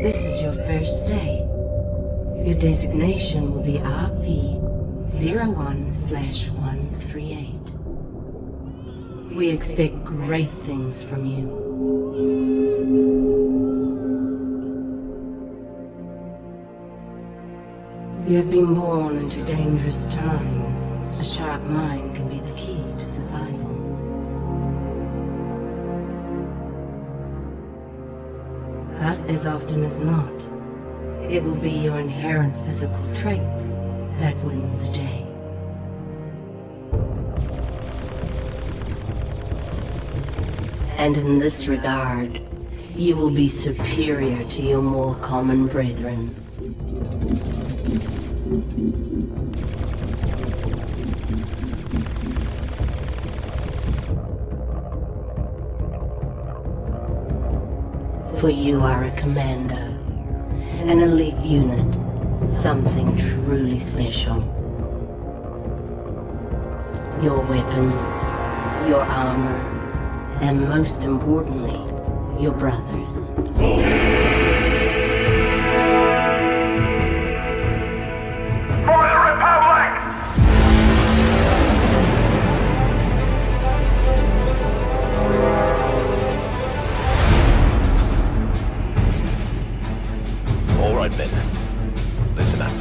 This is your first day. Your designation will be RP-01/138. We expect great things from you. You have been born into dangerous times. A sharp mind can be the key to survival. But as often as not, it will be your inherent physical traits that win the day. And in this regard, you will be superior to your more common brethren. For you are a commando, an elite unit, something truly special. Your weapons, your armor, and most importantly, your brothers. All right then, listen up.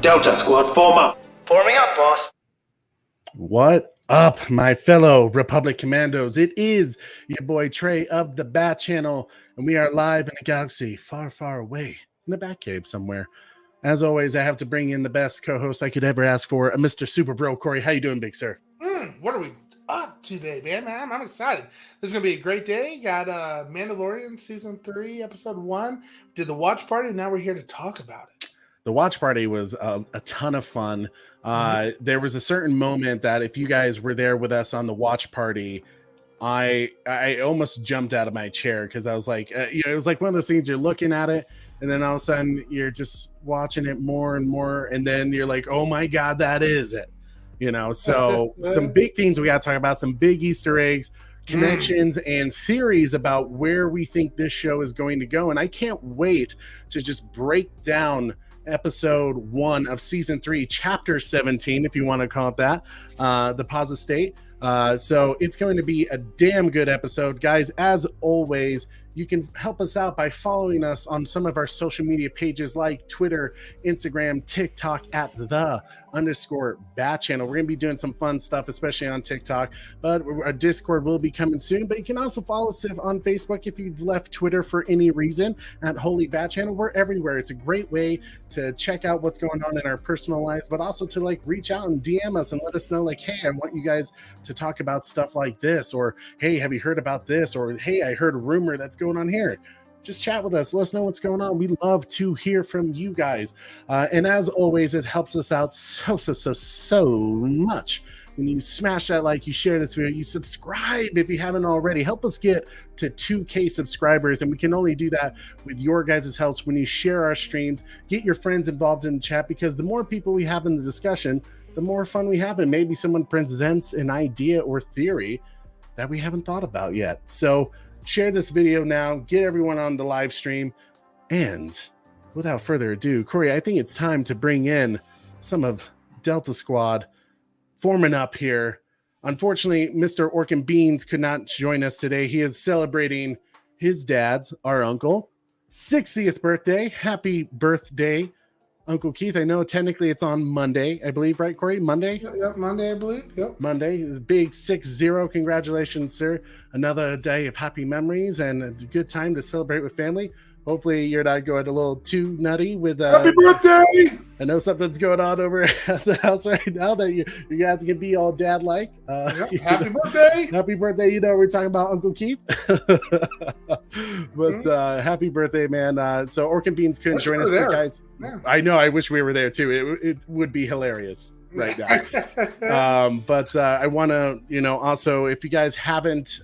Delta Squad, form up. Forming up, boss. What up, my fellow Republic Commandos? It is your boy Trey of the Bat Channel, and we are live in a galaxy far, far away in the Batcave somewhere. As always, I have to bring in the best co-host I could ever ask for, Mr. Super Bro Corey. How you doing, big sir? What are we up today, man? I'm excited. This is gonna be a great day. Got Mandalorian season 3, episode 1. Did the watch party, and now we're here to talk about it. The watch party was a ton of fun. There was a certain moment that if you guys were there with us on the watch party, I almost jumped out of my chair because I was like, it was like one of those things you're looking at it, and then all of a sudden you're just watching it more and more, and then you're like, oh my God, that is it. So some big things we got to talk about, some big Easter eggs, connections, and theories about where we think this show is going to go. And I can't wait to just break down episode 1 of season 3, chapter 17, if you want to call it that, the Pause State. So it's going to be a damn good episode. Guys, as always, you can help us out by following us on some of our social media pages like Twitter, Instagram, TikTok at _Bat Channel. We're going to be doing some fun stuff, especially on TikTok, but our Discord will be coming soon. But you can also follow us on Facebook if you've left Twitter for any reason at Holy Bat Channel. We're everywhere. It's a great way to check out what's going on in our personal lives, but also to reach out and DM us and let us know hey, I want you guys to talk about stuff like this, or hey, have you heard about this, or hey, I heard a rumor that's going on here. just chat with us. Let us know what's going on. We love to hear from you guys. And as always, it helps us out so much when you smash that like, you share this video, you subscribe if you haven't already. Help us get to 2K subscribers, and we can only do that with your guys' helps when you share our streams, get your friends involved in the chat, because the more people we have in the discussion, the more fun we have, and maybe someone presents an idea or theory that we haven't thought about yet. So share this video now, get everyone on the live stream, and without further ado, Corey, I think it's time to bring in some of Delta Squad forming up here. Unfortunately, Mr. Orc and Beans could not join us today. He is celebrating his dad's, our uncle, 60th birthday. Happy birthday, Uncle Keith. I know technically it's on Monday, I believe, right, Corey? Monday? Yep, Monday, I believe. Yep. Monday. Big 6-0. Congratulations, sir. Another day of happy memories and a good time to celebrate with family. Hopefully you're not going a little too nutty with happy birthday. I know something's going on over at the house right now that you guys can be all dad like. Yep. Happy birthday. Happy birthday. You know, we're talking about Uncle Keith. But happy birthday, man. So Orc and Beans couldn't join us, but guys. Yeah. I know, I wish we were there too. It would be hilarious right now. But I want to, also, if you guys haven't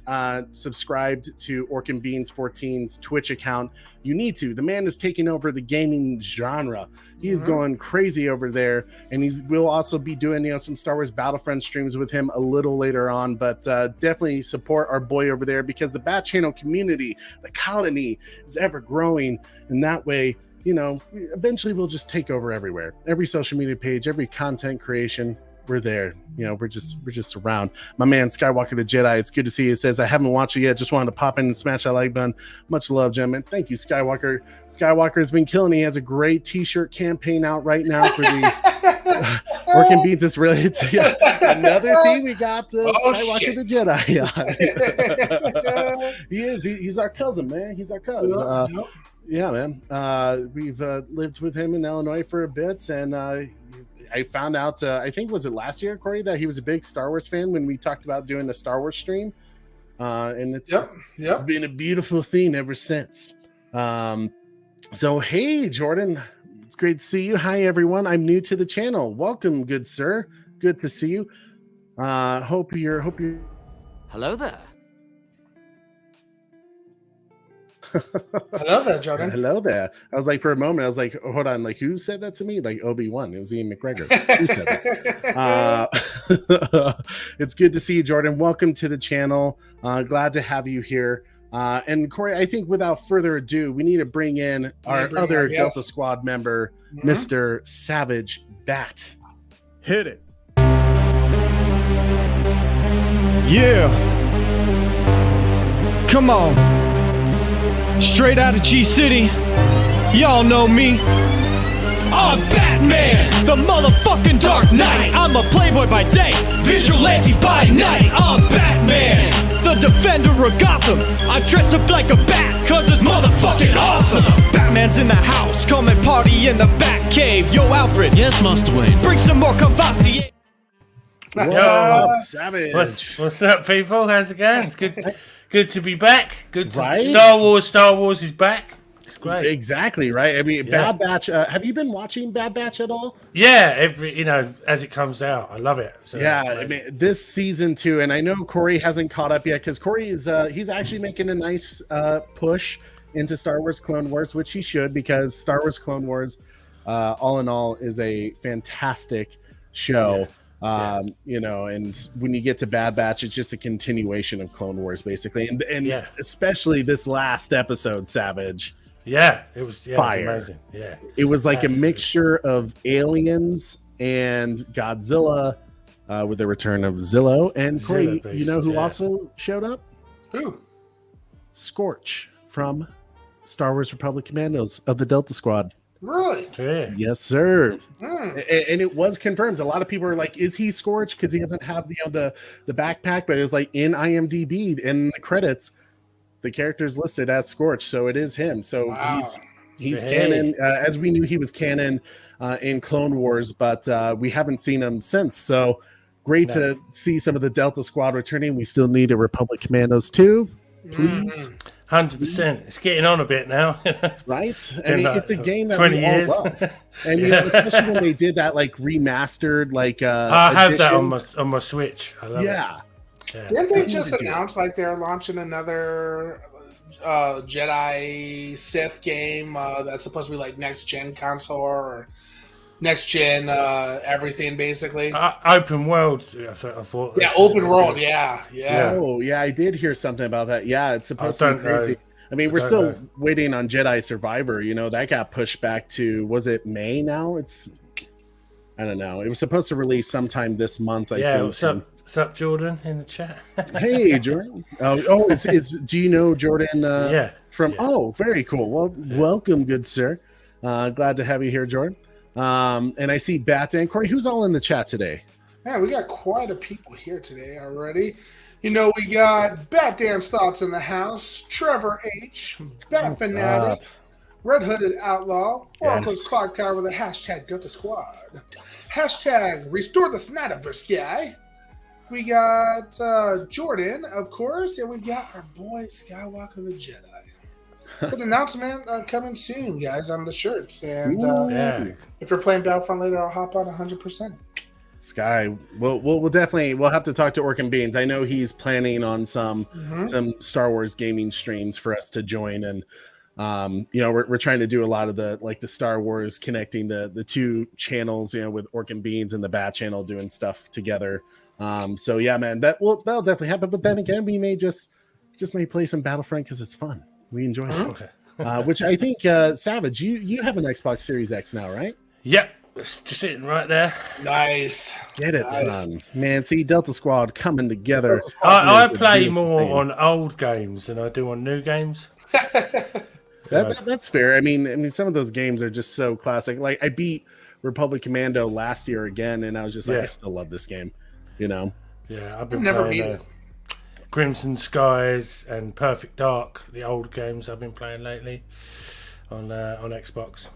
subscribed to Orc and Beans 14's Twitch account, you need to. The man is taking over the gaming genre. He is going crazy over there, and we'll also be doing some Star Wars Battlefront streams with him a little later on. But definitely support our boy over there, because the Bat Channel community, the colony, is ever growing, and that way, eventually we'll just take over everywhere. Every social media page, every content creation, we're there. We're just around. My man Skywalker the Jedi, it's good to see you. It says, I haven't watched it yet, just wanted to pop in and smash that like button. Much love, gentlemen. Thank you, Skywalker. Skywalker has been killing. He has a great t-shirt campaign out right now for the Orc and Beans is related to another thing. We got Skywalker the Jedi. He's our cousin, man. He's our cousin. Yeah, man. We've lived with him in Illinois for a bit, and I found out, I think, was it last year, Corey, that he was a big Star Wars fan when we talked about doing a Star Wars stream. And it's been a beautiful thing ever since. So, hey, Jordan, it's great to see you. Hi, everyone. I'm new to the channel. Welcome, good sir. Good to see you. Hope you're. Hello there. Hello there, Jordan. Hello there. I was like, for a moment, I was like, oh, hold on, like, who said that to me? Like Obi-Wan. It was Ian McGregor. Who said that? It's good to see you, Jordan. Welcome to the channel. Glad to have you here. And Corey, I think without further ado, we need to bring in our other Delta Squad member, Mr. Savage Bat. Hit it. Yeah. Come on. Straight out of G-City, y'all know me. I'm Batman, the motherfucking Dark Knight. I'm a playboy by day, vigilante by night. I'm Batman, the defender of Gotham. I dress up like a bat, cause it's motherfucking awesome. Batman's in the house, come and party in the Bat Cave. Yo, Alfred. Yes, Master Wayne. Bring some more Cavassier. Yo, Savage. What's up, people? How's it going? It's good to be back. Good to right? Star Wars is back. It's great. Exactly, right? I mean, Bad Batch. Have you been watching Bad Batch at all? Yeah, as it comes out, I love it. So yeah, I mean, this season 2, and I know Corey hasn't caught up yet, because Corey is he's actually making a nice push into Star Wars Clone Wars, which he should, because Star Wars Clone Wars, all in all, is a fantastic show. Yeah. And when you get to Bad Batch, it's just a continuation of Clone Wars, basically, and especially this last episode, Savage. Yeah, it was fire. It was amazing. Yeah, it was like a mixture of aliens and Godzilla, with the return of Zillow. And Corey, you know who also showed up? Who? Scorch from Star Wars Republic Commandos of the Delta Squad. Really? Yeah. Yes, sir. And it was confirmed. A lot of people are like, "Is he Scorch?" Because he doesn't have the backpack, but it's like in IMDb in the credits, the character's listed as Scorch, so it is him. So he's canon, as we knew he was canon in Clone Wars, but we haven't seen him since. So great to see some of the Delta Squad returning. We still need a Republic Commandos too, please. 100%. It's getting on a bit now. Right? I mean, it's a game that 20 we years. all love. And you know, especially when they did that like remastered like I have that edition. on my Switch. I love it. Yeah. Didn't they just announce like they're launching another Jedi Sith game that's supposed to be like next gen console or next gen everything basically? Open world. I thought. Yeah, open world. Yeah. Oh, yeah, I did hear something about that. Yeah, it's supposed to be crazy. know. I mean, we're still waiting on Jedi Survivor. You know, that got pushed back to, was it May now? I don't know. It was supposed to release sometime this month, I think. What's up, Jordan, in the chat? Hey, Jordan. Do you know Jordan? Yeah. Oh, very cool. Well, welcome, good sir. Glad to have you here, Jordan. And I see Bat and Corey. Who's all in the chat today? Man, we got quite a people here today already. You know, we got Bat Dance Thoughts in the house, Trevor H, Bat Fanatic, Red Hooded Outlaw, Oracle's Clock Tower with a hashtag Delta Squad. Hashtag Restore the Snyderverse guy. We got Jordan, of course, and we got our boy Skywalker the Jedi. So an announcement coming soon, guys, on the shirts. And if you're playing Battlefront later, I'll hop on 100%. Sky, we'll definitely have to talk to Orkin Beans. I know he's planning on some Star Wars gaming streams for us to join, and you know, we're trying to do a lot of the Star Wars, connecting the two channels, you know, with Orkin Beans and the Bat channel doing stuff together. So yeah, man, that'll definitely happen. But then again, we may just may play some Battlefront because it's fun. We enjoy it. Which I think Savage, you have an Xbox Series X now, right? Yep. It's just sitting right there. Nice. Get it, son. Man, see, Delta Squad coming together. I play more on old games than I do on new games. That's fair. I mean, some of those games are just so classic. Like, I beat Republic Commando last year again, and I was just like, I still love this game. You know? Yeah, I've never beat it. Crimson Skies and Perfect Dark, the old games I've been playing lately on Xbox.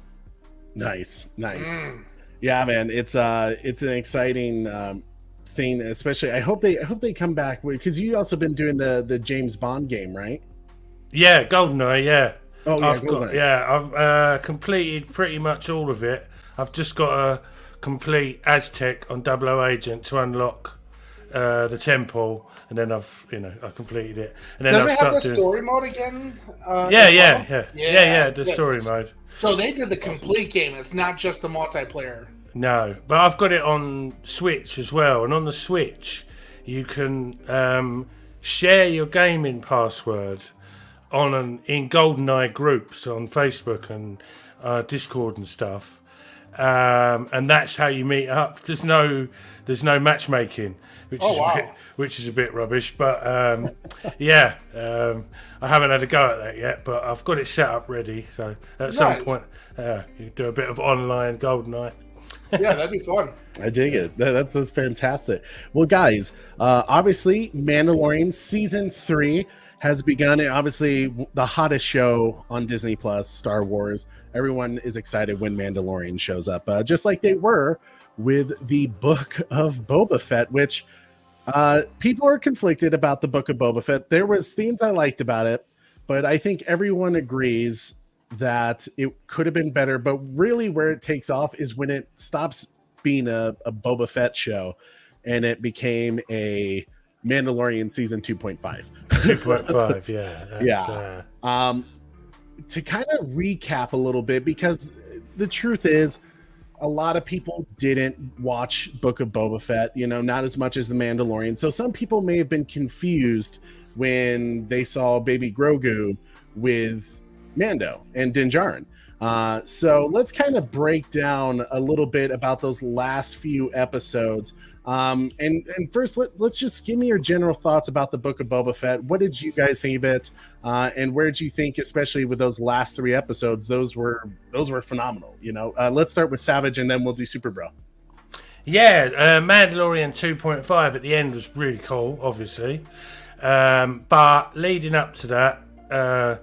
Nice. Yeah, man, it's an exciting thing. Especially, I hope they come back because you also been doing the James Bond game, right? Yeah, GoldenEye. Yeah. Oh yeah, I've completed pretty much all of it. I've just got to complete Aztec on 00 Agent to unlock the temple, and then I completed it. And then Does it have the story mode again? The story mode. So they did the complete game. It's not just the multiplayer. No, but I've got it on Switch as well. And on the Switch, you can share your gaming password in GoldenEye groups on Facebook and Discord and stuff. And that's how you meet up. There's no matchmaking, which is a bit rubbish. But I haven't had a go at that yet, but I've got it set up ready. So at some point, you do a bit of online GoldenEye. Yeah, that'd be fun. I dig it. That's fantastic. Well, guys, obviously, Mandalorian Season 3 has begun. Obviously, the hottest show on Disney Plus, Star Wars. Everyone is excited when Mandalorian shows up, just like they were with the Book of Boba Fett, which people are conflicted about the Book of Boba Fett. There was themes I liked about it, but I think everyone agrees that it could have been better. But really where it takes off is when it stops being a Boba Fett show and it became a Mandalorian season 2.5. 2.5, yeah. To kind of recap a little bit, because the truth is a lot of people didn't watch Book of Boba Fett, not as much as The Mandalorian. So some people may have been confused when they saw Baby Grogu with Mando and Din Djarin. So let's kind of break down a little bit about those last few episodes. And first, let's just give me your general thoughts about the Book of Boba Fett. What did you guys think of it? And where did you think, especially with those last 3 episodes, those were phenomenal? Let's start with Savage, and then we'll do Super Bro. Yeah, Mandalorian 2.5 at the end was really cool, obviously. But leading up to that, a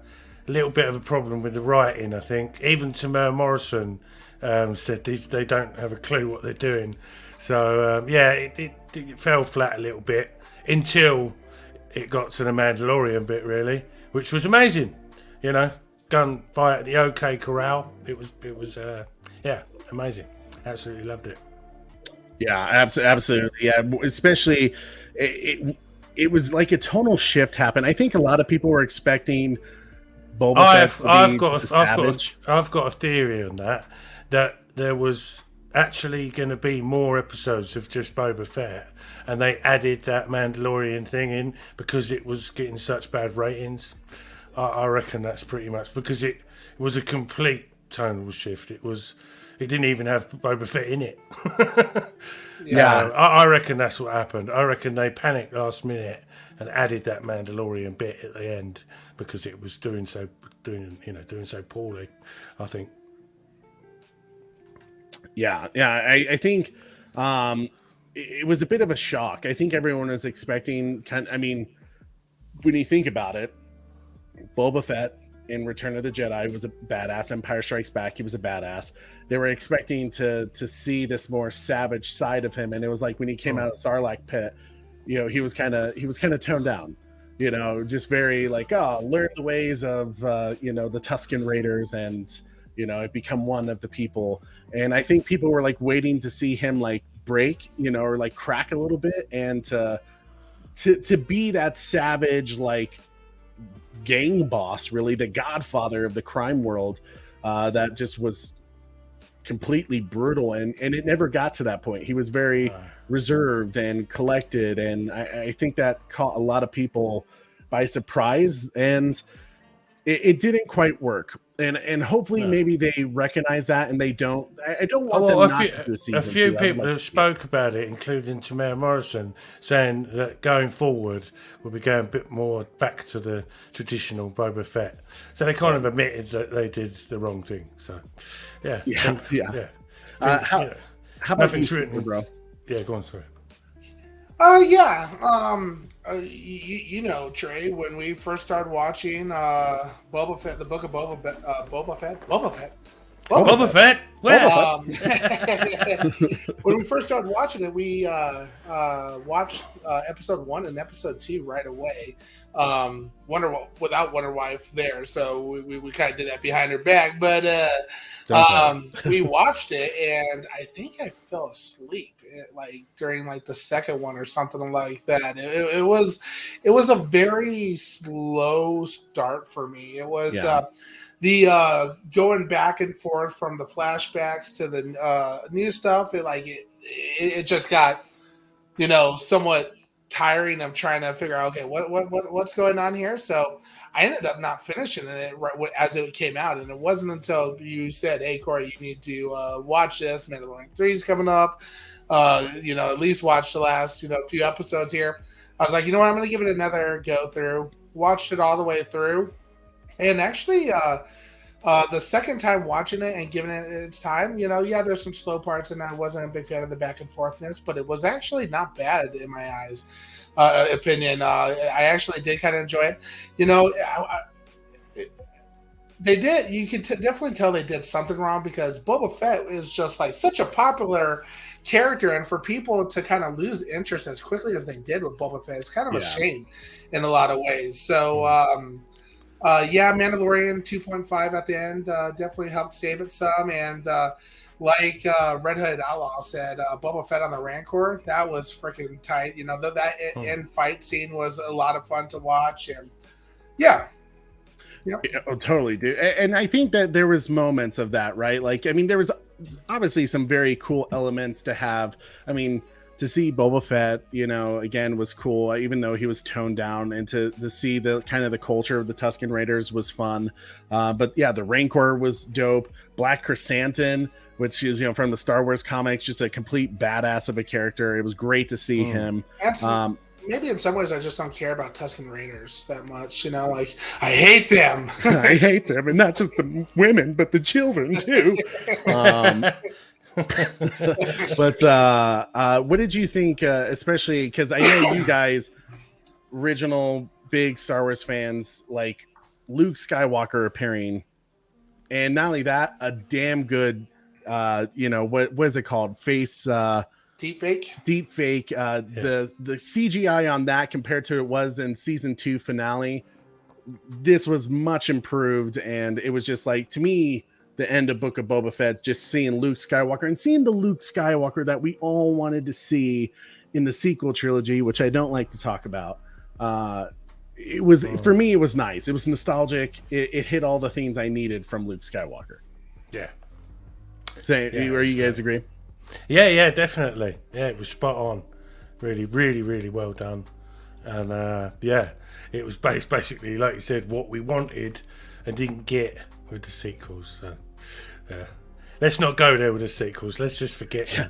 little bit of a problem with the writing, I think. Even Tamir Morrison said they don't have a clue what they're doing. So, it fell flat a little bit until it got to the Mandalorian bit, really, which was amazing. You know, gunfight at the OK Corral. It was yeah, amazing. Absolutely loved it. Yeah, absolutely. Yeah, especially it was like a tonal shift happened. I think a lot of people were expecting Boba Fett I've got a theory on that there was actually going to be more episodes of just Boba Fett, and they added that Mandalorian thing in because it was getting such bad ratings. I reckon that's pretty much because it was a complete tonal shift. It didn't even have Boba Fett in it. Yeah, I reckon that's what happened. I reckon they panicked last minute and added that Mandalorian bit at the end because it was doing so poorly, I think. Yeah. I think it was a bit of a shock. I think everyone was expecting when you think about it, Boba Fett in Return of the Jedi was a badass. Empire Strikes Back, he was a badass. They were expecting to see this more savage side of him, and it was like when he came out of Sarlacc pit, he was kind of toned down. Just very like, learn the ways of the Tusken Raiders and become one of the people. And I think people were like waiting to see him like break, or like crack a little bit, and to be that savage like gang boss, really the godfather of the crime world, that just was completely brutal, and it never got to that point. He was very reserved and collected, and I think that caught a lot of people by surprise, and it didn't quite work. And hopefully maybe they recognize that, and they don't. I don't want them not to do a season A few two. people have spoke about it, including Tamara Morrison, saying that going forward we'll be going a bit more back to the traditional Boba Fett. So they kind of admitted that they did the wrong thing. So yeah. How about nothing's you, written, bro? Yeah, go on, sorry. Trey, when we first started watching Boba Fett, the book of Boba Fett. Where? When we first started watching it, we watched episode 1 and episode 2 right away. Without Wonder Wife there, so we kind of did that behind her back. But we watched it, and I think I fell asleep like during like the second one or something like that. It was a very slow start for me. It was the going back and forth from the flashbacks to the new stuff. It just got somewhat tiring of trying to figure out, okay, what's going on here. So I ended up not finishing it as it came out, and it wasn't until you said, "Hey, Corey, you need to watch this. Mandalorian 3 is coming up. At least watch the last few episodes here." I was like, you know what, I'm going to give it another go through. Watched it all the way through, and actually, the second time watching it and giving it its time, there's some slow parts, and I wasn't a big fan of the back and forthness, but it was actually not bad in my eyes. Opinion. I actually did kind of enjoy it. They did. You can definitely tell they did something wrong, because Boba Fett is just like such a popular character, and for people to kind of lose interest as quickly as they did with Boba Fett is kind of a shame in a lot of ways. So, Mandalorian 2.5 at the end definitely helped save it some, and like Red Hood Outlaw said, Boba Fett on the Rancor, that was freaking tight. That end fight scene was a lot of fun to watch, and Yep. Yeah, totally, dude. And I think that there was moments of that, right? Like, I mean, there was obviously some very cool elements to have. I mean, to see Boba Fett, again, was cool, even though he was toned down, and to see the kind of the culture of the Tusken Raiders was fun. But yeah, the Rancor was dope. Black Chrysanthemum, which is, from the Star Wars comics, just a complete badass of a character. It was great to see him. Absolutely. Maybe in some ways I just don't care about Tusken Raiders that much. Like, I hate them. I hate them, and not just the women, but the children too. But what did you think, especially because I know you guys, original big Star Wars fans, like Luke Skywalker appearing, and not only that, a damn good, what was it called? Deep fake. The CGI on that compared to it was in season 2 finale this was much improved, and it was just like, to me, the end of Book of Boba Fett, just seeing Luke Skywalker and seeing the Luke Skywalker that we all wanted to see in the sequel trilogy, which I don't like to talk about. It was, for me, it was nice. It was nostalgic. It hit all the things I needed from Luke Skywalker. Yeah. So, you guys agree? Yeah, definitely. Yeah, it was spot on. Really, really, really well done. And yeah, it was basically, like you said, what we wanted and didn't get with the sequels. So, yeah. Let's not go there with the sequels. Let's just forget them.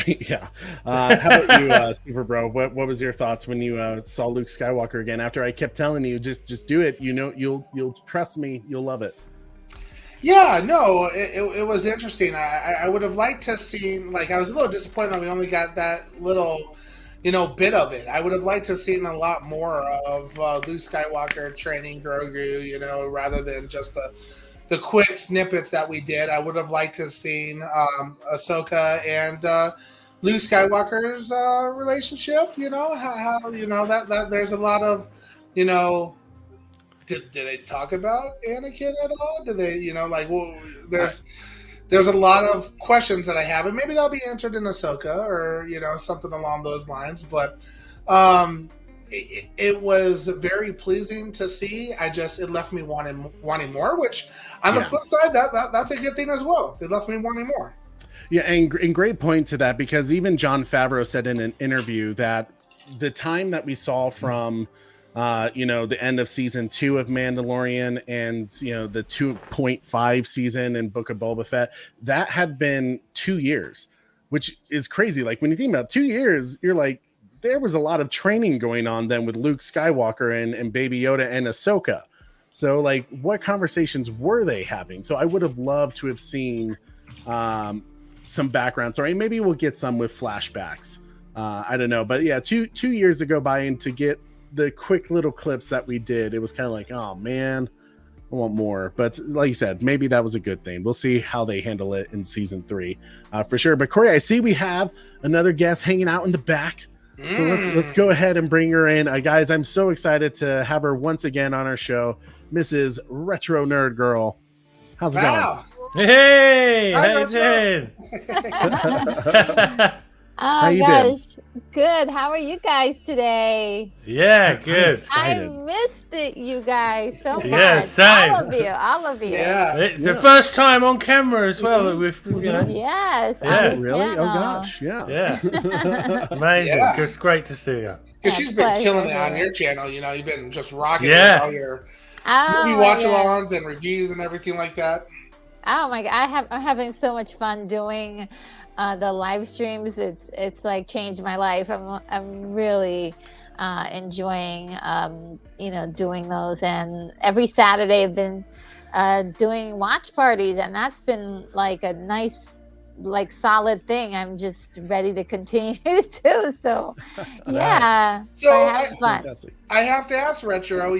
Yeah. How about you, Super Bro? What was your thoughts when you saw Luke Skywalker again? After I kept telling you, just do it. You know, you'll trust me. You'll love it. Yeah, no, it was interesting. I would have liked to seen, like, I was a little disappointed that we only got that little, bit of it. I would have liked to seen a lot more of Luke Skywalker training Grogu, rather than just the quick snippets that we did. I would have liked to have seen Ahsoka and Luke Skywalker's relationship. How that there's a lot of, Did they talk about Anakin at all? Did they, there's a lot of questions that I have, and maybe they'll be answered in Ahsoka or, something along those lines. But it was very pleasing to see. It left me wanting more, which on the flip side, that's a good thing as well. It left me wanting more. Yeah, and great point to that, because even Jon Favreau said in an interview that the time that we saw from the end of season 2 of Mandalorian and, the 2.5 season in Book of Boba Fett, that had been 2 years, which is crazy. Like, when you think about 2 years, you're like, there was a lot of training going on then with Luke Skywalker and Baby Yoda and Ahsoka. So, like, what conversations were they having? So I would have loved to have seen some background story. Maybe we'll get some with flashbacks. I don't know. But yeah, two years ago by, and to get the quick little clips that we did, it was kind of like, oh man, I want more. But like you said, maybe that was a good thing. We'll see how they handle it in season 3 for sure. But Corey, I see we have another guest hanging out in the back. So let's go ahead and bring her in. Guys, I'm so excited to have her once again on our show, Mrs. Retro Nerd Girl. How's it going? Hey, Hi, how you doing? Oh you gosh, good. How are you guys today? Yeah, good. I missed it, you guys, so much. Yeah, same. All of you. Yeah. It's the first time on camera as well that we've, Yes. Yeah. Is it really? Oh gosh, yeah. Amazing. Yeah. It's great to see you. Because she's been pleasure. killing it on your channel. You've been just rocking Yeah. with all your Oh, movie watch yeah. alongs and reviews and everything like that. Oh my God, I'm having so much fun doing the live streams. It's like changed my life. I'm really enjoying doing those, and every Saturday I've been doing watch parties, and that's been like a nice, like, solid thing. I'm just ready to continue to do so. Yeah, So I have fun. Fantastic. I have to ask Retro,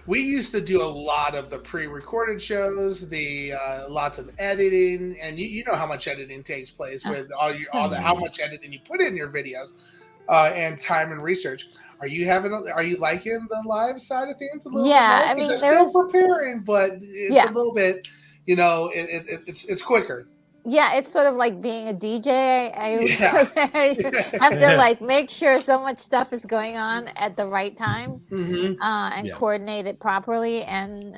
we used to do a lot of the pre-recorded shows, the lots of editing, and you know how much editing takes place with how much editing you put in your videos, and time and research. Are you liking the live side of things a little bit more? I mean, they're still preparing, but it's a little bit, it's quicker. Yeah, it's sort of like being a DJ. Yeah. I have to like make sure so much stuff is going on at the right time, and coordinate it properly. And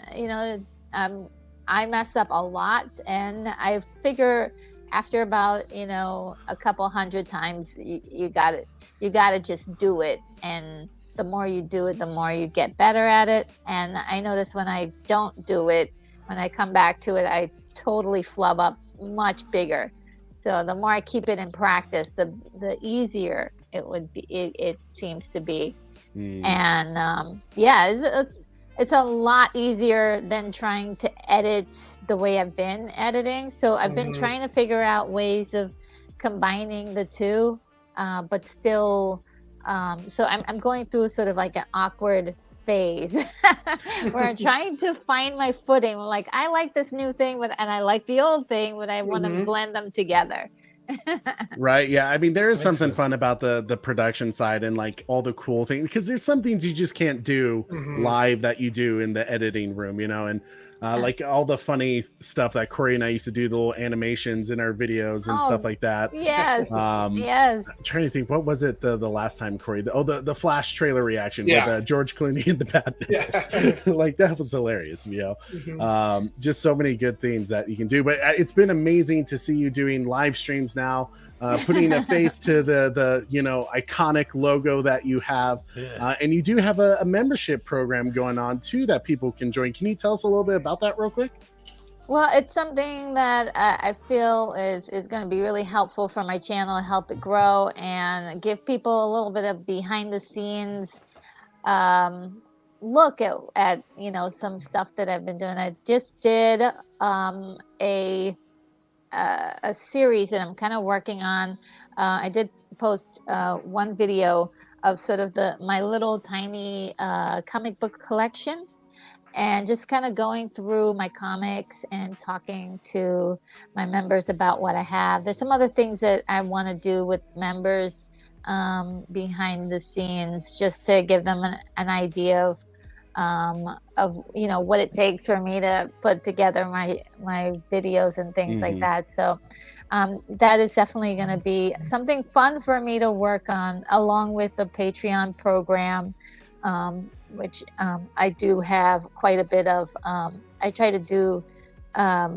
I mess up a lot, and I figure after about a couple hundred times, you got to just do it. And the more you do it, the more you get better at it. And I notice when I don't do it, when I come back to it, I totally flub up much bigger. So the more I keep it in practice, the easier it would be. It seems to be, and it's a lot easier than trying to edit the way I've been editing. So I've been trying to figure out ways of combining the two, but still. So I'm going through sort of like an awkward phase where I'm trying to find my footing. Like, I like this new thing, and I like the old thing, but I want to blend them together. Right. Yeah. I mean, there is something fun about the production side and like all the cool things, because there's some things you just can't do live that you do in the editing room, you know, and like all the funny stuff that Corey and I used to do, the little animations in our videos and stuff like that. Yes. Yes. I'm trying to think, what was it the last time, Corey? The Flash trailer reaction with George Clooney and the Batman. Like that was hilarious, you know. Just so many good things that you can do. But it's been amazing to see you doing live streams now. Putting a face to the you know, iconic logo that you have, and you do have a membership program going on too that people can join. Can you tell us a little bit about that real quick? Well, it's something that I feel is going to be really helpful for my channel, help it grow and give people a little bit of behind the scenes look at you know, some stuff that I've been doing. I just did a series that I'm kind of working on. I did post one video of sort of my little tiny comic book collection, and just kind of going through my comics and talking to my members about what I have. There's some other things that I want to do with members behind the scenes, just to give them an idea of you know, what it takes for me to put together my videos and things like that. So that is definitely going to be something fun for me to work on, along with the Patreon program, which I do have quite a bit of. I try to do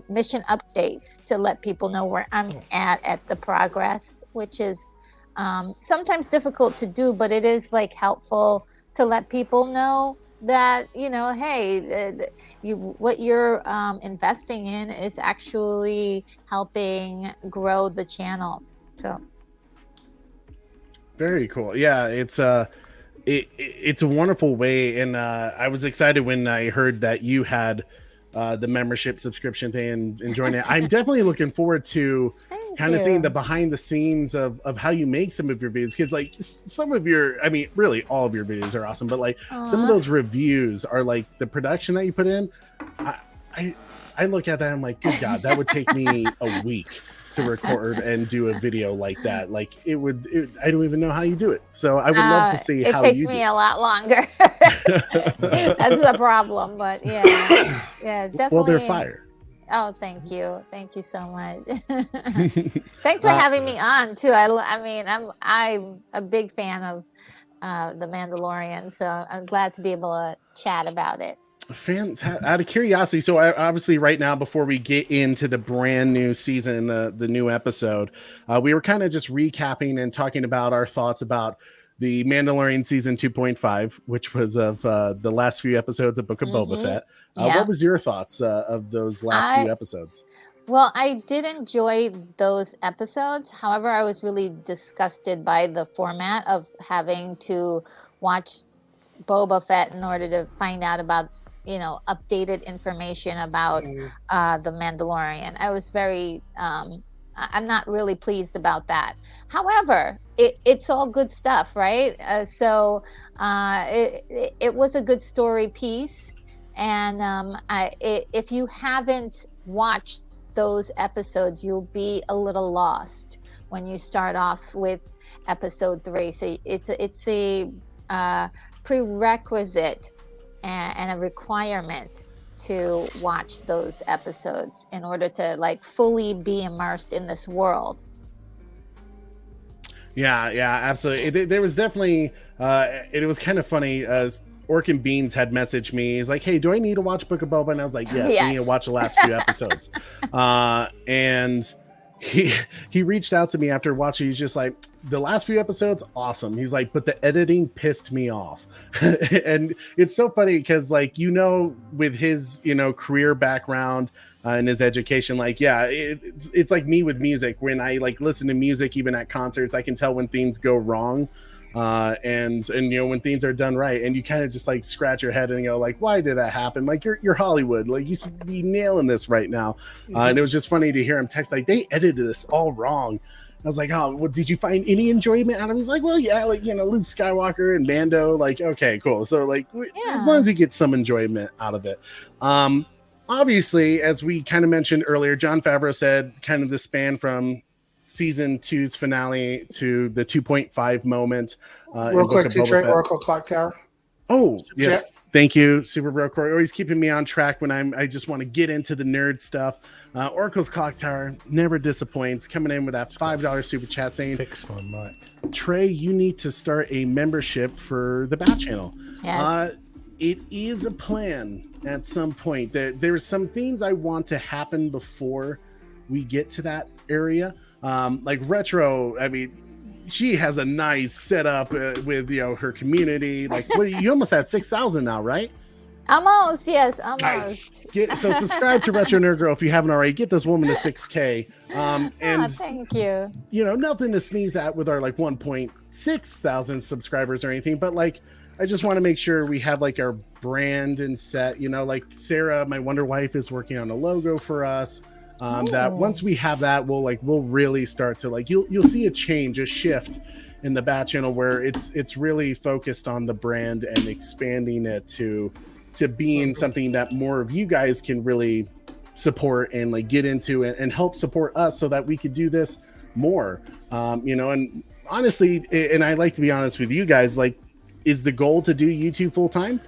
mission updates to let people know where I'm at the progress, which is sometimes difficult to do, but it is like helpful to let people know that, you know, hey, what you're investing in is actually helping grow the channel. So very cool. Yeah, it's a wonderful way, and I was excited when I heard that you had the membership subscription thing and enjoying it. I'm definitely looking forward to kind of seeing the behind the scenes of how you make some of your videos, because like some of your, I mean, really all of your videos are awesome, but like some of those reviews are like the production that you put in. I look at that and I'm like, good God, that would take me a week to record and do a video like that. Like I don't even know how you do it. So I would love to see how you do it. It takes me a lot longer. That's the problem, but yeah, definitely. Well, they're fire. Oh, thank you so much. Thanks for having me on too. I mean, I'm a big fan of the Mandalorian, so I'm glad to be able to chat about it. Fantastic. Out of curiosity, so obviously right now, before we get into the brand new season, the new episode, we were kind of just recapping and talking about our thoughts about the Mandalorian season 2.5, which was of the last few episodes of Book of Boba Fett. What was your thoughts of those last few episodes? Well, I did enjoy those episodes. However, I was really disgusted by the format of having to watch Boba Fett in order to find out about, you know, updated information about the Mandalorian. I was very I'm not really pleased about that. However, it's all good stuff, right? So it was a good story piece, and if you haven't watched those episodes, you'll be a little lost when you start off with episode 3. So it's a prerequisite and a requirement to watch those episodes in order to like fully be immersed in this world. Yeah, absolutely. There was definitely it was kind of funny. Orc and Beans had messaged me. He's like, hey, do I need to watch Book of Boba? And I was like, yes. You need to watch the last few episodes. And he reached out to me after watching. He's just like, the last few episodes, awesome. He's like, but the editing pissed me off. And it's so funny because, like, you know, with his, you know, career background and his education, like, yeah, it's like me with music. When I like listen to music, even at concerts, I can tell when things go wrong. And you know, when things are done right, and you kind of just like scratch your head and go like, why did that happen? Like you're Hollywood, like you should be nailing this right now. And it was just funny to hear him text like, they edited this all wrong. I was like, oh, well, did you find any enjoyment out of it? He's like, well, yeah, like, you know, Luke Skywalker and Mando, like, okay, cool. So like, as long as you get some enjoyment out of it. Obviously, as we kind of mentioned earlier, Jon Favreau said kind of the span from season 2's finale to the 2.5 moment. Real quick, to trade Oracle Clock Tower. Oh, yes. Thank you, Super Bro Corey. Always keeping me on track when I just want to get into the nerd stuff. Oracle's Clock Tower never disappoints. Coming in with that $5 super chat saying, "Fix my mic, Trey. You need to start a membership for the Bat Channel." Yes. It is a plan at some point. There's some things I want to happen before we get to that area. Like Retro. I mean, she has a nice setup with her community. Like, you almost at 6,000 now, right? Almost, yes, almost. Nice. So subscribe to Retro Nerd Girl if you haven't already. Get this woman to 6K. And thank you. Nothing to sneeze at with our like 1.6 thousand subscribers or anything, but like I just want to make sure we have like our brand and set. Like Sarah, my Wonder Wife, is working on a logo for us. That once we have that, we'll really start to like you'll see a shift in the Bat Channel where it's really focused on the brand and expanding it to being something that more of you guys can really support and like get into and help support us so that we could do this more. And honestly, and I like to be honest with you guys, like, is the goal to do YouTube full time?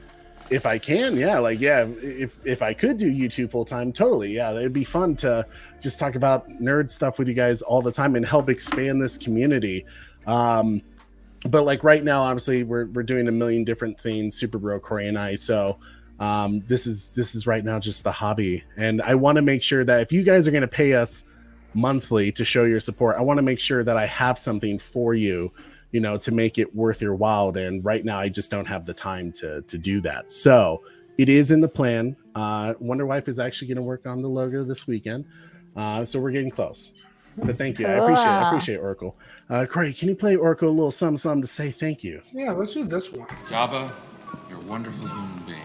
If I can, if I could do YouTube full time, totally. Yeah, it'd be fun to just talk about nerd stuff with you guys all the time and help expand this community. But like right now, obviously we're doing a million different things, Super Bro Corey and I. So this is right now just the hobby. And I want to make sure that if you guys are going to pay us monthly to show your support, I want to make sure that I have something for you, to make it worth your while. And right now I just don't have the time to do that. So it is in the plan. Wonder Wife is actually going to work on the logo this weekend. So we're getting close. But thank you. I appreciate Oracle. Corey, can you play Oracle a little something to say thank you? Yeah, let's do this one. Jabba, you're a wonderful human being.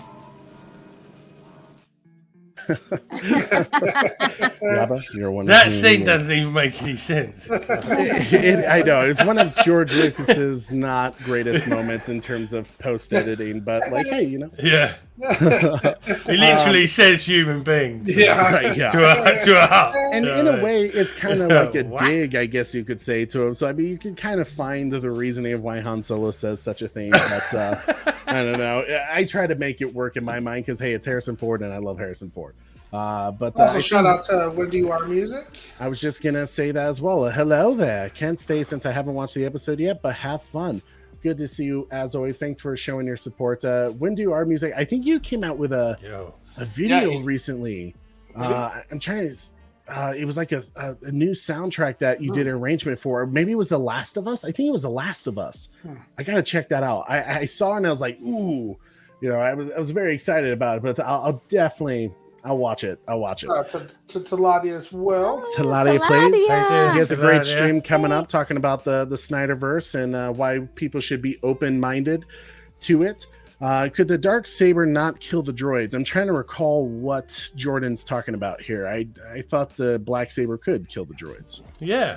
Jabba, you're a wonderful that scene doesn't even make any sense. I know. It's one of George Lucas's not greatest moments in terms of post-editing, but like, hey, Yeah. He literally says human beings. Yeah. Right, yeah. To a hut. And in a way, it's kind of like a dig, I guess you could say, to him. So, I mean, you can kind of find the reasoning of why Han Solo says such a thing. But I don't know. I try to make it work in my mind because, hey, it's Harrison Ford and I love Harrison Ford. But also, shout out to When Do You Are Music. I was just going to say that as well. Hello there. Can't stay since I haven't watched the episode yet, but have fun. Good to see you as always. Thanks for showing your support. When Do Our Music, I think you came out with a video recently. I'm trying to it was like a new soundtrack that you did an arrangement for. Maybe it was The Last of Us. I think it was The Last of Us. I gotta check that out. I saw it and I was like, ooh, I was very excited about it, but I'll definitely watch it. To Taladia as well. Taladia plays. He has a great stream coming up talking about the Snyderverse and why people should be open-minded to it. Could the dark saber not kill the droids? I'm trying to recall what Jordan's talking about here. I thought the black saber could kill the droids. Yeah.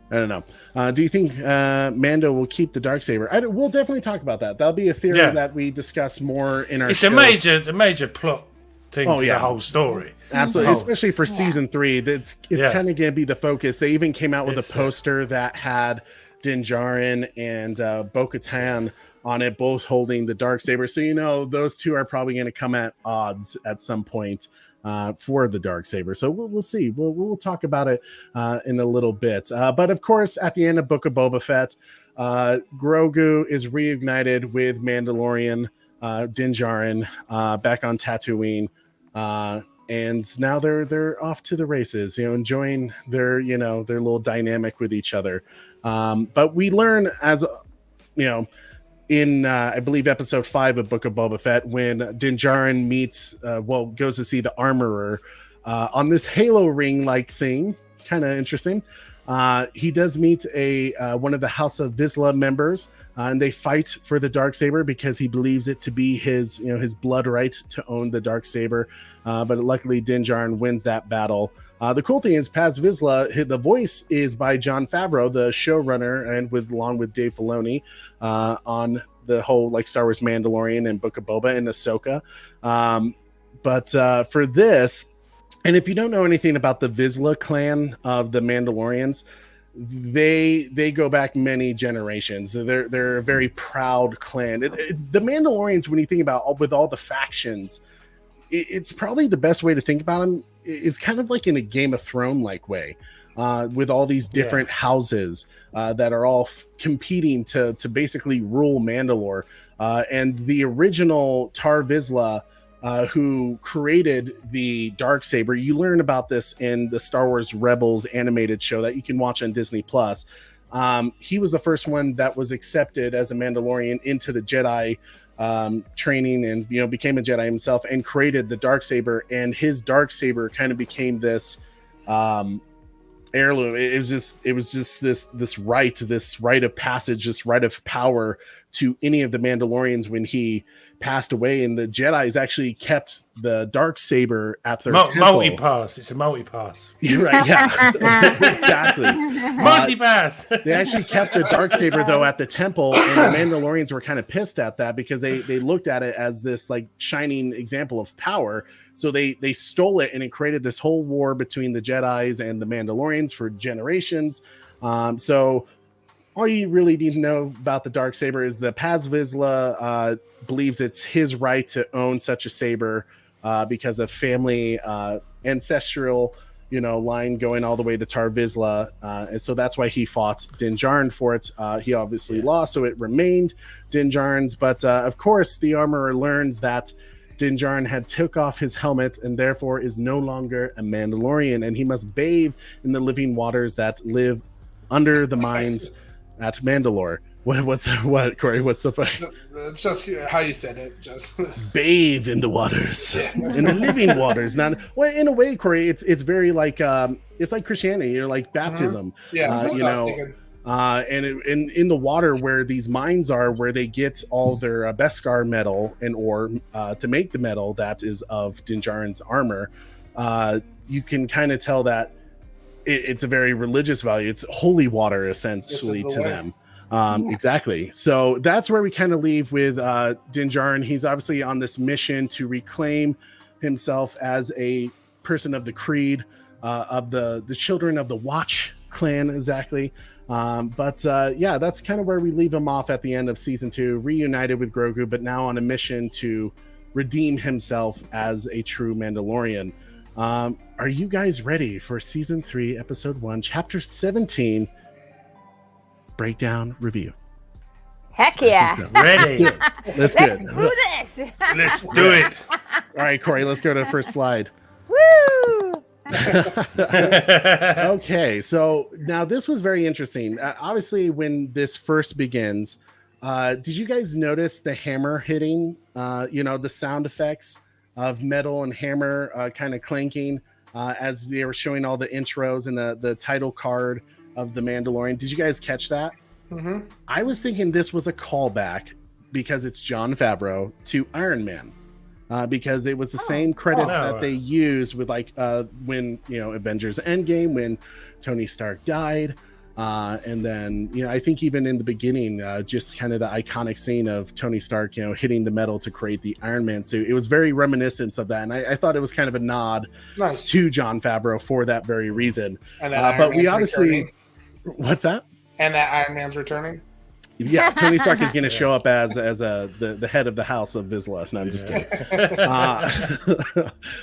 I don't know. Do you think Mando will keep the dark saber? We'll definitely talk about that. That'll be a theory that we discuss more in our show. It's a major plot thing to the whole story. Absolutely, especially for season 3. It's kind of going to be the focus. They even came out with a poster that had Din Djarin and Bo-Katan on it, both holding the dark saber. So those two are probably going to come at odds at some point for the dark saber. So we'll see. We'll talk about it in a little bit. But of course, at the end of Book of Boba Fett, Grogu is reunited with Mandalorian Din Djarin back on Tatooine, and now they're off to the races. Enjoying their their little dynamic with each other. But we learn as in I believe episode 5 of Book of Boba Fett, when Din Djarin goes to see the armorer on this halo ring like thing, kind of interesting. He does meet one of the House of Vizsla members, and they fight for the darksaber because he believes it to be his blood right to own the darksaber. But luckily Din Djarin wins that battle. The cool thing is Paz Vizsla, the voice is by Jon Favreau, the showrunner, and along with Dave Filoni on the whole Star Wars Mandalorian and Book of Boba and Ahsoka. But for this, And if you don't know anything about the Vizsla clan of the Mandalorians, they go back many generations. They're a very proud clan. The Mandalorians, when you think about with all the factions, it's probably the best way to think about them is kind of like in a Game of Thrones like way, with all these different houses that are all competing to basically rule Mandalore. And the original Tar Vizsla, who created the Darksaber. You learn about this in the Star Wars Rebels animated show that you can watch on Disney Plus. He was the first one that was accepted as a Mandalorian into the Jedi training, and became a Jedi himself and created the Darksaber. And his Darksaber kind of became this heirloom. It was just this rite of passage, this rite of power to any of the Mandalorians when he passed away. And the Jedi's actually kept the Darksaber at their temple. Multi-pass. It's a multi-pass. You're right, yeah. Exactly. Multi-pass. They actually kept the Darksaber though at the temple, and the Mandalorians were kind of pissed at that because they looked at it as this like shining example of power. So they stole it, and it created this whole war between the Jedis and the Mandalorians for generations. So all you really need to know about the Darksaber is the Paz Vizsla believes it's his right to own such a saber because of family ancestral line going all the way to Tar Vizsla. And so that's why he fought Din Djarin for it. He obviously lost, so it remained Din Djarin's. But of course, the armorer learns that Din Djarin had took off his helmet and therefore is no longer a Mandalorian, and he must bathe in the living waters that live under the mines at Mandalore. What, Corey? What's so funny? It's just how you said it. Just bathe in the waters, in the living waters. Now, well, in a way, Corey, it's very like it's like Christianity, like baptism. And in the water where these mines are, where they get all their Beskar metal and ore to make the metal that is of Din Djarin's armor, you can kind of tell that it's a very religious value. It's holy water essentially to them. Exactly. So that's where we kind of leave with Din Djarin. He's obviously on this mission to reclaim himself as a person of the creed of the children of the Watch clan, exactly. But that's kind of where we leave him off at the end of season 2, reunited with Grogu, but now on a mission to redeem himself as a true Mandalorian. Are you guys ready for season 3, episode 1, chapter 17, breakdown review? Heck yeah. So. Ready. Let's do it. Do this. Let's do it. All right, Corey, let's go to the first slide. Woo! Okay, so now this was very interesting. Obviously, when this first begins, did you guys notice the hammer hitting? The sound effects of metal and hammer kind of clanking as they were showing all the intros and the title card of The Mandalorian. Did you guys catch that? Mm-hmm. I was thinking this was a callback because it's Jon Favreau to Iron Man. Because it was the same credits that they used with when Avengers Endgame, when Tony Stark died, and then I think even in the beginning, just kind of the iconic scene of Tony Stark hitting the metal to create the Iron Man suit. It was very reminiscent of that, and I thought it was kind of a nod to Jon Favreau for that very reason. And but we obviously returning. What's that? And that Iron Man's returning. Yeah, Tony Stark is going to show up as the head of the house of Vizsla. No, I'm just kidding.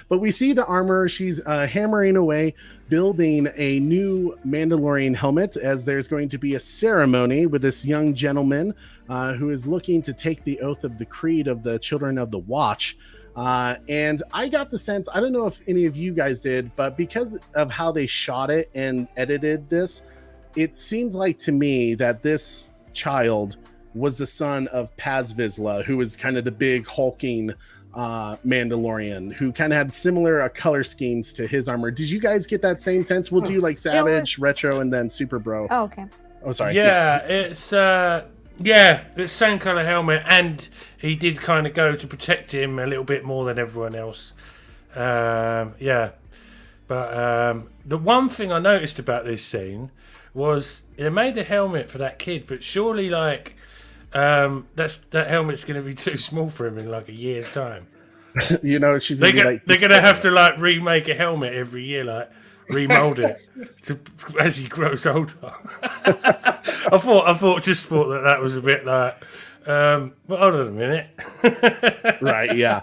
But we see the armor. She's hammering away, building a new Mandalorian helmet, as there's going to be a ceremony with this young gentleman who is looking to take the oath of the creed of the Children of the Watch. And I got the sense, I don't know if any of you guys did, but because of how they shot it and edited this, it seems like to me that this child was the son of Paz Vizsla, who was kind of the big hulking Mandalorian, who kind of had similar color schemes to his armor. Did you guys get that same sense? We'll do like Savage, Retro, and then Super Bro. Oh, okay. Oh, sorry. Yeah, it's same color helmet, and he did kind of go to protect him a little bit more than everyone else. But the one thing I noticed about this scene was they made the helmet for that kid, but surely that helmet's going to be too small for him in like a year's time. You know, she's they're gonna gonna have to like remake a helmet every year, like remold it as he grows older. I thought that was a bit like, but hold on a minute. Right? Yeah.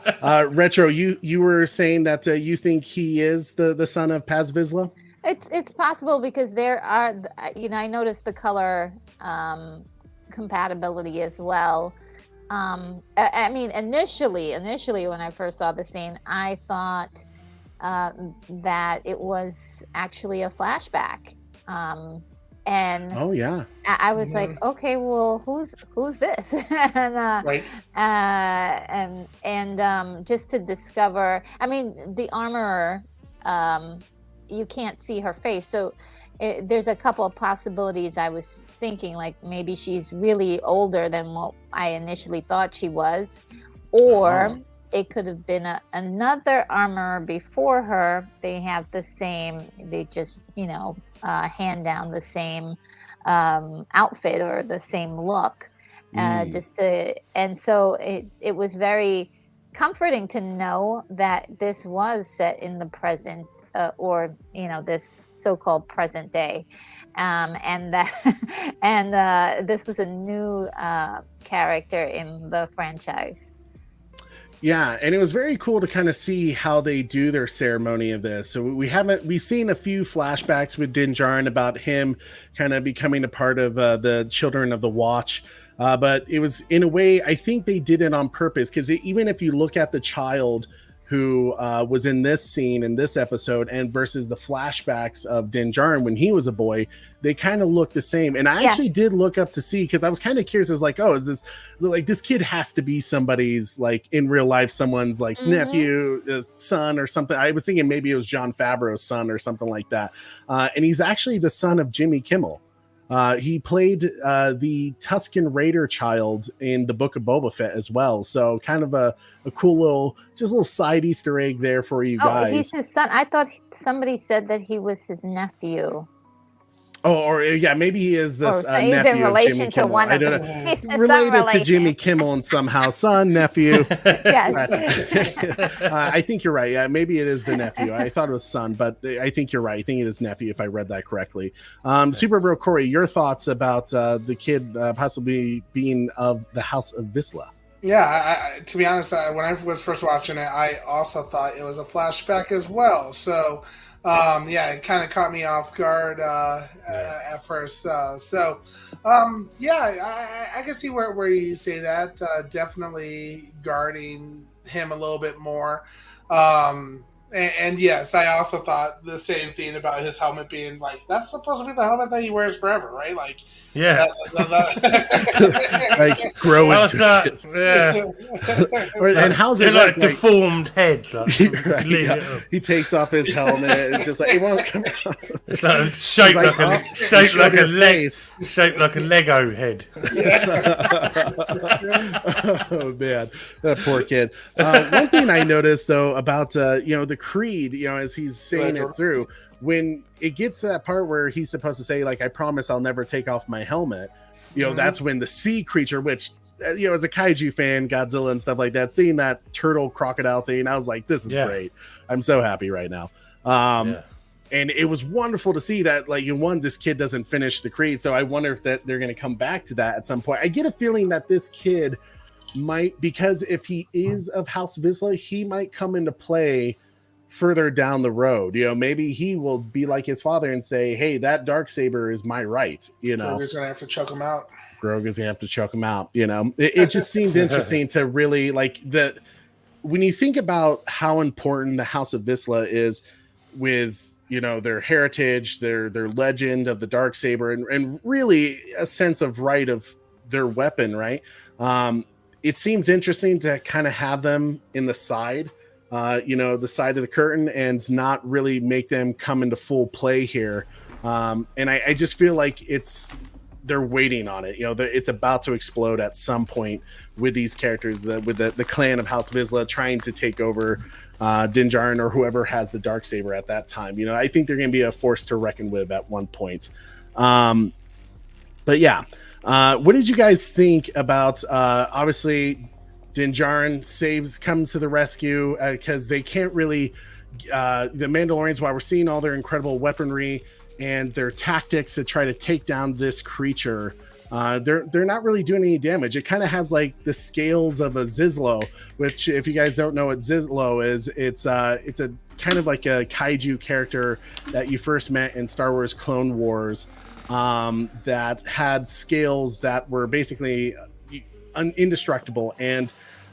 Retro, you were saying that you think he is the son of Paz Vizsla? It's possible because there are, I noticed the color compatibility as well. I mean, initially when I first saw the scene, I thought that it was actually a flashback. And oh yeah, I was like, okay, well, who's this? And Right. and just to discover, I mean, the armorer, you can't see her face, so there's a couple of possibilities. I was thinking like maybe she's really older than what I initially thought she was, or it could have been another armorer before her. They have the same, they just hand down the same outfit or the same look, and so it was very comforting to know that this was set in the present, or this so-called present day, and that and this was a new character in the franchise. Yeah, and it was very cool to kind of see how they do their ceremony of this. So we've seen a few flashbacks with Din Djarin about him kind of becoming a part of the Children of the Watch. But it was, in a way, I think they did it on purpose, because even if you look at the child who was in this scene, in this episode, and versus the flashbacks of Din Djarin when he was a boy, they kind of look the same. And I actually did look up to see, because I was kind of curious. I was like, oh, is this, like, this kid has to be somebody's, like, in real life, someone's, like, nephew, son, or something. I was thinking maybe it was Jon Favreau's son or something like that. And he's actually the son of Jimmy Kimmel. He played the Tusken Raider child in the Book of Boba Fett as well. So kind of a cool little side Easter egg there for you guys. Oh, he's his son. I thought somebody said that he was his nephew. Oh, or yeah, maybe he is this nephew in relation of Jimmy to Kimmel. one of them. Related to Jimmy Kimmel and somehow son, nephew. Yes. I think you're right. Yeah, maybe it is the nephew. I thought it was son, but I think you're right. I think it is nephew if I read that correctly. Super Bro Corey, your thoughts about the kid possibly being of the House of Vizsla? Yeah, to be honest, when I was first watching it, I also thought it was a flashback as well. So, it kind of caught me off guard at first. I can see where you say that. Definitely guarding him a little bit more. And yes, I also thought the same thing about his helmet being like, that's supposed to be the helmet that he wears forever, right? Like, yeah, like grow into it. Yeah. And how's it like deformed heads? Like, He takes off his helmet. It's just like it won't come out. It's like shaped like a Lego head. Oh man, that poor kid. One thing I noticed though about the Creed, as he's saying it through, when it gets to that part where he's supposed to say, like, I promise I'll never take off my helmet, that's when the sea creature, which as a kaiju fan, Godzilla and stuff like that, seeing that turtle crocodile thing, I was like, this is great. I'm so happy right now. And it was wonderful to see that, like, this kid doesn't finish the Creed, so I wonder if that they're going to come back to that at some point. I get a feeling that this kid might, because if he is of House Vizsla, he might come into play further down the road. Maybe he will be like his father and say, hey, that Darksaber is my right. Grogu's gonna have to choke him out. It just seemed interesting to really, like, when you think about how important the House of Vizsla is with their heritage, their legend of the Darksaber, and really a sense of right of their weapon, right? It seems interesting to kind of have them in the side, the side of the curtain, and not really make them come into full play here. And I just feel like they're waiting on it. It's about to explode at some point with these characters, with the clan of House Vizsla trying to take over Din Djarin or whoever has the Darksaber at that time. I think they're going to be a force to reckon with at one point. But yeah. What did you guys think about, obviously, Din Din Djarin comes to the rescue because they can't really. The Mandalorians, while we're seeing all their incredible weaponry and their tactics to try to take down this creature, they're not really doing any damage. It kind of has like the scales of a Zizlo, which, if you guys don't know what Zizlo is, it's a kind of like a kaiju character that you first met in Star Wars Clone Wars, that had scales that were basically indestructible. And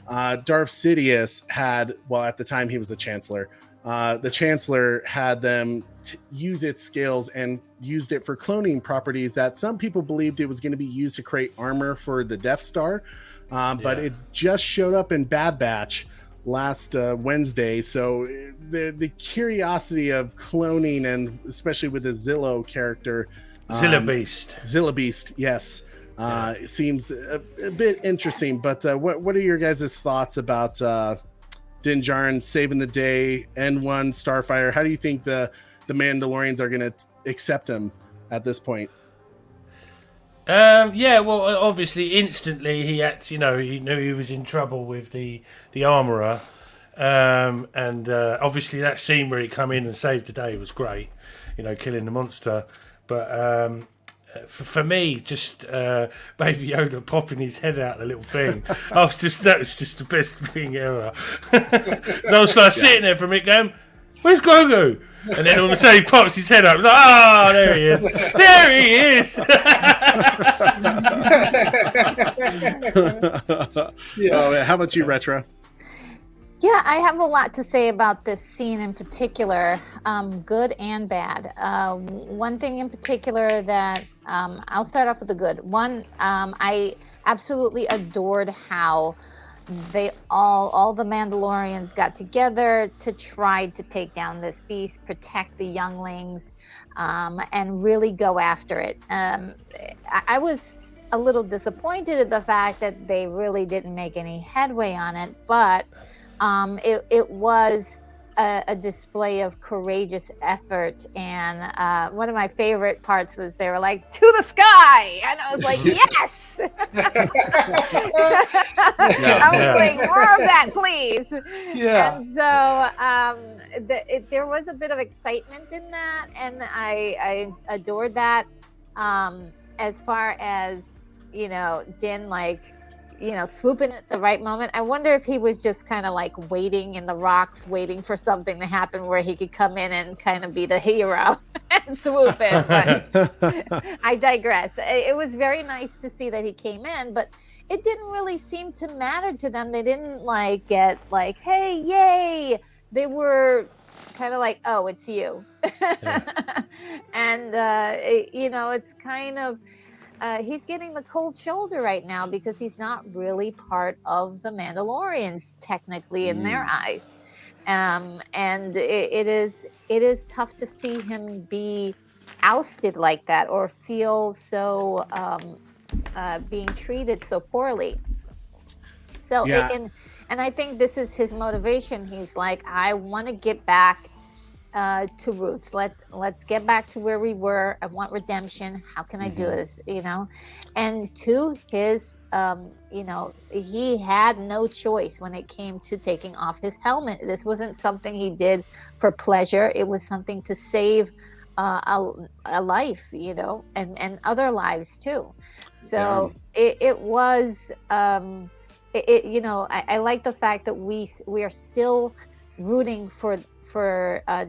Darth Sidious had, well, at the time he was a Chancellor. The Chancellor had them use its scales and used it for cloning properties that some people believed it was going to be used to create armor for the Death Star. But it just showed up in Bad Batch last Wednesday. So the curiosity of cloning, and especially with the Zillo character. Zilla Beast, yes. It seems a bit interesting. But what are your guys' thoughts about Din Djarin saving the day, N1 Starfighter? How do you think the Mandalorians are going to accept him at this point? Well, obviously, instantly he knew he was in trouble with the armorer, and obviously that scene where he come in and saved the day was great, killing the monster. But for me, just Baby Yoda popping his head out the little thing, that was just the best thing ever. So I was like sitting there for a minute going, "Where's Grogu?" And then all of a sudden he pops his head up. Like, "Oh, there he is! There he is!" How about you, Retro? Yeah, I have a lot to say about this scene in particular, good and bad. One thing in particular that I'll start off with the good. One, I absolutely adored how they all the Mandalorians got together to try to take down this beast, protect the younglings, and really go after it. I was a little disappointed at the fact that they really didn't make any headway on it, but it was a display of courageous effort. And one of my favorite parts was they were like, "To the sky!" And I was like, yes! I was like, more of that, please. Yeah. And so there was a bit of excitement in that, and I adored that. As far as, Din, swooping at the right moment. I wonder if he was just kind of like waiting in the rocks, waiting for something to happen where he could come in and kind of be the hero and swoop in. But I digress. It was very nice to see that he came in, but it didn't really seem to matter to them. They didn't get "Hey, yay!" They were kind of like, "Oh, it's you." Yeah. And it's kind of. He's getting the cold shoulder right now because he's not really part of the Mandalorians technically in their eyes, and it is tough to see him be ousted like that or feel so being treated so poorly. So and I think this is his motivation. He's like, I want to get back to roots. Let's get back to where we were. I want redemption. How can I do this? And to his he had no choice when it came to taking off his helmet. This wasn't something he did for pleasure. It was something to save a life, and other lives too. So it was I like the fact that we are still rooting for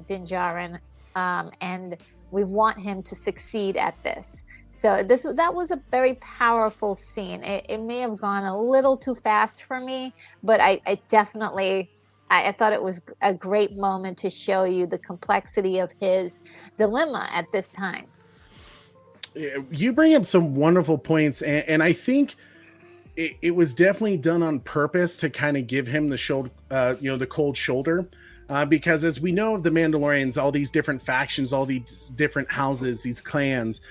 Din Djarin, and we want him to succeed at this. So that was a very powerful scene. It may have gone a little too fast for me, but I definitely thought it was a great moment to show you the complexity of his dilemma at this time. You bring up some wonderful points, and I think it was definitely done on purpose to kind of give him the shoulder, the cold shoulder. Because as we know of the Mandalorians, all these different factions, all these different houses, these clans,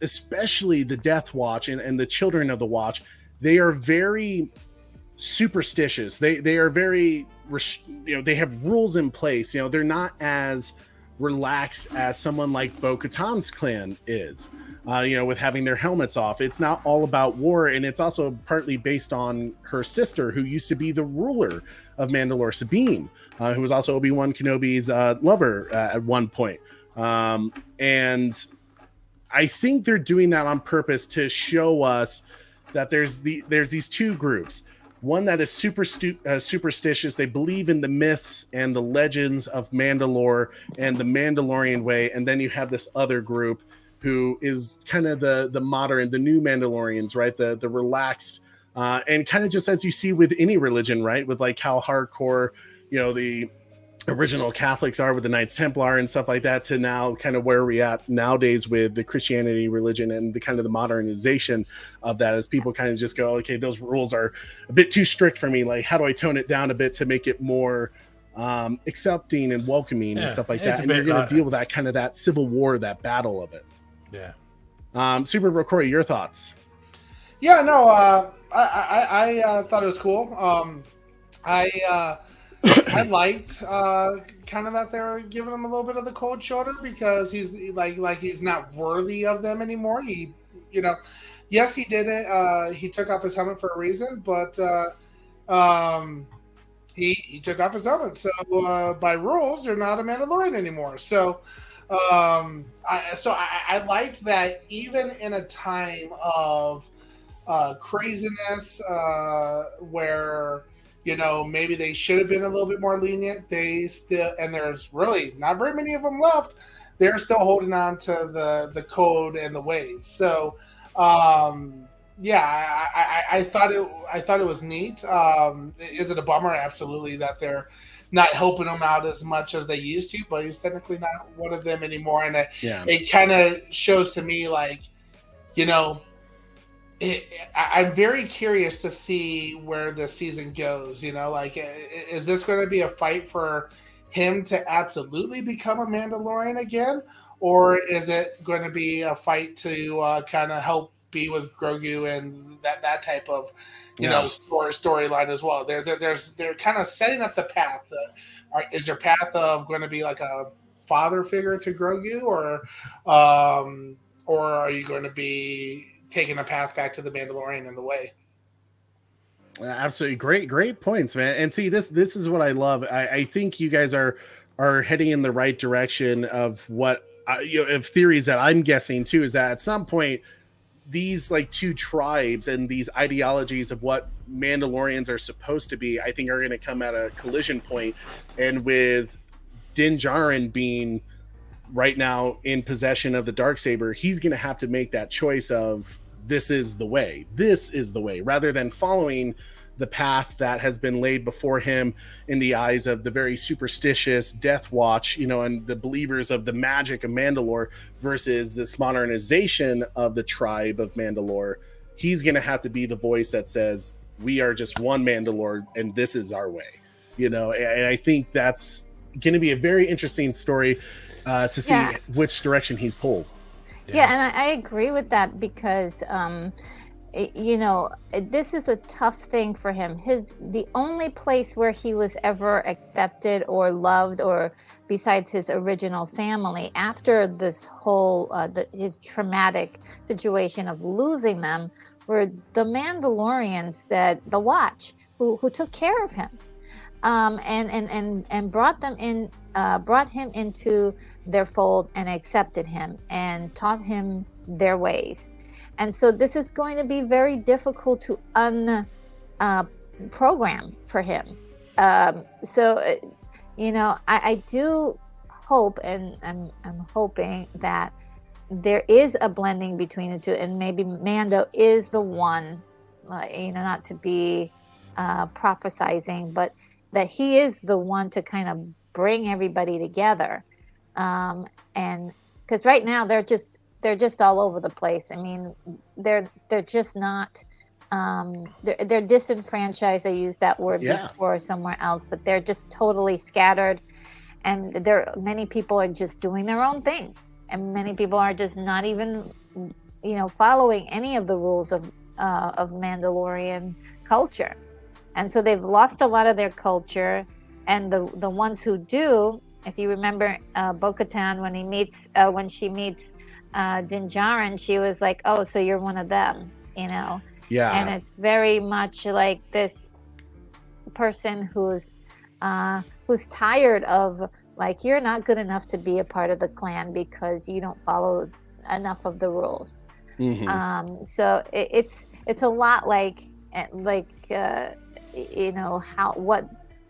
especially the Death Watch and the Children of the Watch, they are very superstitious. They are very, they have rules in place. They're not as relaxed as someone like Bo-Katan's clan is. with having their helmets off. It's not all about war, and it's also partly based on her sister, who used to be the ruler of Mandalore, Sabine, who was also Obi-Wan Kenobi's lover at one point. And I think they're doing that on purpose to show us that there's these two groups. One that is superstitious. They believe in the myths and the legends of Mandalore and the Mandalorian way. And then you have this other group who is kind of the modern, the new Mandalorians, right? The relaxed, and kind of just as you see with any religion, right? With like how hardcore, the original Catholics are with the Knights Templar and stuff like that, to now kind of where we at nowadays with the Christianity religion and the kind of the modernization of that, as people kind of just go, okay, those rules are a bit too strict for me. Like, how do I tone it down a bit to make it more accepting and welcoming and stuff like that? And you're going to deal with that kind of that civil war, that battle of it. Yeah. Super Bro Corey, your thoughts? Yeah, no, I thought it was cool. I liked kind of that they're giving him a little bit of the cold shoulder, because he's like he's not worthy of them anymore. He, yes, he did it. He took off his helmet for a reason, but he took off his helmet. So by rules, you're not a Mandalorian anymore. So I liked that even in a time of craziness where maybe they should have been a little bit more lenient, they still, and there's really not very many of them left, they're still holding on to the code and the ways. So yeah, I thought it was neat. Is it a bummer? Absolutely, that they're not helping him out as much as they used to, but he's technically not one of them anymore. And it kind of shows to me, like, I'm very curious to see where this season goes. Like, is this going to be a fight for him to absolutely become a Mandalorian again? Or is it going to be a fight to kind of help be with Grogu and that type of storyline as well? They're kind of setting up the path. Is their path of going to be like a father figure to Grogu, or are you going to be taking a path back to the Mandalorian in the way? Absolutely, great points, man. And see, this is what I love. I think you guys are heading in the right direction of what of theories that I'm guessing too, is that at some point these like two tribes and these ideologies of what Mandalorians are supposed to be, I think, are going to come at a collision point. And with Din Djarin being right now in possession of the Darksaber, he's going to have to make that choice of this is the way, rather than following the path that has been laid before him in the eyes of the very superstitious Death Watch, and the believers of the magic of Mandalore, versus this modernization of the tribe of Mandalore. He's going to have to be the voice that says, we are just one Mandalore and this is our way, and I think that's going to be a very interesting story to see which direction he's pulled. Yeah, and I agree with that, because this is a tough thing for him. The only place where he was ever accepted or loved, or besides his original family, after this whole his traumatic situation of losing them, were the Mandalorians, the Watch, who took care of him, and brought him into their fold and accepted him and taught him their ways. And so this is going to be very difficult to program for him. I do hope, and I'm hoping that there is a blending between the two, and maybe Mando is the one, not to be prophesizing, but that he is the one to kind of bring everybody together. And because right now they're just all over the place. I mean, they're just not, they're disenfranchised. I used that word before somewhere else, but they're just totally scattered. And many people are just doing their own thing. And many people are just not even, following any of the rules of Mandalorian culture. And so they've lost a lot of their culture. And the ones who do, if you remember Bo-Katan, when she meets Din Djarin, she was like, "Oh, so you're one of them," Yeah. And it's very much like this person who's tired of, like, you're not good enough to be a part of the clan because you don't follow enough of the rules. So it's a lot like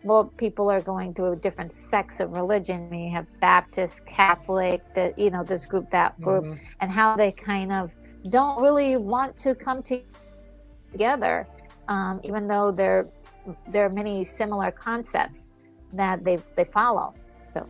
what people are going through with different sects of religion. You have Baptist, Catholic, this group, that group, and how they kind of don't really want to come together, even though there are many similar concepts that they follow. So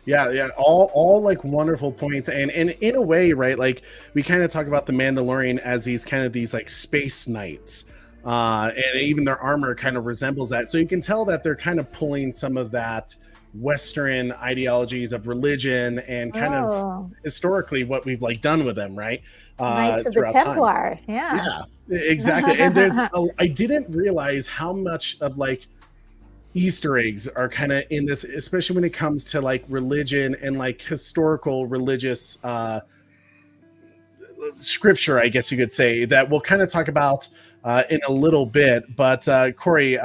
yeah, all like wonderful points, and in a way, right, like we kind of talk about the Mandalorian as these like space knights, and even their armor kind of resembles that, so you can tell that they're kind of pulling some of that Western ideologies of religion and kind of historically what we've like done with them, right? Knights of the Templar. Yeah, exactly. And I didn't realize how much of like Easter eggs are kind of in this, especially when it comes to like religion and like historical religious scripture, I guess you could say, that we'll kind of talk about in a little bit. But Corey,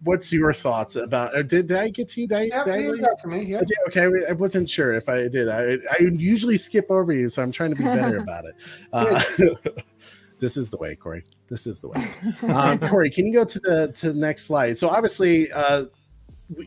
what's your thoughts about? Did I get to you? You got to me. Yeah. Okay, I wasn't sure if I did. I usually skip over you, so I'm trying to be better about it. This is the way, Corey. This is the way. Corey, can you go to the next slide? So obviously,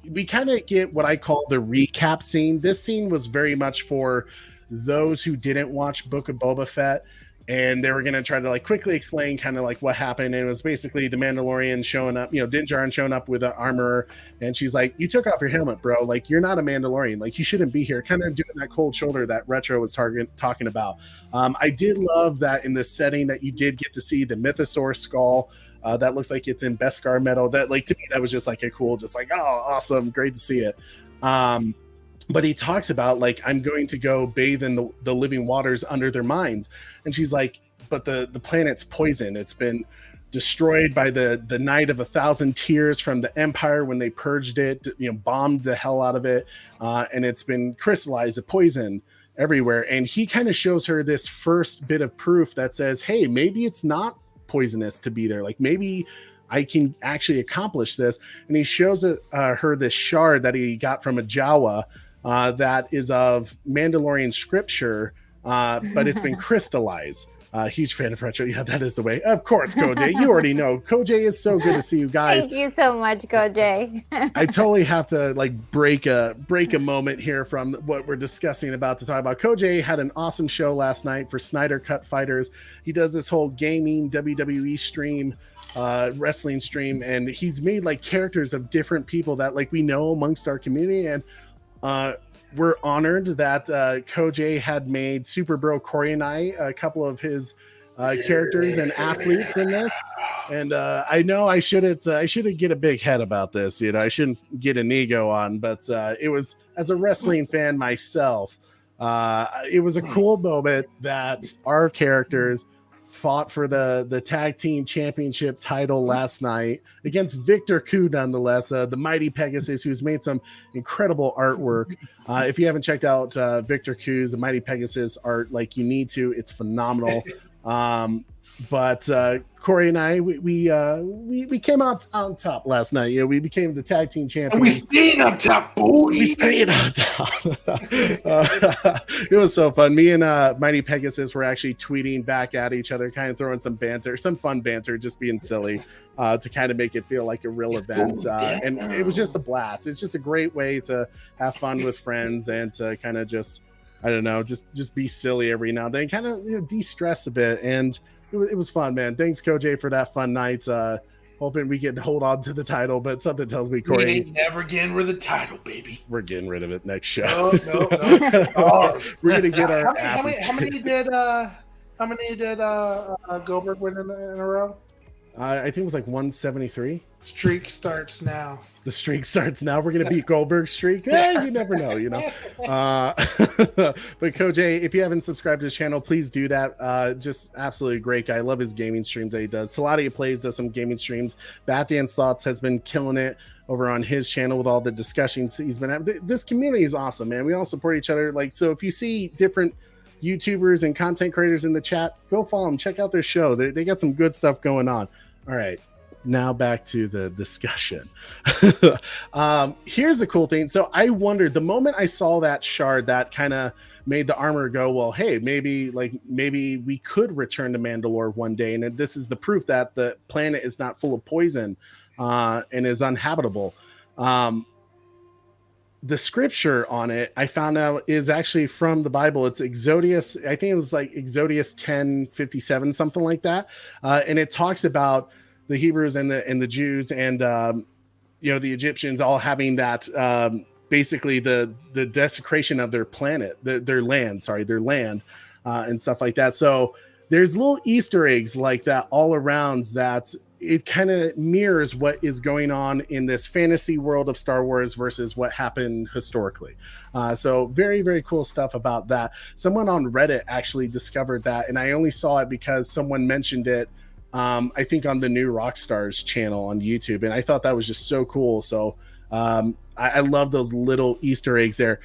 we kind of get what I call the recap scene. This scene was very much for those who didn't watch Book of Boba Fett, and they were going to try to like quickly explain kind of like what happened. And it was basically the Mandalorian showing up, Din Djarin showing up with an armor, and she's like, "You took off your helmet, bro. Like, you're not a Mandalorian. Like, you shouldn't be here." Kind of doing that cold shoulder that Retro was talking about. I did love that in this setting that you did get to see the Mythosaur skull. That looks like it's in Beskar metal. That, like, to me, that was just like a cool, just like, oh, awesome, great to see it. But he talks about, like, I'm going to go bathe in the living waters under their minds. And she's like, but the planet's poison. It's been destroyed by the Night of 1,000 Tears from the Empire when they purged it, bombed the hell out of it. And it's been crystallized, a poison everywhere. And he kind of shows her this first bit of proof that says, hey, maybe it's not poisonous to be there. Like, maybe I can actually accomplish this. And he shows her this shard that he got from a Jawa, that is of Mandalorian scripture, but it's been crystallized. Huge fan of Retro. Yeah, that is the way. Of course, Koj. You already know. Koj, is so good to see you guys. Thank you so much, Koj. I totally have to like break a moment here from what we're discussing about to talk about. Koj had an awesome show last night for Snyder Cut Fighters. He does this whole gaming WWE stream, wrestling stream, and he's made like characters of different people that like we know amongst our community. And we're honored that Koj had made Super Bro Corey and I a couple of his characters and athletes in this. And I know I shouldn't get a big head about this. I shouldn't get an ego on, but it was, as a wrestling fan myself, it was a cool moment that our characters fought for the tag team championship title last night against Victor Koo, nonetheless, the mighty Pegasus, who's made some incredible artwork. If you haven't checked out Victor Koo's the mighty Pegasus art, like, you need to. It's phenomenal. But Corey and I, we came out on top last night. We became the tag team champions. And we stayed on top, boys. We stayed on top. It was so fun. Me and Mighty Pegasus were actually tweeting back at each other, kind of throwing some fun banter, just being silly, to kind of make it feel like a real event. And it was just a blast. It's just a great way to have fun with friends and to kind of just, I don't know, just be silly every now and then, kind of de-stress a bit. And it was fun, man. Thanks, Koj, for that fun night. Hoping we can hold on to the title, but something tells me, Corey, we ain't never getting rid of the title, baby. We're getting rid of it next show. No. We're gonna get our asses. How many did Goldberg win in a row? I think it was like 173. Streak starts now. The streak starts now. We're going to beat Goldberg's streak. You never know, But Koj, if you haven't subscribed to his channel, please do that. Just absolutely great guy. I love his gaming streams that he does. Saladia Plays does some gaming streams. Batman's Thoughts has been killing it over on his channel with all the discussions he's been having. This community is awesome, man. We all support each other. Like, so if you see different YouTubers and content creators in the chat, go follow them, check out their show. They got some good stuff going on. All right, now back to the discussion. Here's the cool thing. So I wondered, the moment I saw that shard, that kind of made the armor go, well, hey, maybe we could return to Mandalore one day, and this is the proof that the planet is not full of poison and is uninhabitable. The scripture on it, I found out, is actually from the Bible. It's Exodus. I think it was like Exodus 10:57, something like that. And it talks about the Hebrews and the Jews and the Egyptians all having that basically the desecration of their planet, their land, and stuff like that. So there's little Easter eggs like that all around that it kind of mirrors what is going on in this fantasy world of Star Wars versus what happened historically. So very, very cool stuff about that. Someone on Reddit actually discovered that, and I only saw it because someone mentioned it, I think on the New Rockstars channel on YouTube, and I thought that was just so cool. So I love those little Easter eggs there.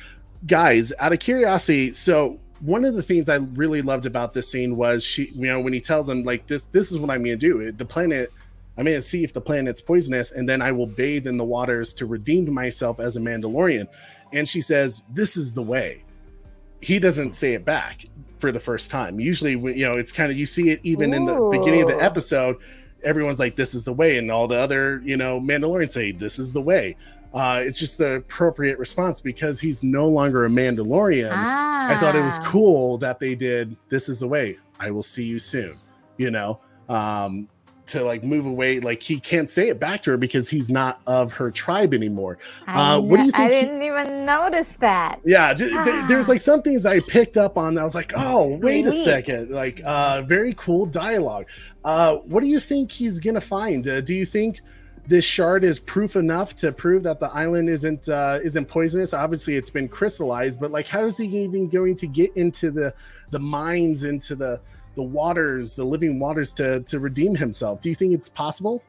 Guys, out of curiosity, so one of the things I really loved about this scene was when he tells him, like, this is what I'm going to do. The planet, I'm going to see if the planet's poisonous, and then I will bathe in the waters to redeem myself as a Mandalorian. And she says, this is the way. He doesn't say it back for the first time. Usually, it's kind of, you see it even in the beginning of the episode, everyone's like, this is the way. And all the other, Mandalorians say, this is the way. It's just the appropriate response because he's no longer a Mandalorian. I thought it was cool that they did, this is the way, I will see you soon, to like move away. Like he can't say it back to her because he's not of her tribe anymore. What do you think? I didn't even notice that. Yeah, there's like some things I picked up on that I was like, oh, wait a second. Like very cool dialogue. What do you think he's going to find? Do you think this shard is proof enough to prove that the island isn't poisonous? Obviously it's been crystallized, but like, how is he even going to get into the mines, into the waters, the living waters to redeem himself? Do you think it's possible?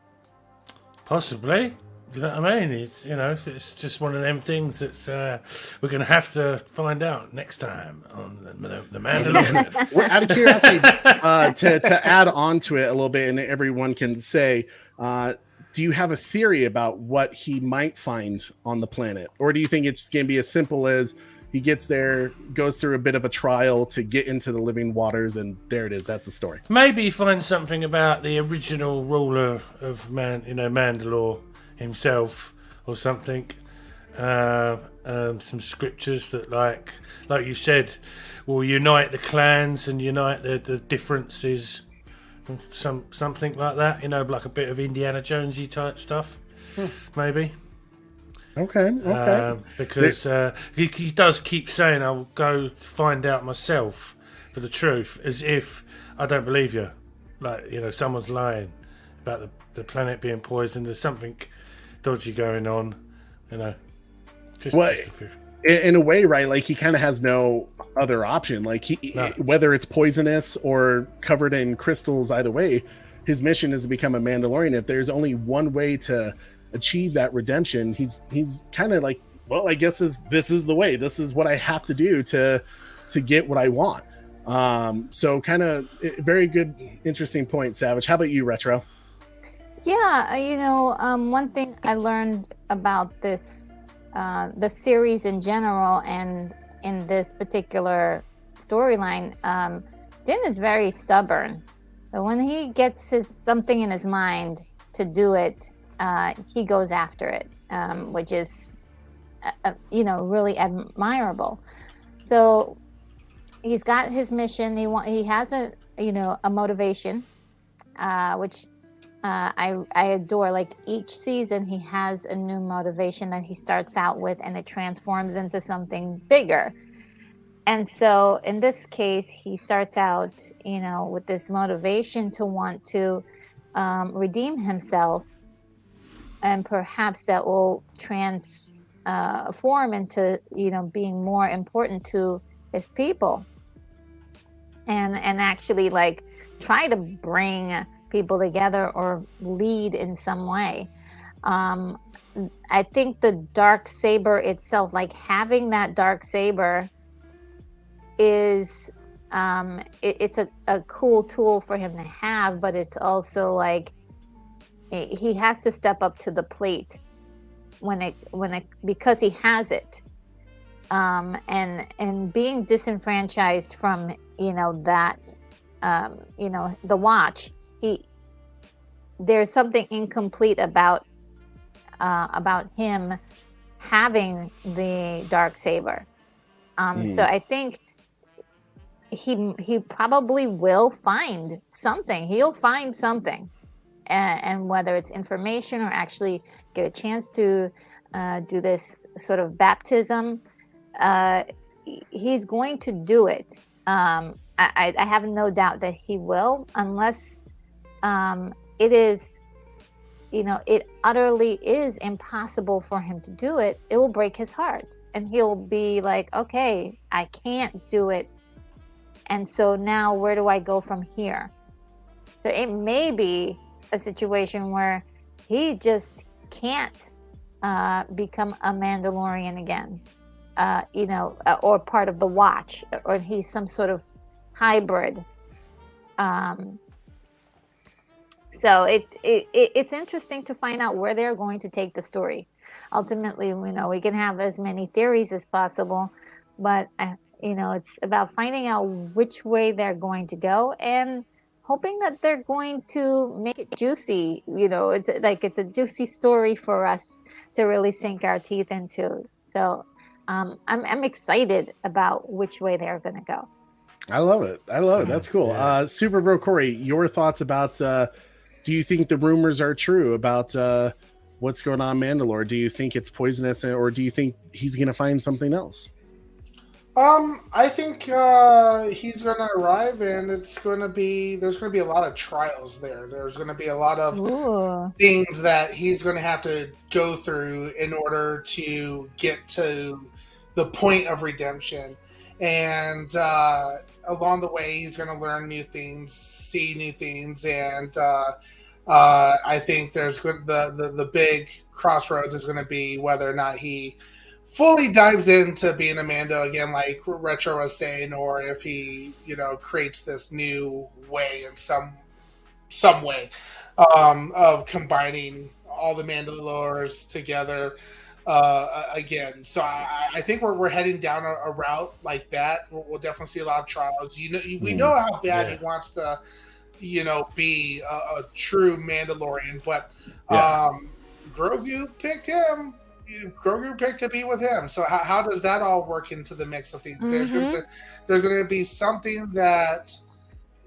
Possibly. You know what I mean? It's just one of them things that's we're going to have to find out next time on the Mandalorian. Well, out of curiosity, to add on to it a little bit, and everyone can say, do you have a theory about what he might find on the planet? Or do you think it's going to be as simple as he gets there, goes through a bit of a trial to get into the living waters, and there it is, that's the story? Maybe find something about the original ruler of Mandalore himself or something. Some scriptures that, like you said, will unite the clans and unite the differences. Something like that, like a bit of Indiana Jonesy type stuff, maybe. Okay. Because he does keep saying, "I'll go find out myself for the truth," as if I don't believe you. Like someone's lying about the planet being poisoned. There's something dodgy going on. Just in a way, right? Like he kind of has no other option. Like whether it's poisonous or covered in crystals, either way, his mission is to become a Mandalorian. If there's only one way to achieve that redemption, he's kind of like, well, I guess this is the way. This is what I have to do to get what I want. So kind of very good, interesting point, Savage. How about you, Retro? Yeah, one thing I learned about this. The series in general and in this particular storyline, Din is very stubborn. So when he gets something in his mind to do it, he goes after it, which is, really admirable. So he's got his mission. He has a motivation, which I adore. Like each season he has a new motivation that he starts out with, and it transforms into something bigger. And so in this case, he starts out, with this motivation to want to redeem himself, and perhaps that will transform into, being more important to his people, and actually like try to bring people together or lead in some way. I think the dark saber itself, like having that dark saber, is it's a cool tool for him to have, but it's also like he has to step up to the plate because he has it. And being disenfranchised from that the watch, there's something incomplete about him having the Darksaber. So I think he probably will find something. He'll find something, and whether it's information or actually get a chance to do this sort of baptism, he's going to do it. I have no doubt that he will, unless it is, it utterly is impossible for him to do it. It will break his heart, and he'll be like, okay, I can't do it. And so now where do I go from here? So it may be a situation where he just can't become a Mandalorian again, or part of the Watch, or he's some sort of hybrid. So it's interesting to find out where they're going to take the story. Ultimately, we can have as many theories as possible, but it's about finding out which way they're going to go and hoping that they're going to make it juicy. It's a juicy story for us to really sink our teeth into. So I'm excited about which way they're going to go. I love it. That's cool. Yeah. Super Bro Corey, your thoughts about, do you think the rumors are true about what's going on Mandalore? Do you think it's poisonous, or do you think he's going to find something else? I think he's going to arrive, and there's going to be a lot of trials there. There's going to be a lot of things that he's going to have to go through in order to get to the point of redemption. And along the way, he's going to learn new things, see new things, and I think there's the big crossroads is going to be whether or not he fully dives into being a Mando again, like Retro was saying, or if he, creates this new way in some way of combining all the Mandalores together again. So I think we're heading down a route like that. We'll definitely see a lot of trials. We know how bad he wants to, be a true Mandalorian, but Grogu picked him. Grogu picked to be with him. So how does that all work into the mix of things? Mm-hmm. There's going to be something that,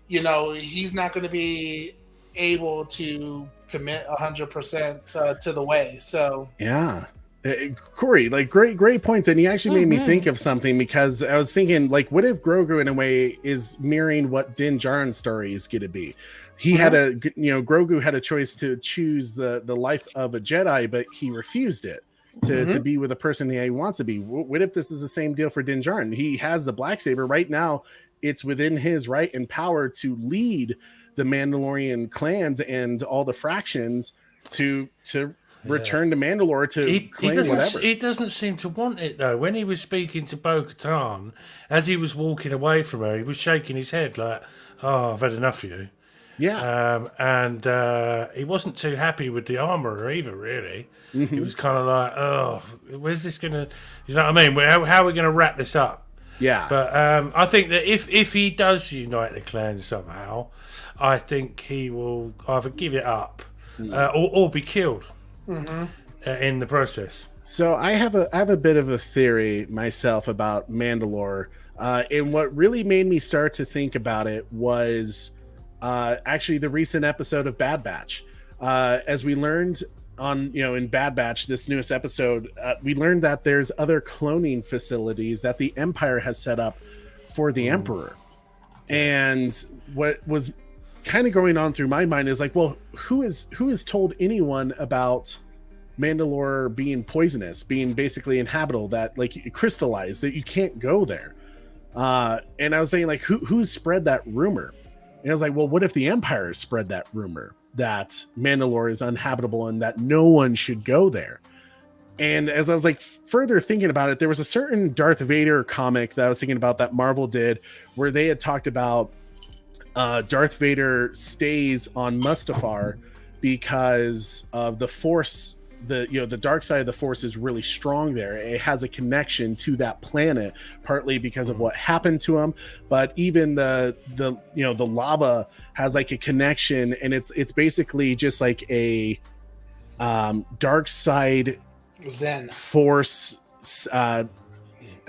he's not going to be able to commit 100% to the way. So yeah. Corey, great points. And he actually made me think of something, because I was thinking, what if Grogu in a way is mirroring what Din Djarin's story is going to be? He had Grogu had a choice to choose the life of a Jedi, but he refused it to be with a person he wants to be. What if this is the same deal for Din Djarin? He has the Blacksaber right now. It's within his right and power to lead the Mandalorian clans and all the fractions to return to Mandalore to claim whatever. He doesn't seem to want it, though. When he was speaking to Bo-Katan, as he was walking away from her, he was shaking his head like, "Oh, I've had enough of you." Yeah. And he wasn't too happy with the armorer either, really. He was kind of like, "Oh, where's this going to..." You know what I mean? How are we going to wrap this up? Yeah. But I think that if he does unite the clans somehow, I think he will either give it up or be killed. In the process. So I have a bit of a theory myself about Mandalore, and what really made me start to think about it was actually the recent episode of Bad Batch. As we learned in Bad Batch, this newest episode, we learned that there's other cloning facilities that the Empire has set up for the Emperor. And what was kind of going on through my mind is who has told anyone about Mandalore being poisonous, being basically inhabitable, that crystallized, that you can't go there? And I was saying who spread that rumor? And I was like, well, what if the Empire spread that rumor that Mandalore is uninhabitable and that no one should go there? And as I was like further thinking about it, there was a certain Darth Vader comic that I was thinking about that Marvel did, where they had talked about Darth Vader stays on Mustafar because of the Force. The dark side of the Force is really strong there. It has a connection to that planet, partly because of what happened to him, but even the lava has like a connection, and it's basically just like a dark side Zen Force, I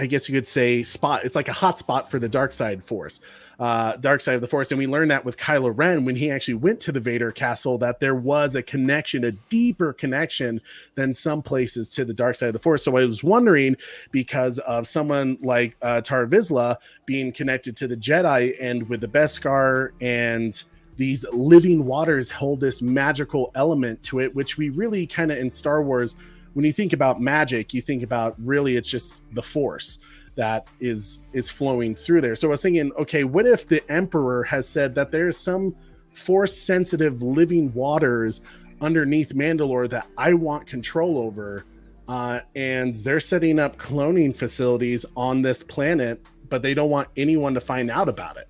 guess you could say spot. It's like a hot spot for the dark side Force, dark side of the Force. And we learned that with Kylo Ren when he actually went to the Vader castle, that there was a connection, a deeper connection than some places to the dark side of the Force. So I was wondering, because of someone like Tar Vizsla being connected to the Jedi, and with the Beskar and these living waters hold this magical element to it, which we really kind of in Star Wars, when you think about magic, you think about really it's just the Force that is flowing through there. So I was thinking, okay, what if the Emperor has said that there's some Force sensitive living waters underneath Mandalore that I want control over, and they're setting up cloning facilities on this planet, but they don't want anyone to find out about it.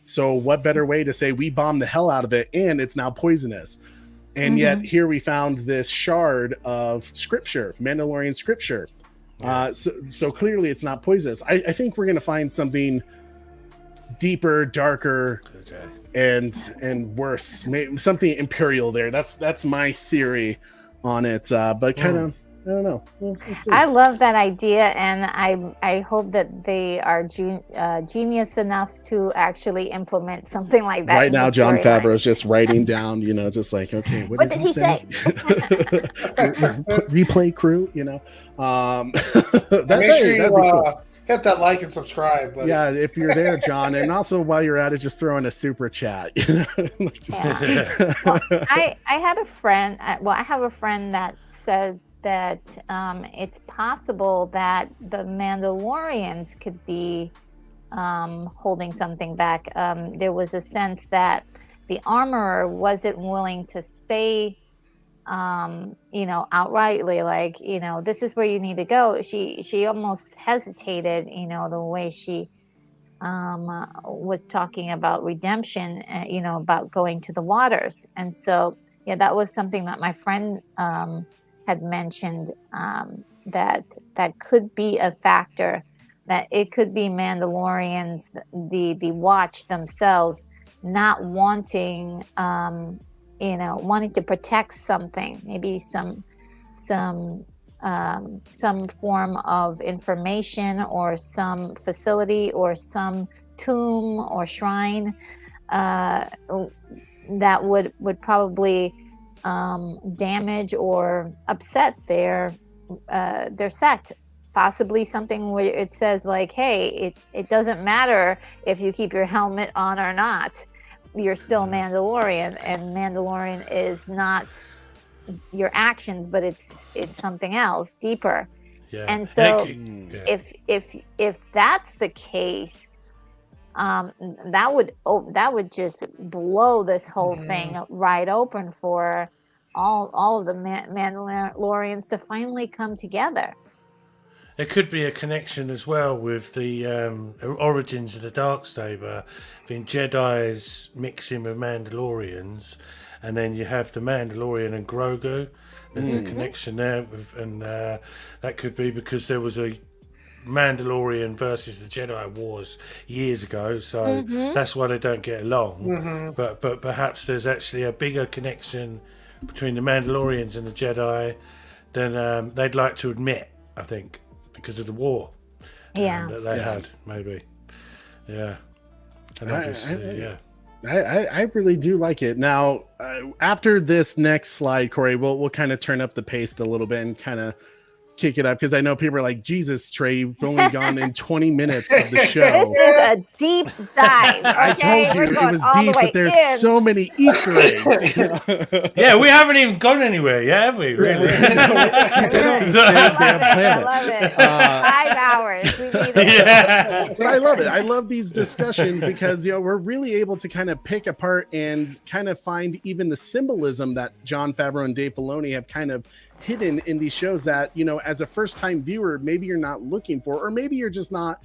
So what better way to say we bomb the hell out of it and it's now poisonous? And yet here we found this shard of scripture, Mandalorian scripture. So clearly it's not poisonous. I think we're going to find something deeper, darker, and worse. Maybe something imperial there. That's my theory on it. But kind of, I don't know. We'll see. I love that idea, and I hope that they are genius enough to actually implement something like that. Right now, Jon Favreau is just writing down, just like, okay, what did he say? Replay crew, Make sure you cool. Hit that like and subscribe. Buddy. Yeah, if you're there, John, and also while you're at it, just throw in a super chat. Well, I had a friend. I have a friend that said that it's possible that the Mandalorians could be holding something back. There was a sense that the armorer wasn't willing to say, outrightly, like, this is where you need to go. She almost hesitated, the way she was talking about redemption, about going to the waters. And so, that was something that my friend had mentioned, that could be a factor, that it could be Mandalorians, the watch themselves, not wanting, wanting to protect something, maybe some form of information or some facility or some tomb or shrine that would probably damage or upset their sect. Possibly something where it says like, hey, it doesn't matter if you keep your helmet on or not, you're still Mandalorian, and Mandalorian is not your actions, but it's something else deeper. And so if that's the case, that would just blow this whole thing right open for all of the Mandalorians to finally come together. There could be a connection as well with the origins of the Darksaber, being Jedis mixing with Mandalorians, and then you have the Mandalorian and Grogu. There's a connection there, and that could be because there was a Mandalorian versus the Jedi Wars years ago, so that's why they don't get along. But perhaps there's actually a bigger connection between the Mandalorians and the Jedi than they'd like to admit, I think, because of the war that they had, maybe. And obviously, I really do like it. Now, after this next slide, Corey, we'll kind of turn up the pace a little bit and kind of kick it up, because I know people are like, Jesus, Trey, you've only gone in 20 minutes of the show. This is a deep dive. Okay? I told you it was deep, but there's so many Easter eggs. Yeah, we haven't even gone anywhere yet, have we? Really? I love it. 5 hours. We need it. But I love it. I love these discussions because we're really able to kind of pick apart and kind of find even the symbolism that Jon Favreau and Dave Filoni have kind of hidden in these shows that, you know, as a first-time viewer, maybe you're not looking for, or maybe you're just not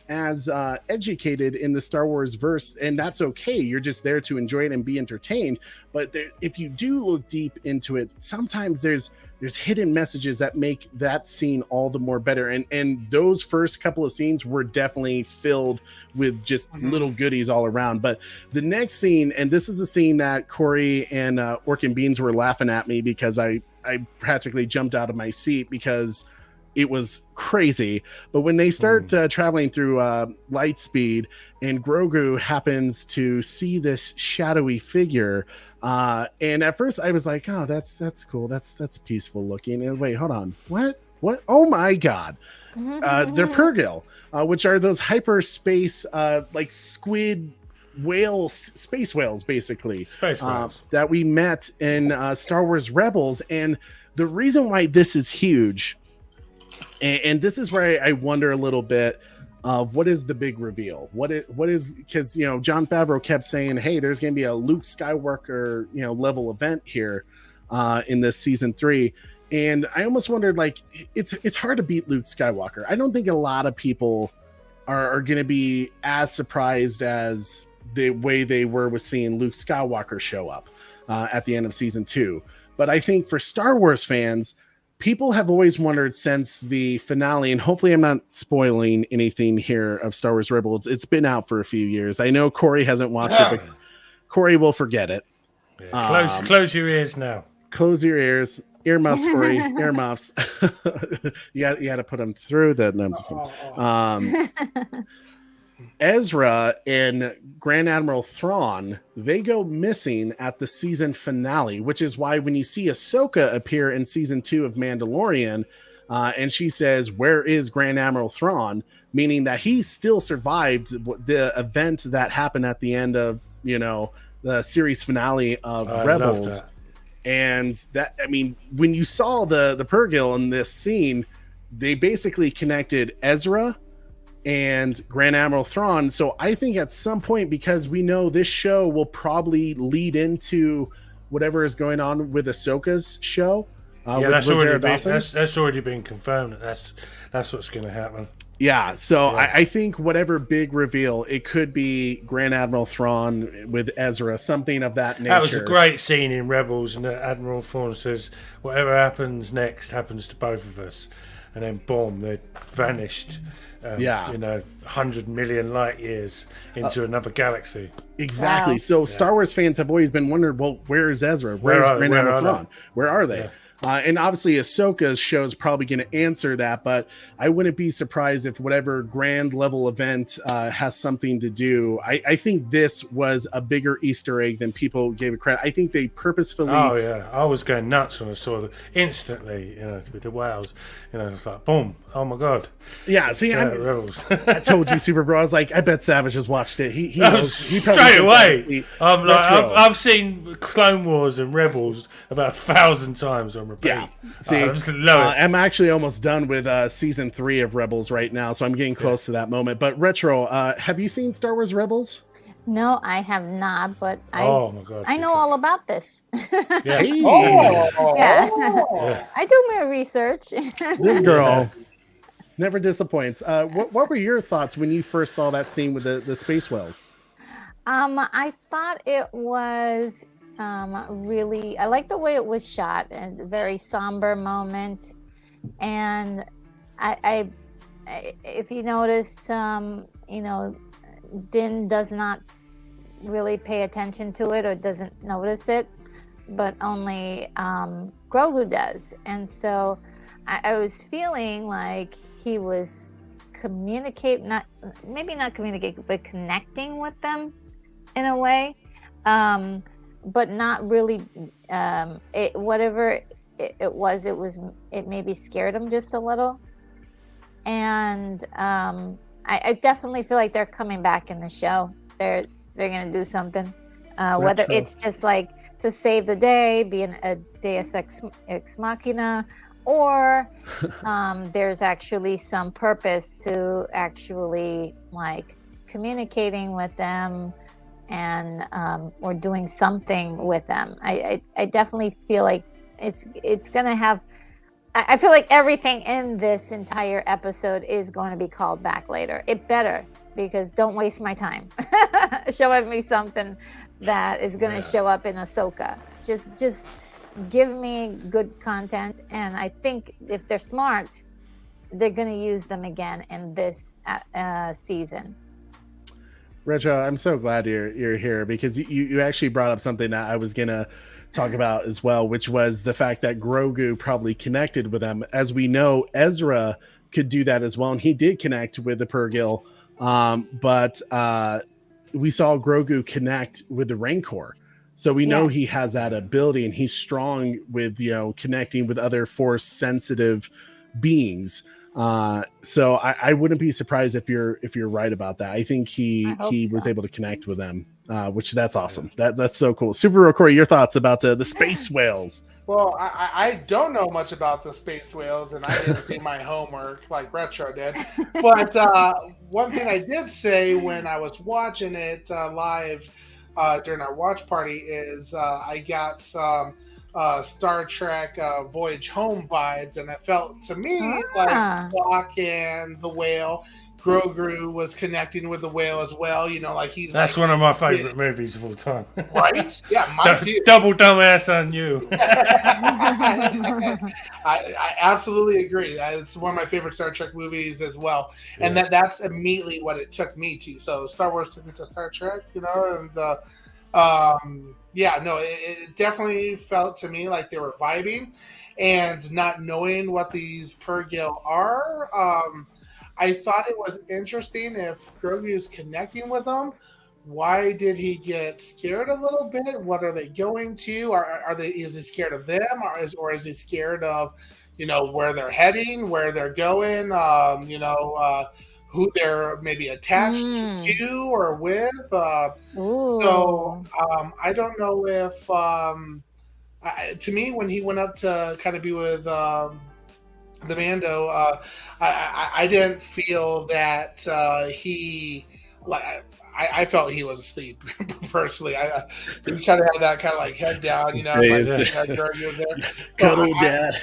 as educated in the Star Wars verse, and that's okay. You're just there to enjoy it and be entertained. But if you do look deep into it, sometimes there's hidden messages that make that scene all the more better. And those first couple of scenes were definitely filled with just little goodies all around. But the next scene, and this is a scene that Corey and Orc and Beans were laughing at me because I practically jumped out of my seat because it was crazy. But when they start traveling through light speed, and Grogu happens to see this shadowy figure, and at first I was like, oh, that's cool, that's peaceful looking. And wait, hold on, what? Oh my god. They're Purrgil, which are those hyperspace like squid whales, space whales, basically, space whales that we met in Star Wars Rebels. And the reason why this is huge, and this is where I wonder a little bit of what is the big reveal. What is, because, you know, Jon Favreau kept saying, hey, there's going to be a Luke Skywalker, you know, level event here in this season 3. And I almost wondered, like, it's hard to beat Luke Skywalker. I don't think a lot of people are going to be as surprised as the way they were with seeing Luke Skywalker show up at the end of season 2. But I think for Star Wars fans, people have always wondered since the finale, and hopefully I'm not spoiling anything here of Star Wars Rebels. It's been out for a few years. I know Corey hasn't watched it, but Corey will forget it. Yeah, close your ears now. Close your ears. Earmuffs, Corey. Earmuffs. you got to put them through the... No, I'm just kidding. Ezra and Grand Admiral Thrawn, they go missing at the season finale, which is why when you see Ahsoka appear in season 2 of Mandalorian, and she says, where is Grand Admiral Thrawn? Meaning that he still survived the event that happened at the end of, you know, the series finale of Rebels. And that, I mean, when you saw the Purrgil in this scene, they basically connected Ezra and Grand Admiral Thrawn. So I think at some point, because we know this show will probably lead into whatever is going on with Ahsoka's show. That's already been confirmed. That's what's going to happen. Yeah, so yeah. I think whatever big reveal, it could be Grand Admiral Thrawn with Ezra, something of that nature. That was a great scene in Rebels, and Admiral Thrawn says, whatever happens next happens to both of us. And then boom, they vanished. You know, 100 million light years into another galaxy. Exactly. Wow. So Star Wars fans have always been wondering, well, where is Ezra? Where is Grand Admiral Thrawn? Where are they? Yeah. And obviously Ahsoka's show is probably going to answer that, but I wouldn't be surprised if whatever grand level event has something to do. I think this was a bigger Easter egg than people gave it credit. I think they purposefully... Oh, yeah. I was going nuts when I saw it instantly, you know, with the whales. You know, it's like, boom, oh my God. Yeah, see, I told you, Super Bro, I was like, I bet Savage has watched it. He knows. He straight away. I've seen Clone Wars and Rebels about 1,000 times on repeat. Yeah, see, I'm actually almost done with season 3 of Rebels right now, so I'm getting close to that moment. But Retro, have you seen Star Wars Rebels? No, I have not, but oh my God, I know all about this. Yeah. I do my research. This girl never disappoints. What were your thoughts when you first saw that scene with the space whales? I thought it was really, I like the way it was shot, and a very somber moment. And I if you notice, you know, Din does not really pay attention to it or doesn't notice it, but only Grogu does. And so I was feeling like he was communicating, not communicating, but connecting with them in a way, but not really. Whatever it maybe scared him just a little. And I definitely feel like they're coming back in the show. They're gonna do something, whether it's just like to save the day, being a Deus ex machina, or there's actually some purpose to actually like communicating with them and or doing something with them. I definitely feel like it's gonna have I feel like everything in this entire episode is going to be called back later. It better, because don't waste my time showing me something that is going to show up in Ahsoka. Just give me good content, and I think if they're smart, they're going to use them again in this season. Retro, I'm so glad you're here, because you actually brought up something that I was gonna talk about as well, which was the fact that Grogu probably connected with them. As we know, Ezra could do that as well, and he did connect with the Purrgil, but we saw Grogu connect with the Rancor. So we know he has that ability, and he's strong with, connecting with other force sensitive beings. So I wouldn't be surprised if you're right about that. I think he was able to connect with them, which that's awesome. That's so cool. Super Corey, your thoughts about the space whales? Well, I don't know much about the space whales, and I didn't do my homework like Retro did. But one thing I did say when I was watching it live during our watch party is I got some Star Trek Voyage Home vibes, and it felt to me like Spock and the whale. Grogu was connecting with the whale as well. Like he's. That's one of my favorite movies of all time. Right? Yeah, mine too. Double dumbass on you. I absolutely agree. It's one of my favorite Star Trek movies as well, and that's immediately what it took me to. So Star Wars took me to Star Trek, and it definitely felt to me like they were vibing, and not knowing what these Purrgil are. I thought it was interesting if Grogu is connecting with them. Why did he get scared a little bit? What are they going to? Is he scared of them, or is he scared of, where they're heading, where they're going? Who they're maybe attached to or with. So I don't know if, to me, when he went up to kind of be with the Mando, I didn't feel that he, I felt he was asleep personally. He kind of had that kind of like head down, Cuddle dad.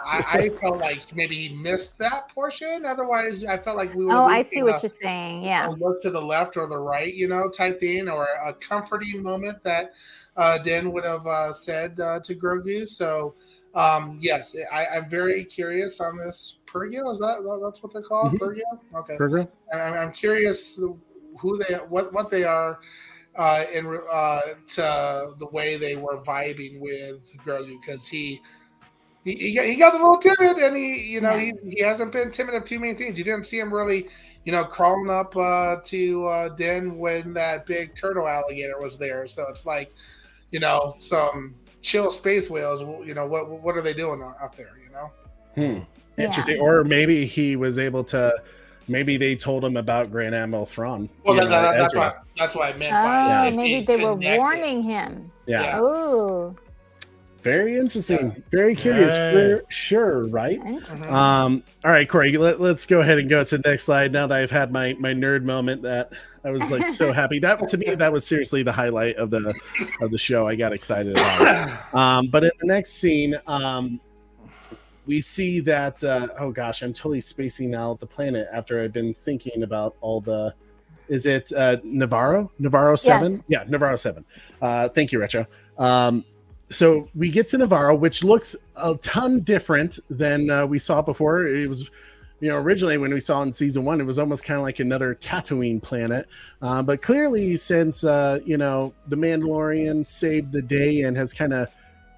I felt like maybe he missed that portion. Otherwise, I felt like we were. Oh, I see what you're saying. Yeah, look to the left or the right, type thing, or a comforting moment that Dan would have said to Grogu. So, yes, I'm very curious on this Purrgil. That's what they're called? Purrgil? Okay. Purrgil. I'm curious what they are in to the way they were vibing with Grogu, because he got a little timid, and he hasn't been timid of too many things. You didn't see him really crawling up to Den when that big turtle alligator was there. So it's like some chill space whales. What are they doing out there? Interesting. Or maybe he was able to. Maybe they told him about Grand Admiral Thrawn. Well, that's what I meant by maybe they were warning him. Yeah. Ooh. Very interesting. Yeah. Very curious. For sure, right? All right, Corey, let's go ahead and go to the next slide. Now that I've had my nerd moment, that I was like so happy. That to me, that was seriously the highlight of the show. I got excited about it. But in the next scene, we see that, oh gosh, I'm totally spacing out the planet after I've been thinking about all the, is it Navarro 7? Yes. Yeah, Navarro 7. Thank you, Retro. So we get to Navarro, which looks a ton different than we saw before. It was, originally when we saw in season 1, it was almost kind of like another Tatooine planet. But clearly since, the Mandalorian saved the day and has kind of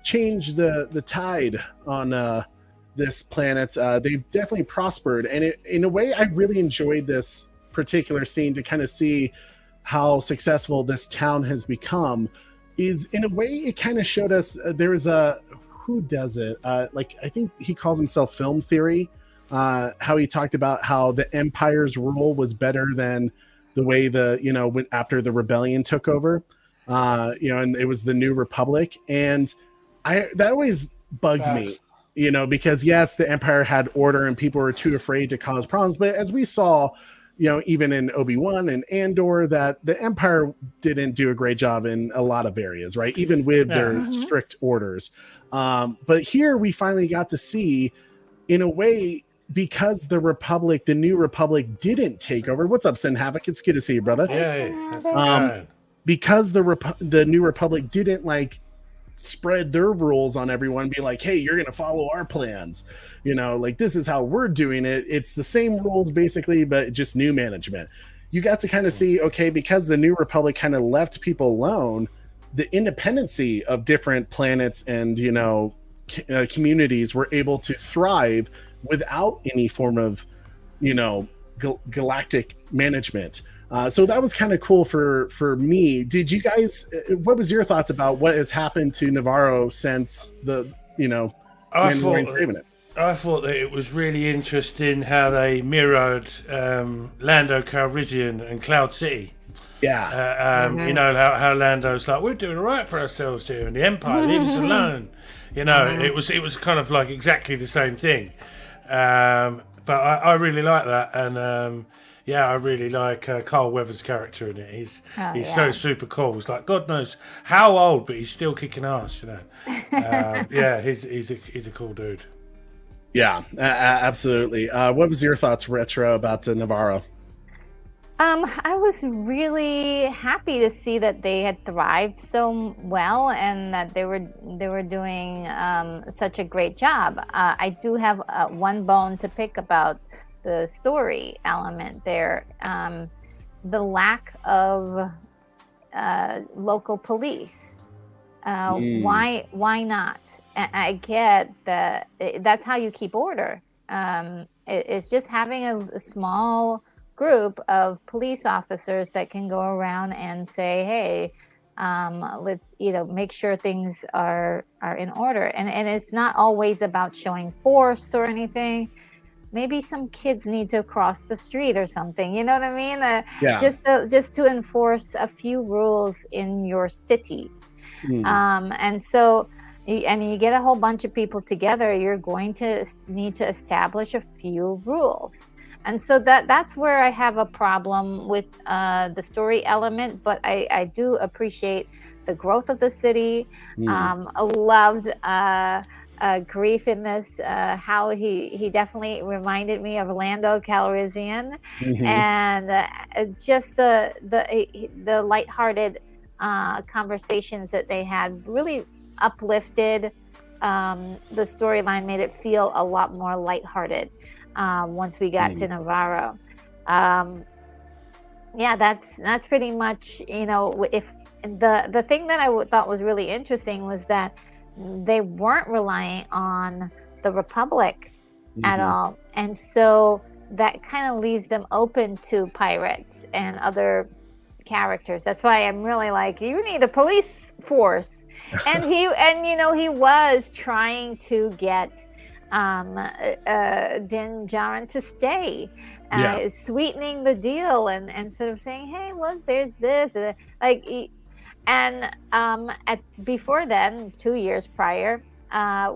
changed the tide on this planet, they've definitely prospered. And in a way, I really enjoyed this particular scene to kind of see how successful this town has become. Is in a way, it kind of showed us there's a, who does it? I think he calls himself Film Theory, how he talked about how the Empire's rule was better than the way after the rebellion took over, and it was the New Republic. And that always bugged me. Because yes, the Empire had order and people were too afraid to cause problems. But as we saw, even in Obi-Wan and Andor, that the Empire didn't do a great job in a lot of areas, right? Even with their strict orders. But here we finally got to see in a way, because the new Republic didn't take over. What's up, Sin Havoc? It's good to see you, brother. Because the new Republic didn't like spread their rules on everyone, be like, hey, you're gonna follow our plans, like this is how we're doing it. It's the same rules basically, but just new management. You got to kind of see, okay, because the new Republic kind of left people alone, the independency of different planets and communities were able to thrive without any form of galactic management. So that was kind of cool for me. Did you guys, what was your thoughts about what has happened to Navarro since the Mandalorian saving it? I thought that it was really interesting how they mirrored Lando Calrissian and Cloud City. Yeah. How Lando's like, we're doing all right for ourselves here, and the Empire leaves us alone. It was kind of like exactly the same thing. But I really like that, and I really like Carl Weathers' character in it. He's so super cool. It's like God knows how old, but he's still kicking ass. He's a cool dude. Yeah, absolutely. What was your thoughts, Retro, about Navarro? I was really happy to see that they had thrived so well and that they were doing such a great job. I do have one bone to pick about the story element there. The lack of local police. Why not? I get that that's how you keep order. It's just having a small group of police officers that can go around and say, hey, let make sure things are in order. And it's not always about showing force or anything. Maybe some kids need to cross the street or something. You know what I mean? Just to enforce a few rules in your city. And so, you get a whole bunch of people together, you're going to need to establish a few rules. And so that's where I have a problem with the story element, but I do appreciate the growth of the city. I loved Grief in this, how he definitely reminded me of Lando Calrissian, and just the lighthearted conversations that they had really uplifted the storyline, made it feel a lot more lighthearted once we got to Navarro. That's pretty much, if the thing that I thought was really interesting was that they weren't relying on the Republic at all, and so that kind of leaves them open to pirates and other characters. That's why I'm really like, you need a police force. And he was trying to get Din Djarin to stay, sweetening the deal and sort of saying, hey, look, there's this, before then, 2 years prior, Cara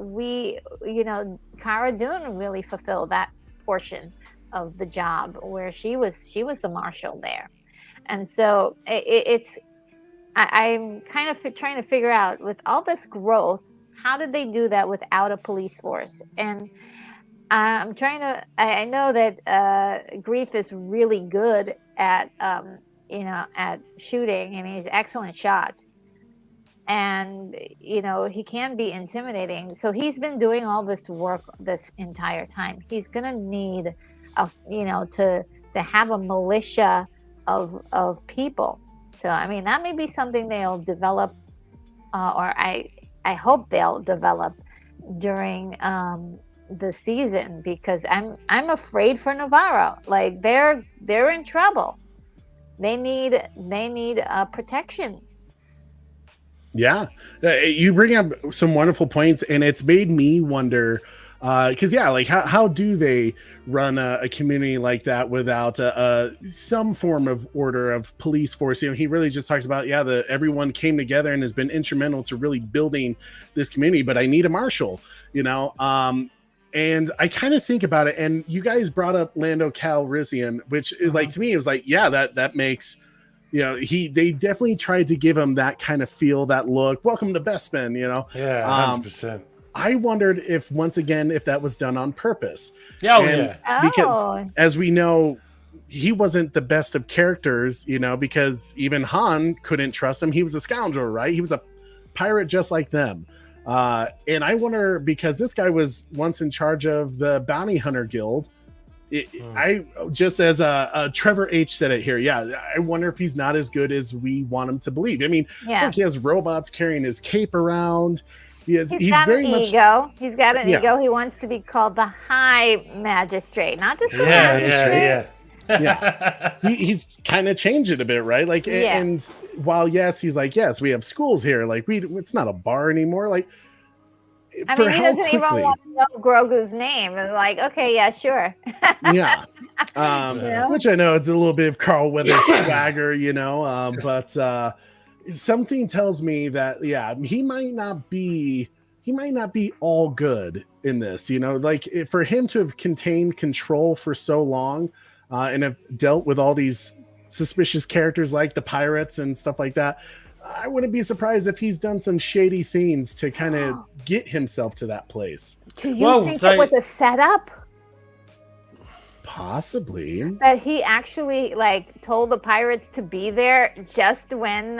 Dune really fulfilled that portion of the job where she was the marshal there. And so I'm kind of trying to figure out, with all this growth, how did they do that without a police force? And I know that Grief is really good at shooting. I mean, he's an excellent shot. And, he can be intimidating. So he's been doing all this work this entire time. He's going to need, to have a militia of people. So, I mean, that may be something they'll develop, or I hope they'll develop during the season, because I'm afraid for Navarro. Like, they're in trouble. They need protection. Yeah, you bring up some wonderful points, and it's made me wonder, because how do they run a community like that without some form of order of police force? He really just talks about everyone came together and has been instrumental to really building this community, but I need a marshal, and I kind of think about it, and you guys brought up Lando Calrissian, which is to me, it was that makes, they definitely tried to give him that kind of feel, that look. Welcome to Bespin, 100%. I wondered if once again if that was done on purpose. Oh, because as we know, he wasn't the best of characters, you know, because even Han couldn't trust him. He was a scoundrel, right? He was a pirate just like them. And I wonder, because this guy was once in charge of the Bounty Hunter Guild. I just as a Trevor H said it here. Yeah, I wonder if he's not as good as we want him to believe. I mean, look, he has robots carrying his cape around. He's got very an much ego. He's got an ego. He wants to be called the High Magistrate, not just the Magistrate. Yeah. He's kind of changed it a bit, right? Like, and while yes, he's like, yes, we have schools here. Like, it's not a bar anymore. Like, I mean, he doesn't even want to know Grogu's name. And like, okay, yeah, sure. Yeah. Which I know it's a little bit of Carl Weathers swagger, you know, but something tells me that, he might not be all good in this, you know, like for him to have contained control for so long and have dealt with all these suspicious characters like the pirates and stuff like that. I wouldn't be surprised if he's done some shady things to kind of get himself to that place. Do you think it was a setup? Possibly. That he actually like told the pirates to be there just when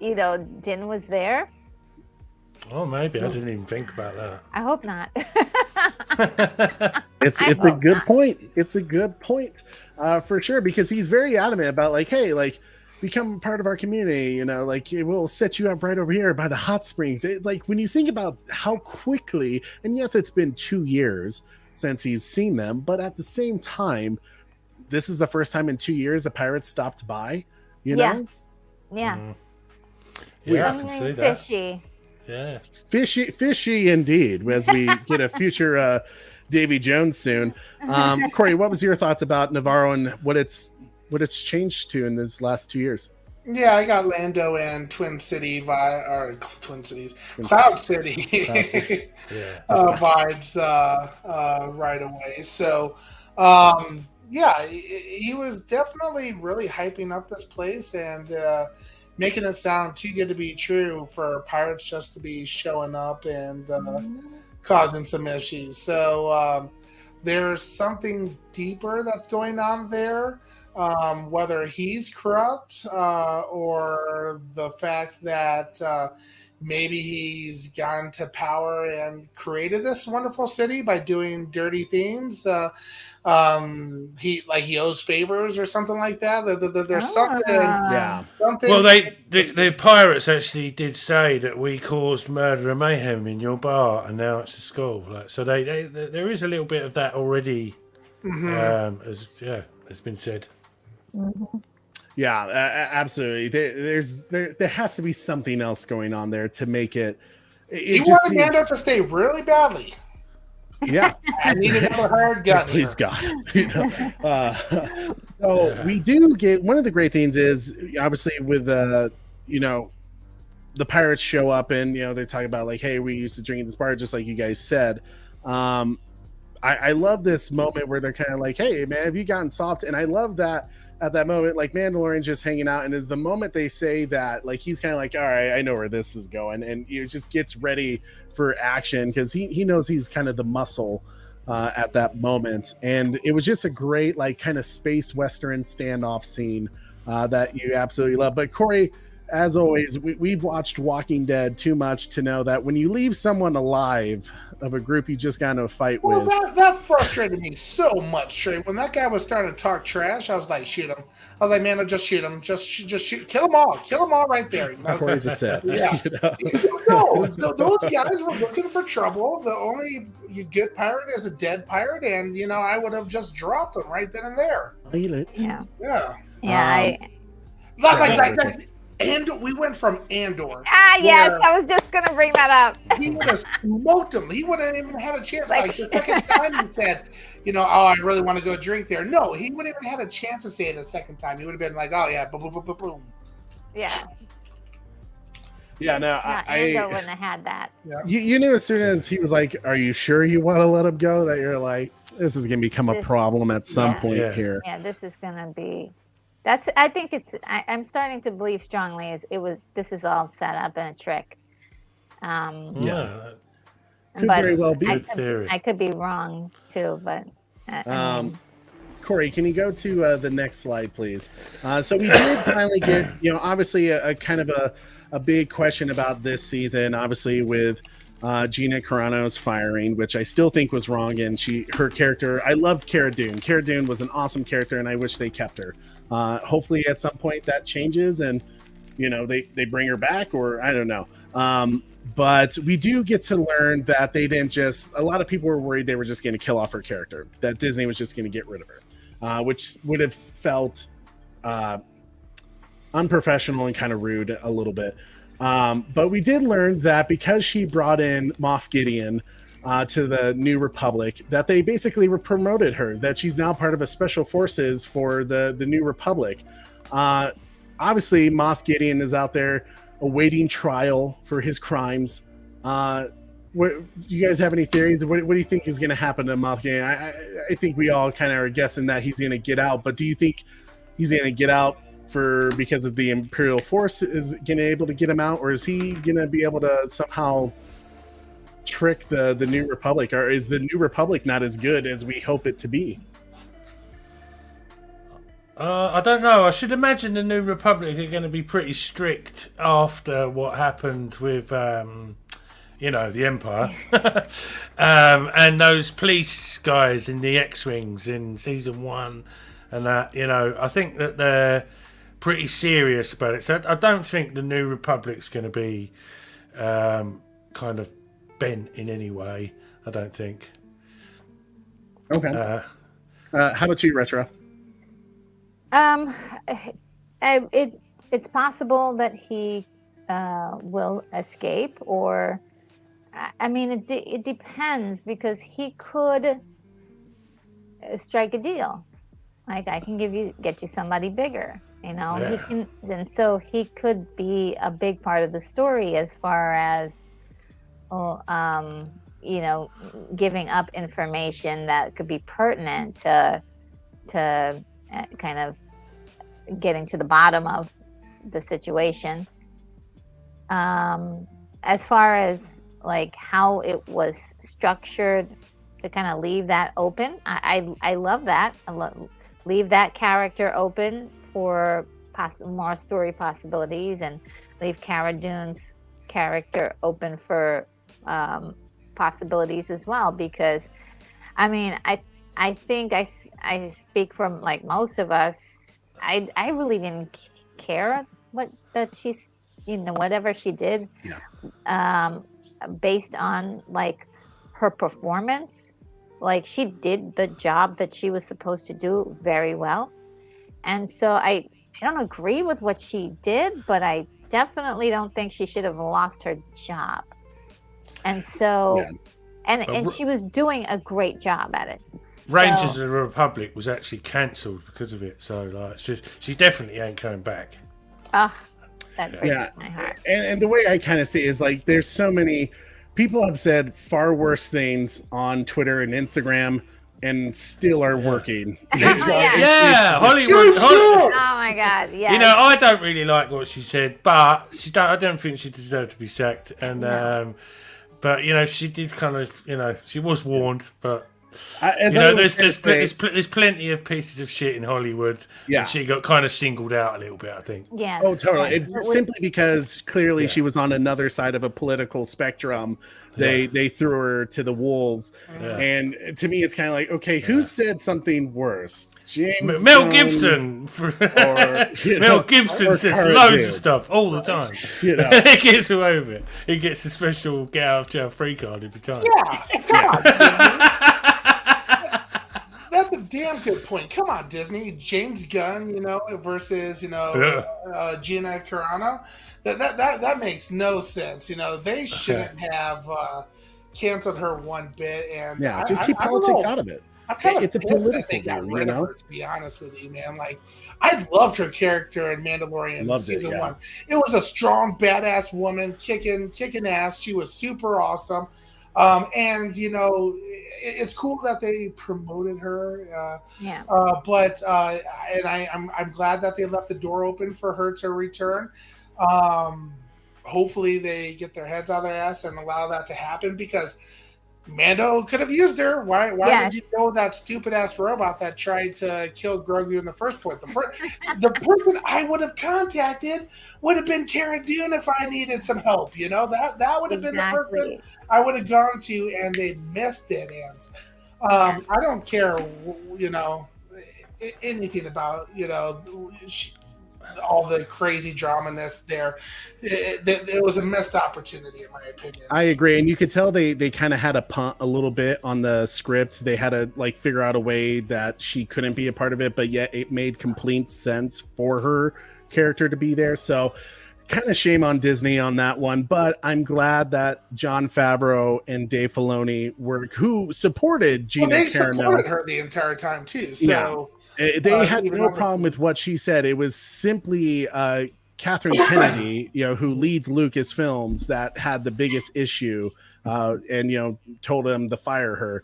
Din was there? Oh, maybe. I didn't even think about that. I hope not. It's a good point. It's a good point for sure, because he's very adamant about like, hey, like, become part of our community, you know, like it will set you up right over here by the hot springs. It's like when you think about how quickly, and yes, it's been 2 years since he's seen them, but at the same time, this is the first time in 2 years the pirates stopped by, you know? Yeah. Yeah, I can see that. Fishy. Yeah. Fishy indeed, as we get a future Davy Jones soon. Corey, what was your thoughts about Navarro and what it's changed to in these last 2 years? Yeah, I got Lando and Cloud City vibes right away. So, he was definitely really hyping up this place and making it sound too good to be true for pirates just to be showing up and causing some issues. So there's something deeper that's going on there. Whether he's corrupt or the fact that maybe he's gone to power and created this wonderful city by doing dirty things. He owes favors or something like that. There's something. Yeah. Something. Well, the pirates actually did say that we caused murder and mayhem in your bar, and now it's a school. Like, so there is a little bit of that already. It's been said. Mm-hmm. Yeah, absolutely. There has to be something else going on there to make it. He wanted Mando to stay really badly. Yeah, I need another hard gun. Please God. You know? We do get one of the great things is obviously with the pirates show up and they're talking about like, hey, we used to drink in this bar, just like you guys said. I love this moment where they're kind of like, hey man, have you gotten soft? And I love that at that moment, like Mandalorian's just hanging out, and is the moment they say that, like he's kind of like, all right, I know where this is going, and he just gets ready for action because he knows he's kind of the muscle at that moment. And it was just a great like kind of space western standoff scene that you absolutely love. But Corey, as always, we've watched Walking Dead too much to know that when you leave someone alive of a group you just got into a fight with. That frustrated me so much, Trey. When that guy was starting to talk trash, I was like, shoot him. I was like, man, just shoot him. Just shoot. Kill them all. Kill them all right there. Corey's a Sith. Yeah. No, those guys were looking for trouble. The only good pirate is a dead pirate, and, I would have just dropped them right then and there. Yeah. Yeah. Like, and we went from Andor. Yes, I was just gonna bring that up. He would have smoked him. He wouldn't even had a chance. Like the second time he said, I really want to go drink there. No, he wouldn't even had a chance to say it a second time. He would have been like, oh yeah, boom, boom, boom, boom, boom. Yeah. Yeah, no, Andor wouldn't have had that. Yeah. You knew as soon as he was like, are you sure you want to let him go? That you're like, this is gonna become a problem at some point here. Yeah, this is gonna be. I'm starting to believe strongly this is all set up and a trick. Could but very well be. I could be wrong too, but I mean, Corey, can you go to the next slide, please? So we did finally get, obviously a kind of a big question about this season, obviously with Gina Carano's firing, which I still think was wrong. And her character, I loved Cara Dune. Cara Dune was an awesome character, and I wish they kept her. Hopefully at some point that changes and, they bring her back, or I don't know. But we do get to learn that they didn't just, a lot of people were worried they were just going to kill off her character, that Disney was just going to get rid of her, which would have felt unprofessional and kind of rude a little bit. But we did learn that because she brought in Moff Gideon to the New Republic, that they basically promoted her, that she's now part of a special forces for the New Republic. Obviously, Moff Gideon is out there awaiting trial for his crimes. Do you guys have any theories? What do you think is going to happen to Moff Gideon? I think we all kind of are guessing that he's going to get out, but do you think he's going to get out because of the Imperial Force is going to be able to get him out, or is he going to be able to somehow trick the New Republic, or is the New Republic not as good as we hope it to be? I don't know. I should imagine the New Republic are going to be pretty strict after what happened with, the Empire. And those police guys in the X-Wings in season 1 and that, I think that they're pretty serious about it. So I don't think the New Republic's going to be kind of bent in any way. I don't think. Okay. How about you, Retro? It's possible that he will escape, or I mean, it depends, because he could strike a deal. Like, I can get you somebody bigger, Yeah. He can, and so he could be a big part of the story as far as, giving up information that could be pertinent to kind of getting to the bottom of the situation. As far as like how it was structured to kind of leave that open, I love that. Leave that character open for more story possibilities, and leave Cara Dune's character open for possibilities as well, because I mean, I think I speak from like most of us. I really didn't care that she's, whatever she did, based on like her performance. Like, she did the job that she was supposed to do very well. And so I don't agree with what she did, but I definitely don't think she should have lost her job. And so, and she was doing a great job at it. Rangers of the Republic was actually cancelled because of it, so like she definitely ain't coming back. That breaks my heart. And the way I kind of see it is like, there's so many people have said far worse things on Twitter and Instagram, and still are working. Hollywood. Oh my God! Yeah. I don't really like what she said, but I don't think she deserved to be sacked. And but she did kind of, she was warned, but. There's plenty of pieces of shit in Hollywood. Yeah, and she got kind of singled out a little bit, I think. Yeah. Oh, totally. Simply because clearly she was on another side of a political spectrum. They threw her to the wolves, and to me, it's kind of like, okay, who said something worse? James Mel Gibson. Mel Gibson says loads of stuff all the time. He gets away with it. He gets a special get out of jail free card every time. Yeah, come on. That's a damn good point. Come on, Disney. James Gunn, versus Gina Carano. That makes no sense. They shouldn't have canceled her one bit. And just keep politics out of it. It's a political thing, to be honest with you, man. Like, I loved her character in Mandalorian season 1. It was a strong, badass woman kicking ass. She was super awesome. And it's cool that they promoted her. But I'm glad that they left the door open for her to return. Hopefully they get their heads out of their ass and allow that to happen, because Mando could have used her. Why would you know that stupid ass robot that tried to kill Grogu in the first place? The person I would have contacted would have been Cara Dune if I needed some help. You know, that would have been the person I would have gone to, and they missed it. And I don't care, you know, anything about, you know, all the crazy drama-ness there. It was a missed opportunity, in my opinion. I agree, and you could tell they kind of had a punt a little bit on the script. They had to like figure out a way that she couldn't be a part of it, but yet it made complete sense for her character to be there. So kind of shame on Disney on that one, but I'm glad that Jon Favreau and Dave Filoni who supported Gina Carano. They supported her the entire time too. So they had no problem with what she said. It was simply Kathleen Kennedy, you know, who leads Lucasfilms, that had the biggest issue, and you know, told him to fire her.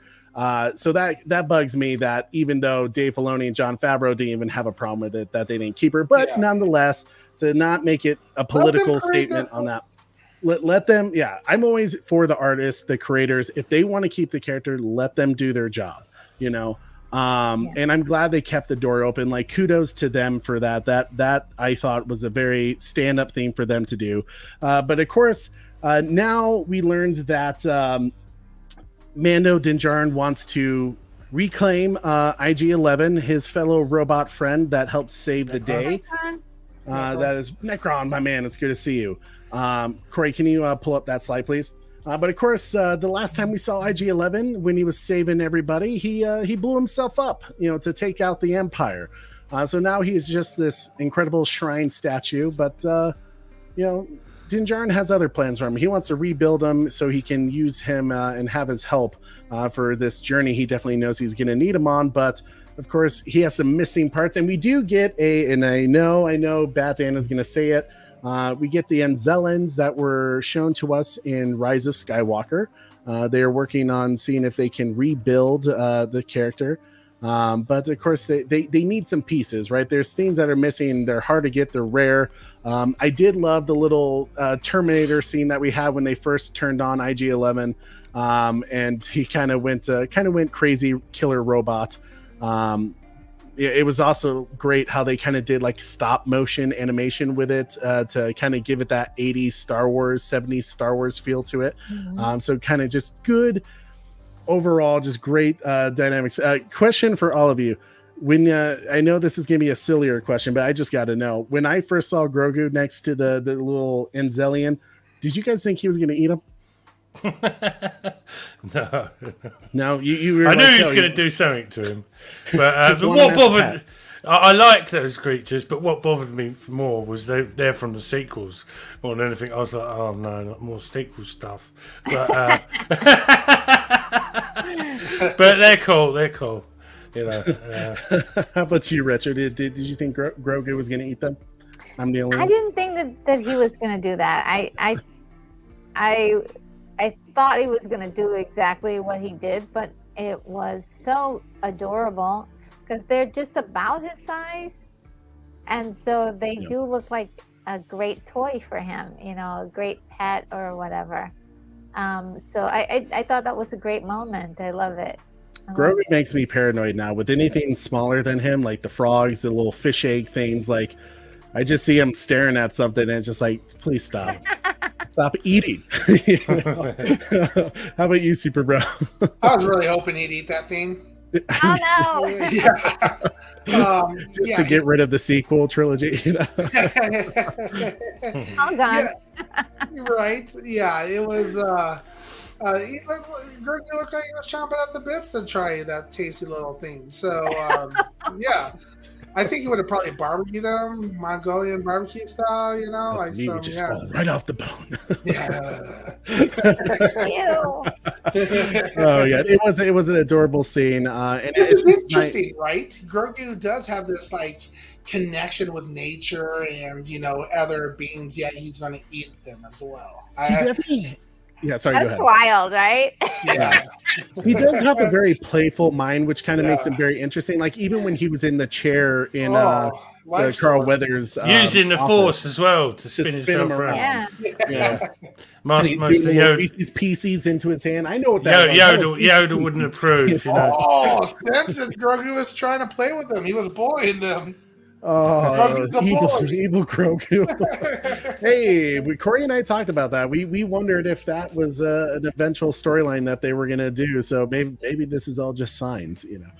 So that bugs me, that even though Dave Filoni and Jon Favreau didn't even have a problem with it, that they didn't keep her. But nonetheless, to not make it a political statement on that. Let them. Yeah, I'm always for the artists, the creators. If they want to keep the character, let them do their job. You know. And I'm glad they kept the door open. Like, kudos to them for that. That I thought was a very stand-up thing for them to do. But of course, now we learned that Mando Din Djarin wants to reclaim IG-11, his fellow robot friend that helped save the day. That is Necron, my man. It's good to see you. Corey, can you pull up that slide, please? But of course, the last time we saw IG-11, when he was saving everybody, he blew himself up, you know, to take out the Empire. So now he's just this incredible shrine statue. But you know, Din Djarin has other plans for him. He wants to rebuild him so he can use him and have his help for this journey. He definitely knows he's going to need him on. But of course, he has some missing parts, and we do get and I know, Bat Dan is going to say it. We get the Anzellans that were shown to us in Rise of Skywalker. They are working on seeing if they can rebuild the character. But of course, they need some pieces, right? There's things that are missing. They're hard to get. They're rare. I did love the little Terminator scene that we had when they first turned on IG-11. And he kind of went crazy, killer robot. It was also great how they kind of did like stop motion animation with it to kind of give it that 80s Star Wars, 70s Star Wars feel to it. So kind of just good overall, just great dynamics. Question for all of you. When I know this is going to be a sillier question, but I just got to know, when I first saw Grogu next to the little Anzellian, did you guys think he was going to eat him? No, you were I knew he was going to do something to him, but what bothered? I like those creatures, but what bothered me more was they're from the sequels more than anything. I was like, oh no, not more sequel stuff. But but they're cool. You know. How about you, Richard? Did you think Grogu was going to eat them? I'm the only one. I didn't think that he was going to do that. I thought he was going to do exactly what he did, but it was so adorable because they're just about his size. And so they do look like a great toy for him, you know, a great pet or whatever. So I thought that was a great moment. I love it. Grogu makes me paranoid now with anything smaller than him, like the frogs, the little fish egg things. Like, I just see him staring at something and it's just like, please stop. Stop eating. How about you, Super Bro? I was really hoping he'd eat that thing. Oh no! Just to get rid of the sequel trilogy, you know. All gone. Right? Yeah, it was. Grogu looked like he was chomping at the bits to try that tasty little thing. So yeah. I think he would have probably barbecued them, Mongolian barbecue style, you know, like meat would just fall right off the bone. Oh yeah, it was an adorable scene, and it's interesting, right? Grogu does have this like connection with nature and other beings, yet he's going to eat them as well. He definitely. Yeah, sorry. That's go ahead. wild, right? Yeah. He does have a very playful mind, which kind of makes him very interesting. Like even when he was in the chair in Carl Weathers, using the force as well to spin him around. Yeah. Master Yoda. Yoda. These PCs into his hand. I know what that was. Yoda wouldn't approve. You know. Oh, Stenson, Grogu was trying to play with him. He was bullying them. Oh, evil Grogu. Hey, Corey and I talked about that. We wondered if that was an eventual storyline that they were going to do. So maybe this is all just signs, you know.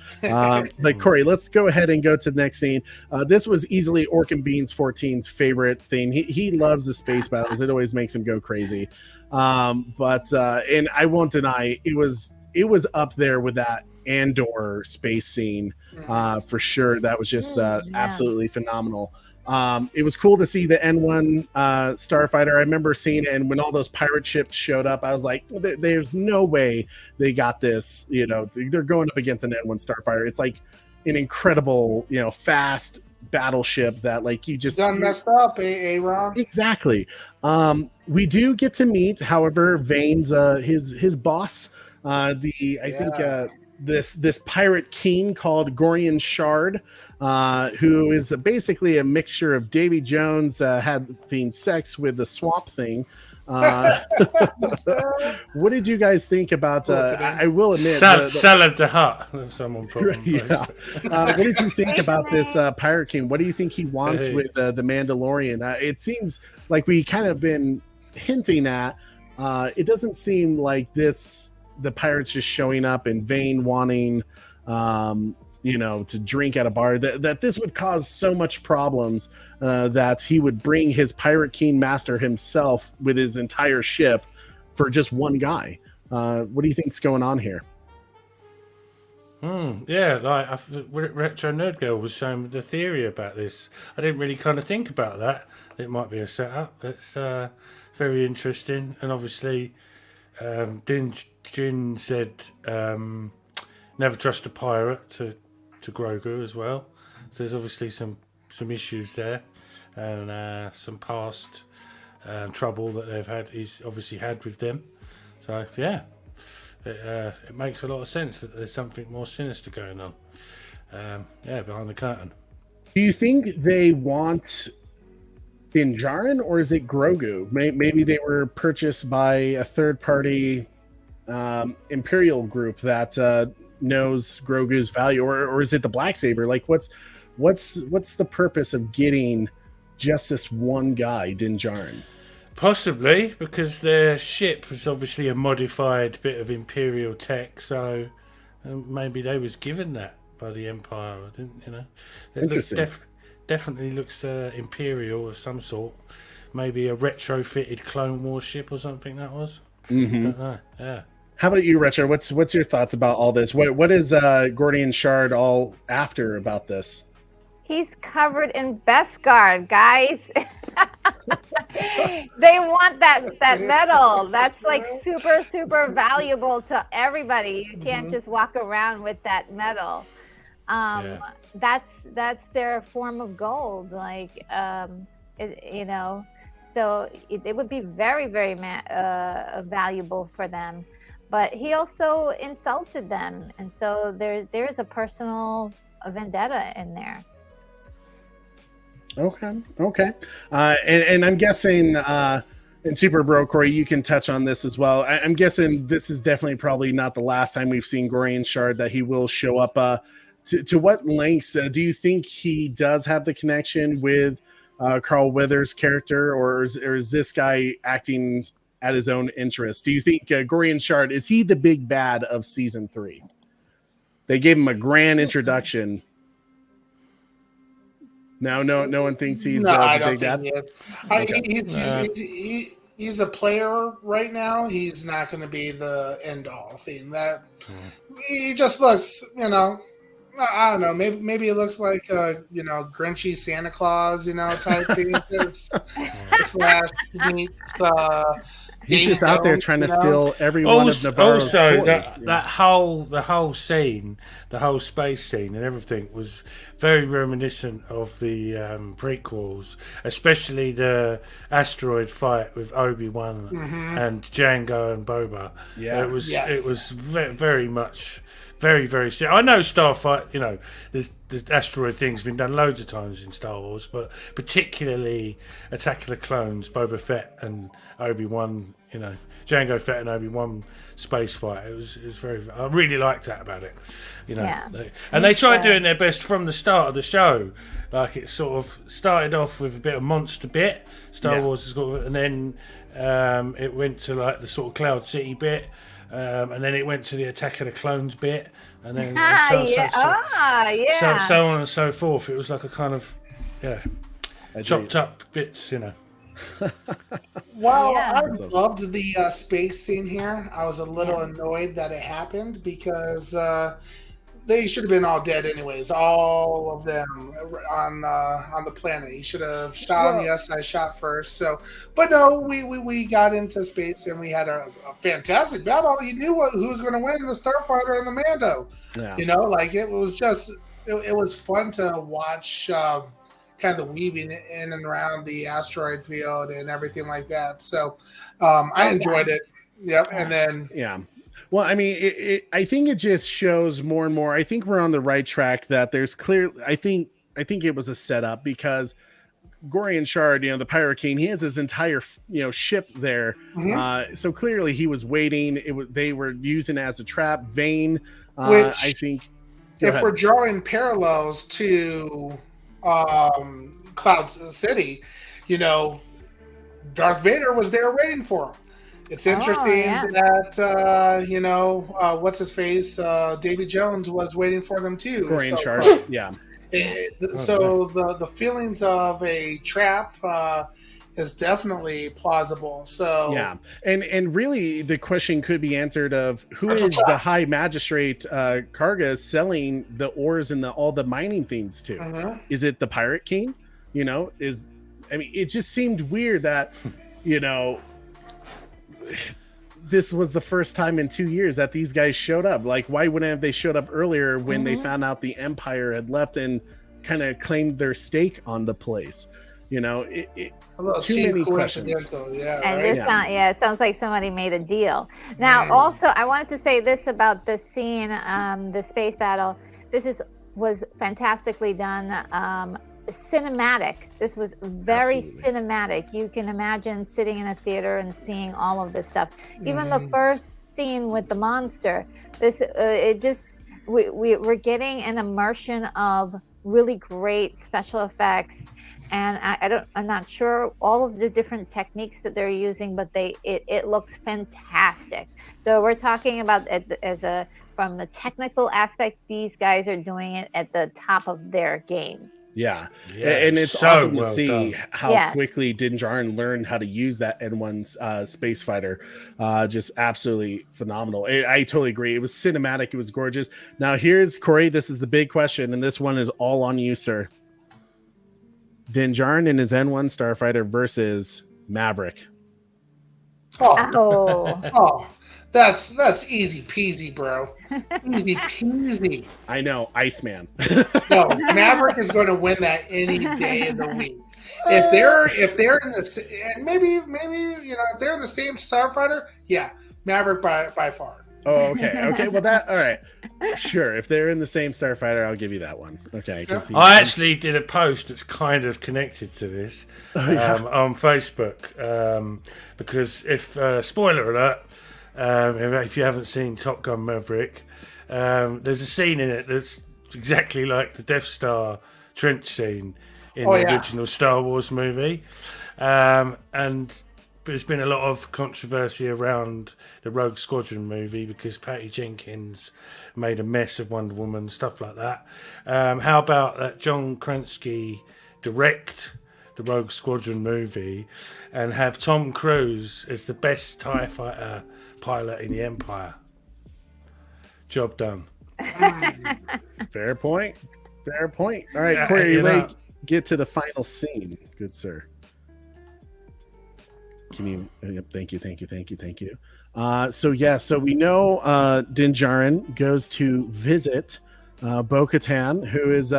But Corey, let's go ahead and go to the next scene. This was easily Orc and Beans 14's favorite thing. He loves the space battles. It always makes him go crazy. But I won't deny it was up there with that Andor space scene for sure. That was just absolutely phenomenal. It was cool to see the N1 starfighter. I remember seeing it, and when all those pirate ships showed up, I was like, there's no way they got this. You know, they're going up against an N1 starfighter. It's like an incredible, you know, fast battleship that like you just done messed up, Ron. Exactly. We do get to meet, however, Vane's his boss. This pirate king called Gorian Shard, who is basically a mixture of Davy Jones having sex with the Swamp Thing. What did you guys think about? I will admit, Salad the Hut. Someone put what did you think about this pirate king? What do you think he wants with the Mandalorian? It seems like we kind of been hinting at. It doesn't seem like the pirates just showing up and Vane wanting, to drink at a bar, that this would cause so much problems that he would bring his pirate king master himself with his entire ship for just one guy. What do you think's going on here? Yeah, like Retro Nerd Girl was showing the theory about this. I didn't really kind of think about that. It might be a setup. It's very interesting, and obviously. Jin said never trust a pirate to Grogu as well. So there's obviously some issues there, and some past trouble that he's obviously had with them. So yeah, it makes a lot of sense that there's something more sinister going on. Behind the curtain. Do you think they want Din Djarin, or is it Grogu? Maybe they were purchased by a third-party Imperial group that knows Grogu's value, or is it the Blacksaber? Like, what's the purpose of getting just this one guy, Din Djarin? Possibly because their ship was obviously a modified bit of Imperial tech, so maybe they was given that by the Empire. Interesting. Definitely looks Imperial of some sort. Maybe a retrofitted Clone Wars ship or something that was. Mm-hmm. Don't know. Yeah. How about you, Retro? What's your thoughts about all this? What is Gorian Shard all after about this? He's covered in Beskar, guys. They want that metal. That's like super, super valuable to everybody. You can't just walk around with that metal. That's their form of gold. Like, so it would be very, very valuable for them. But he also insulted them, and so there's a personal vendetta in there. Okay. And I'm guessing, and Super Bro Corey, you can touch on this as well. I'm guessing this is definitely probably not the last time we've seen Gorian Shard, that he will show up. To what lengths do you think he does have the connection with Carl Weathers' character, or is this guy acting at his own interest? Do you think Gorian Shard, is he the big bad of season 3? They gave him a grand introduction. No one thinks he's the big bad. He's a player right now. He's not going to be the end all thing. That he just looks, I don't know. Maybe it looks like Grinchy Santa Claus, type thing. Slash meets. He's just out there trying to steal every one of Navarro's toys. The whole scene, the whole space scene, and everything was very reminiscent of the prequels, especially the asteroid fight with Obi-Wan and Django and Boba. Yeah, it was very much Very, very simple. I know Starfight, there's asteroid things been done loads of times in Star Wars, but particularly Attack of the Clones, Boba Fett and Obi-Wan, Jango Fett and Obi-Wan space fight. It was very. I really liked that about it, Yeah. They tried doing their best from the start of the show. Like it sort of started off with a bit of monster bit, Star Wars is sort of, and then it went to like the sort of Cloud City bit. And then it went to the Attack of the Clones bit, and then so on and so forth. It was like a kind of chopped up bits, Well, I loved the space scene here. I was a little annoyed that it happened because they should have been all dead anyways. All of them on the planet. He should have shot on the SI shot first. So, but no, we got into space and we had a fantastic battle. You knew who was going to win, the Starfighter and the Mando. Yeah. It was just it was fun to watch. Kind of the weaving in and around the asteroid field and everything like that. So I enjoyed it. Yep, and then Well, I mean, I think it just shows more and more. I think we're on the right track. That there's clear. I think it was a setup because Gorian Shard, the Pirate King, he has his entire ship there. Mm-hmm. So clearly he was waiting. They were using it as a trap. Vane, I think. If we're drawing parallels to Cloud City, Darth Vader was there waiting for him. It's interesting that what's his face, Davy Jones was waiting for them too. Gorian Shard, So the feelings of a trap is definitely plausible. So and really the question could be answered of who is the High Magistrate Karga selling the ores and all the mining things to? Mm-hmm. Is it the Pirate King? It just seemed weird that this was the first time in 2 years that these guys showed up. Like, why wouldn't have they showed up earlier when they found out the Empire had left and kind of claimed their stake on the place? Too many questions. It sounds like somebody made a deal. Now, also, I wanted to say this about the scene, the space battle. This was fantastically done. Cinematic. This was very cinematic. You can imagine sitting in a theater and seeing all of this stuff. Even the first scene with the monster. We're getting an immersion of really great special effects. And I'm not sure all of the different techniques that they're using, but it looks fantastic. So we're talking about from the technical aspect, these guys are doing it at the top of their game. Yeah, and it's so awesome to see how quickly Din Djarin learned how to use that N1 space fighter. Just absolutely phenomenal. I totally agree. It was cinematic. It was gorgeous. Now here's Corey. This is the big question, and this one is all on you, sir. Din Djarin and his N1 starfighter versus Maverick. Oh. That's easy peasy, bro. Easy peasy. I know, Iceman. No, Maverick is going to win that any day of the week. If they're in the maybe if they're in the same starfighter, Maverick by far. Oh, okay. Well, all right. Sure. If they're in the same starfighter, I'll give you that one. Okay. I actually did a post that's kind of connected to this on Facebook because if spoiler alert. If you haven't seen Top Gun Maverick, there's a scene in it that's exactly like the Death Star trench scene in the original Star Wars movie. And there's been a lot of controversy around the Rogue Squadron movie because Patty Jenkins made a mess of Wonder Woman, stuff like that. How about that John Krasinski direct the Rogue Squadron movie and have Tom Cruise as the best TIE fighter pilot in the Empire? Job done. Fair point. All right, Corey, you ready to get to the final scene? Good sir. Can you? Thank you. So we know Din Djarin goes to visit Bo-Katan, who is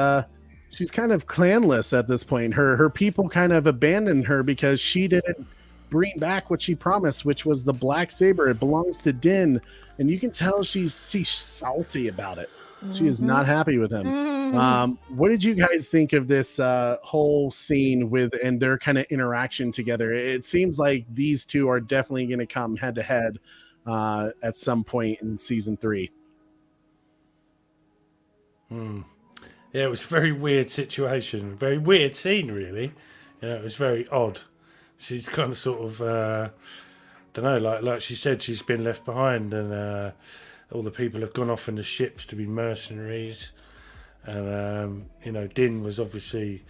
she's kind of clanless at this point. Her people kind of abandoned her because she didn't bring back what she promised, which was the black saber. It belongs to Din, and you can tell she's salty about it. She is not happy with him. What did you guys think of this whole scene and their kind of interaction together? It seems like these two are definitely going to come head to head at some point in season 3. Yeah, it was a very weird situation, very weird scene, really. It was very odd. She's kind of sort of, don't know, like she said, she's been left behind, and all the people have gone off in the ships to be mercenaries. And, Din was obviously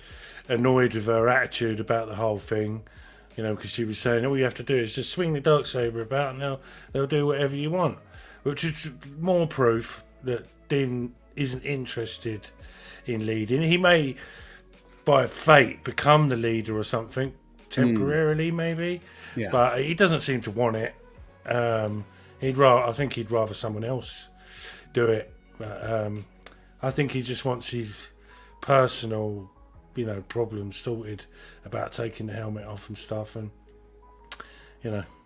annoyed with her attitude about the whole thing, because she was saying, all you have to do is just swing the Darksaber about and they'll do whatever you want, which is more proof that Din isn't interested in leading. He may, by fate, become the leader or something, temporarily maybe, but he doesn't seem to want it. I think he'd rather someone else do it. But, I think he just wants his personal, problems sorted about taking the helmet off and stuff, and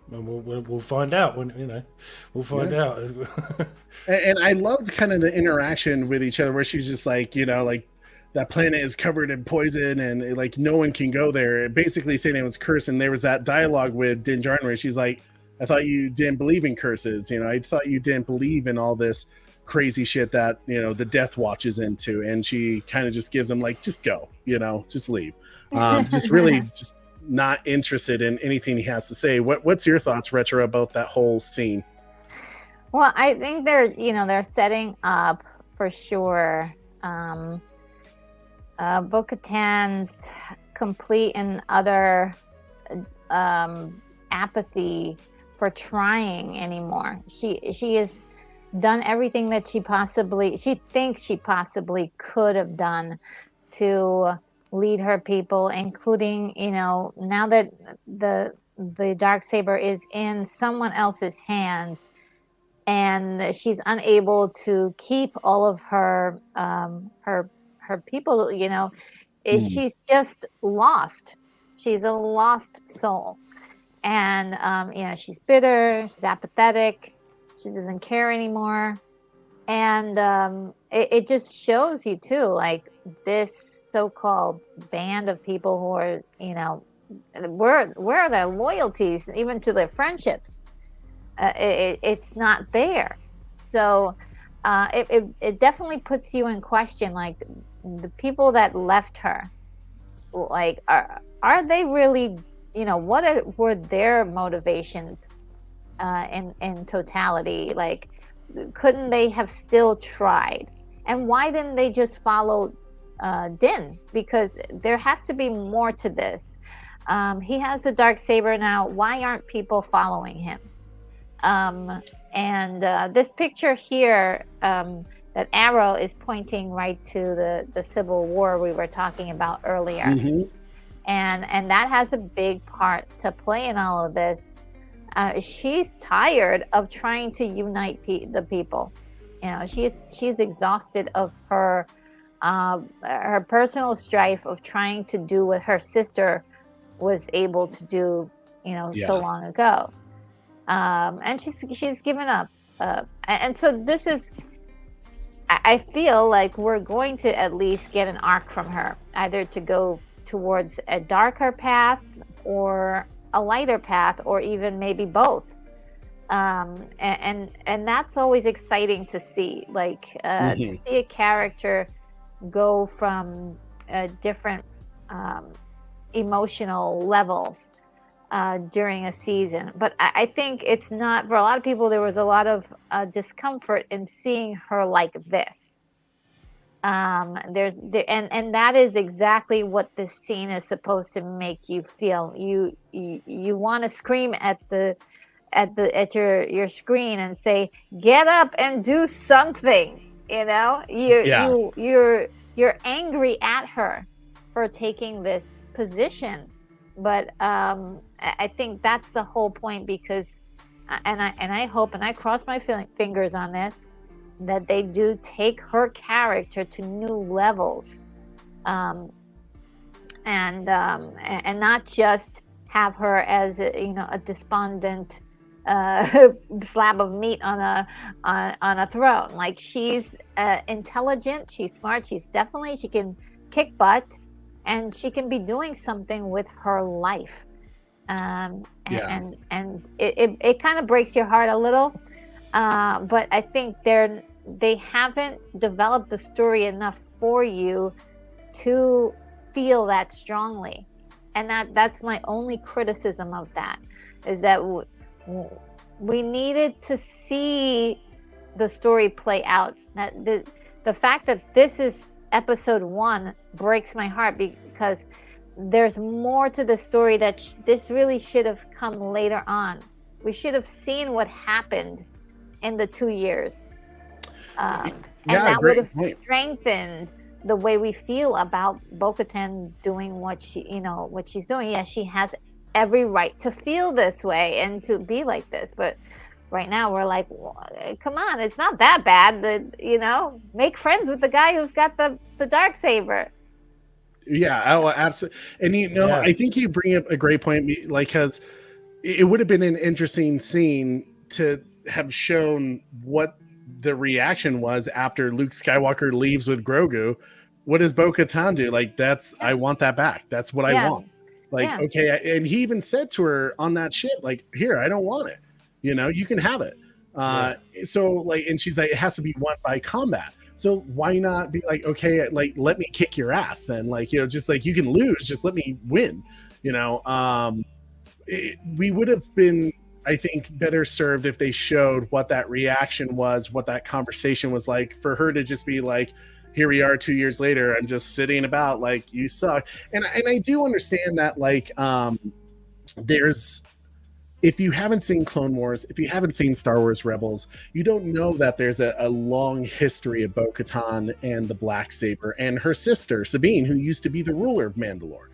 we'll find out when we'll find out. And I loved kind of the interaction with each other, where she's just like, like that planet is covered in poison and like no one can go there. Basically saying it was cursed. And there was that dialogue with Din Djarin where she's like, I thought you didn't believe in curses. I thought you didn't believe in all this crazy shit that, the Death Watch is into. And she kind of just gives him like, just go, just leave. Just really just not interested in anything he has to say. What's your thoughts, Retro, about that whole scene? Well, I think they're setting up for sure Bo-Katan's complete and utter apathy for trying anymore. She has done everything that she thinks she possibly could have done to lead her people, including, now that the Darksaber is in someone else's hands and she's unable to keep all of her people, she's just lost. She's a lost soul. And, she's bitter, she's apathetic, she doesn't care anymore. And it just shows you, too, like this so-called band of people who are, where are their loyalties, even to their friendships? It's not there. So it definitely puts you in question, like the people that left her, like, are they really, what were their motivations in totality? Like, couldn't they have still tried? And why didn't they just follow Din? Because there has to be more to this. He has the Darksaber now. Why aren't people following him? And this picture here, that arrow is pointing right to the Civil War we were talking about earlier. Mm-hmm. And that has a big part to play in all of this. She's tired of trying to unite the people. She's exhausted of her personal strife of trying to do what her sister was able to do, so long ago. And she's given up. And so this is, I feel like we're going to at least get an arc from her, either to go towards a darker path or a lighter path, or even maybe both. And that's always exciting to see, like to see a character go from different emotional levels during a season. But I think it's not, for a lot of people, there was a lot of discomfort in seeing her like this. And that is exactly what this scene is supposed to make you feel. You want to scream at your screen and say, "Get up and do something!" You're angry at her for taking this position, but I think that's the whole point. Because, and I hope, and I cross my fingers on this, that they do take her character to new levels, and not just have her as a despondent slab of meat on a throne. Like, she's intelligent, she's smart, she can kick butt, and she can be doing something with her life. And it kind of breaks your heart a little, but I think they haven't developed the story enough for you to feel that strongly, and that's my only criticism of that, is that we needed to see the story play out. That the fact that this is episode 1 breaks my heart, because there's more to the story that this really should have come later on. We should have seen what happened in the 2 years, and that would have strengthened the way we feel about Bo-Katan doing what she's doing. Yeah, she has every right to feel this way and to be like this, but right now we're like, come on, it's not that bad. Make friends with the guy who's got the Darksaber. Yeah, absolutely. And I think you bring up a great point, like, because it would have been an interesting scene to have shown what the reaction was after Luke Skywalker leaves with Grogu. What does Bo-Katan do? Like, I want that back. That's what I want. Like, okay. And he even said to her on that ship, like, here, I don't want it. You can have it. So, like, and she's like, it has to be won by combat. So why not be like, okay, like, let me kick your ass then, like, just like, you can lose, just let me win. We would have been, I think, better served if they showed what that reaction was, what that conversation was like, for her to just be like, here we are 2 years later, I'm just sitting about, like, you suck. And I do understand that, like, if you haven't seen Clone Wars, if you haven't seen Star Wars Rebels, you don't know that there's a long history of Bo-Katan and the Blacksaber and her sister, Sabine, who used to be the ruler of Mandalore.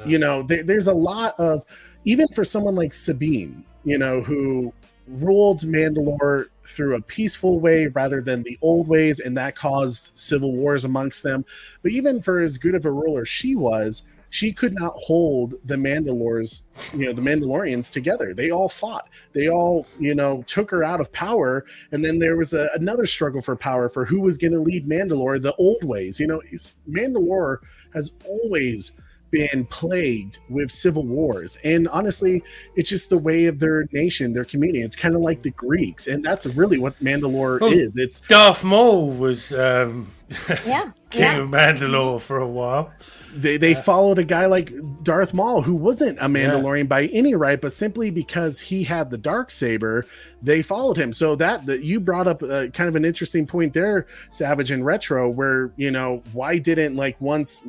There's a lot of, even for someone like Sabine, who ruled Mandalore through a peaceful way rather than the old ways, and that caused civil wars amongst them. But even for as good of a ruler she was, she could not hold the Mandalorians together. They all fought. They all, took her out of power. And then there was another struggle for power for who was going to lead Mandalore the old ways. Mandalore has always been plagued with civil wars, and honestly, it's just the way of their nation, their community. It's kind of like the Greeks, and that's really what Mandalore is. It's Darth Maul was King of Mandalore for a while. They followed a guy like Darth Maul, who wasn't a Mandalorian by any right, but simply because he had the Darksaber, they followed him. So that you brought up kind of an interesting point there, Savage and Retro, where why didn't, like, once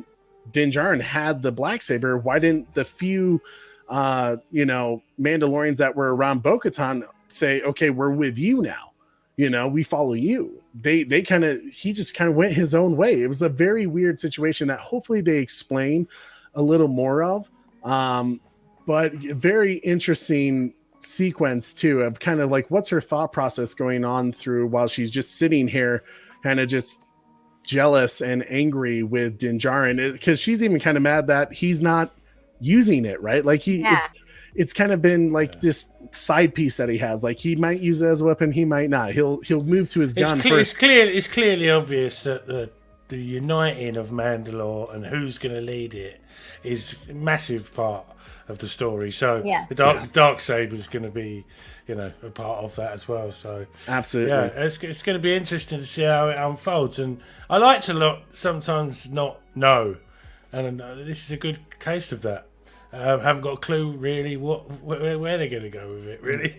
Din Djarin had the Blacksaber, why didn't the few Mandalorians that were around Bo-Katan say, okay, we're with you now, we follow you? He just kind of went his own way. It was a very weird situation that hopefully they explain a little more of, but very interesting sequence too, of kind of like, what's her thought process going on through while she's just sitting here kind of just jealous and angry with Din Djarin, because she's even kind of mad that he's not using it, right? Like, it's kind of been like this side piece that he has. Like, he might use it as a weapon, he might not. He'll move to his gun first. It's clearly obvious that the uniting of Mandalore and who's going to lead it is a massive part of the story. So the Darksaber is going to be, a part of that as well. So absolutely, it's going to be interesting to see how it unfolds. And I like to sometimes not know, and this is a good case of that. Haven't got a clue really where they're going to go with it. Really,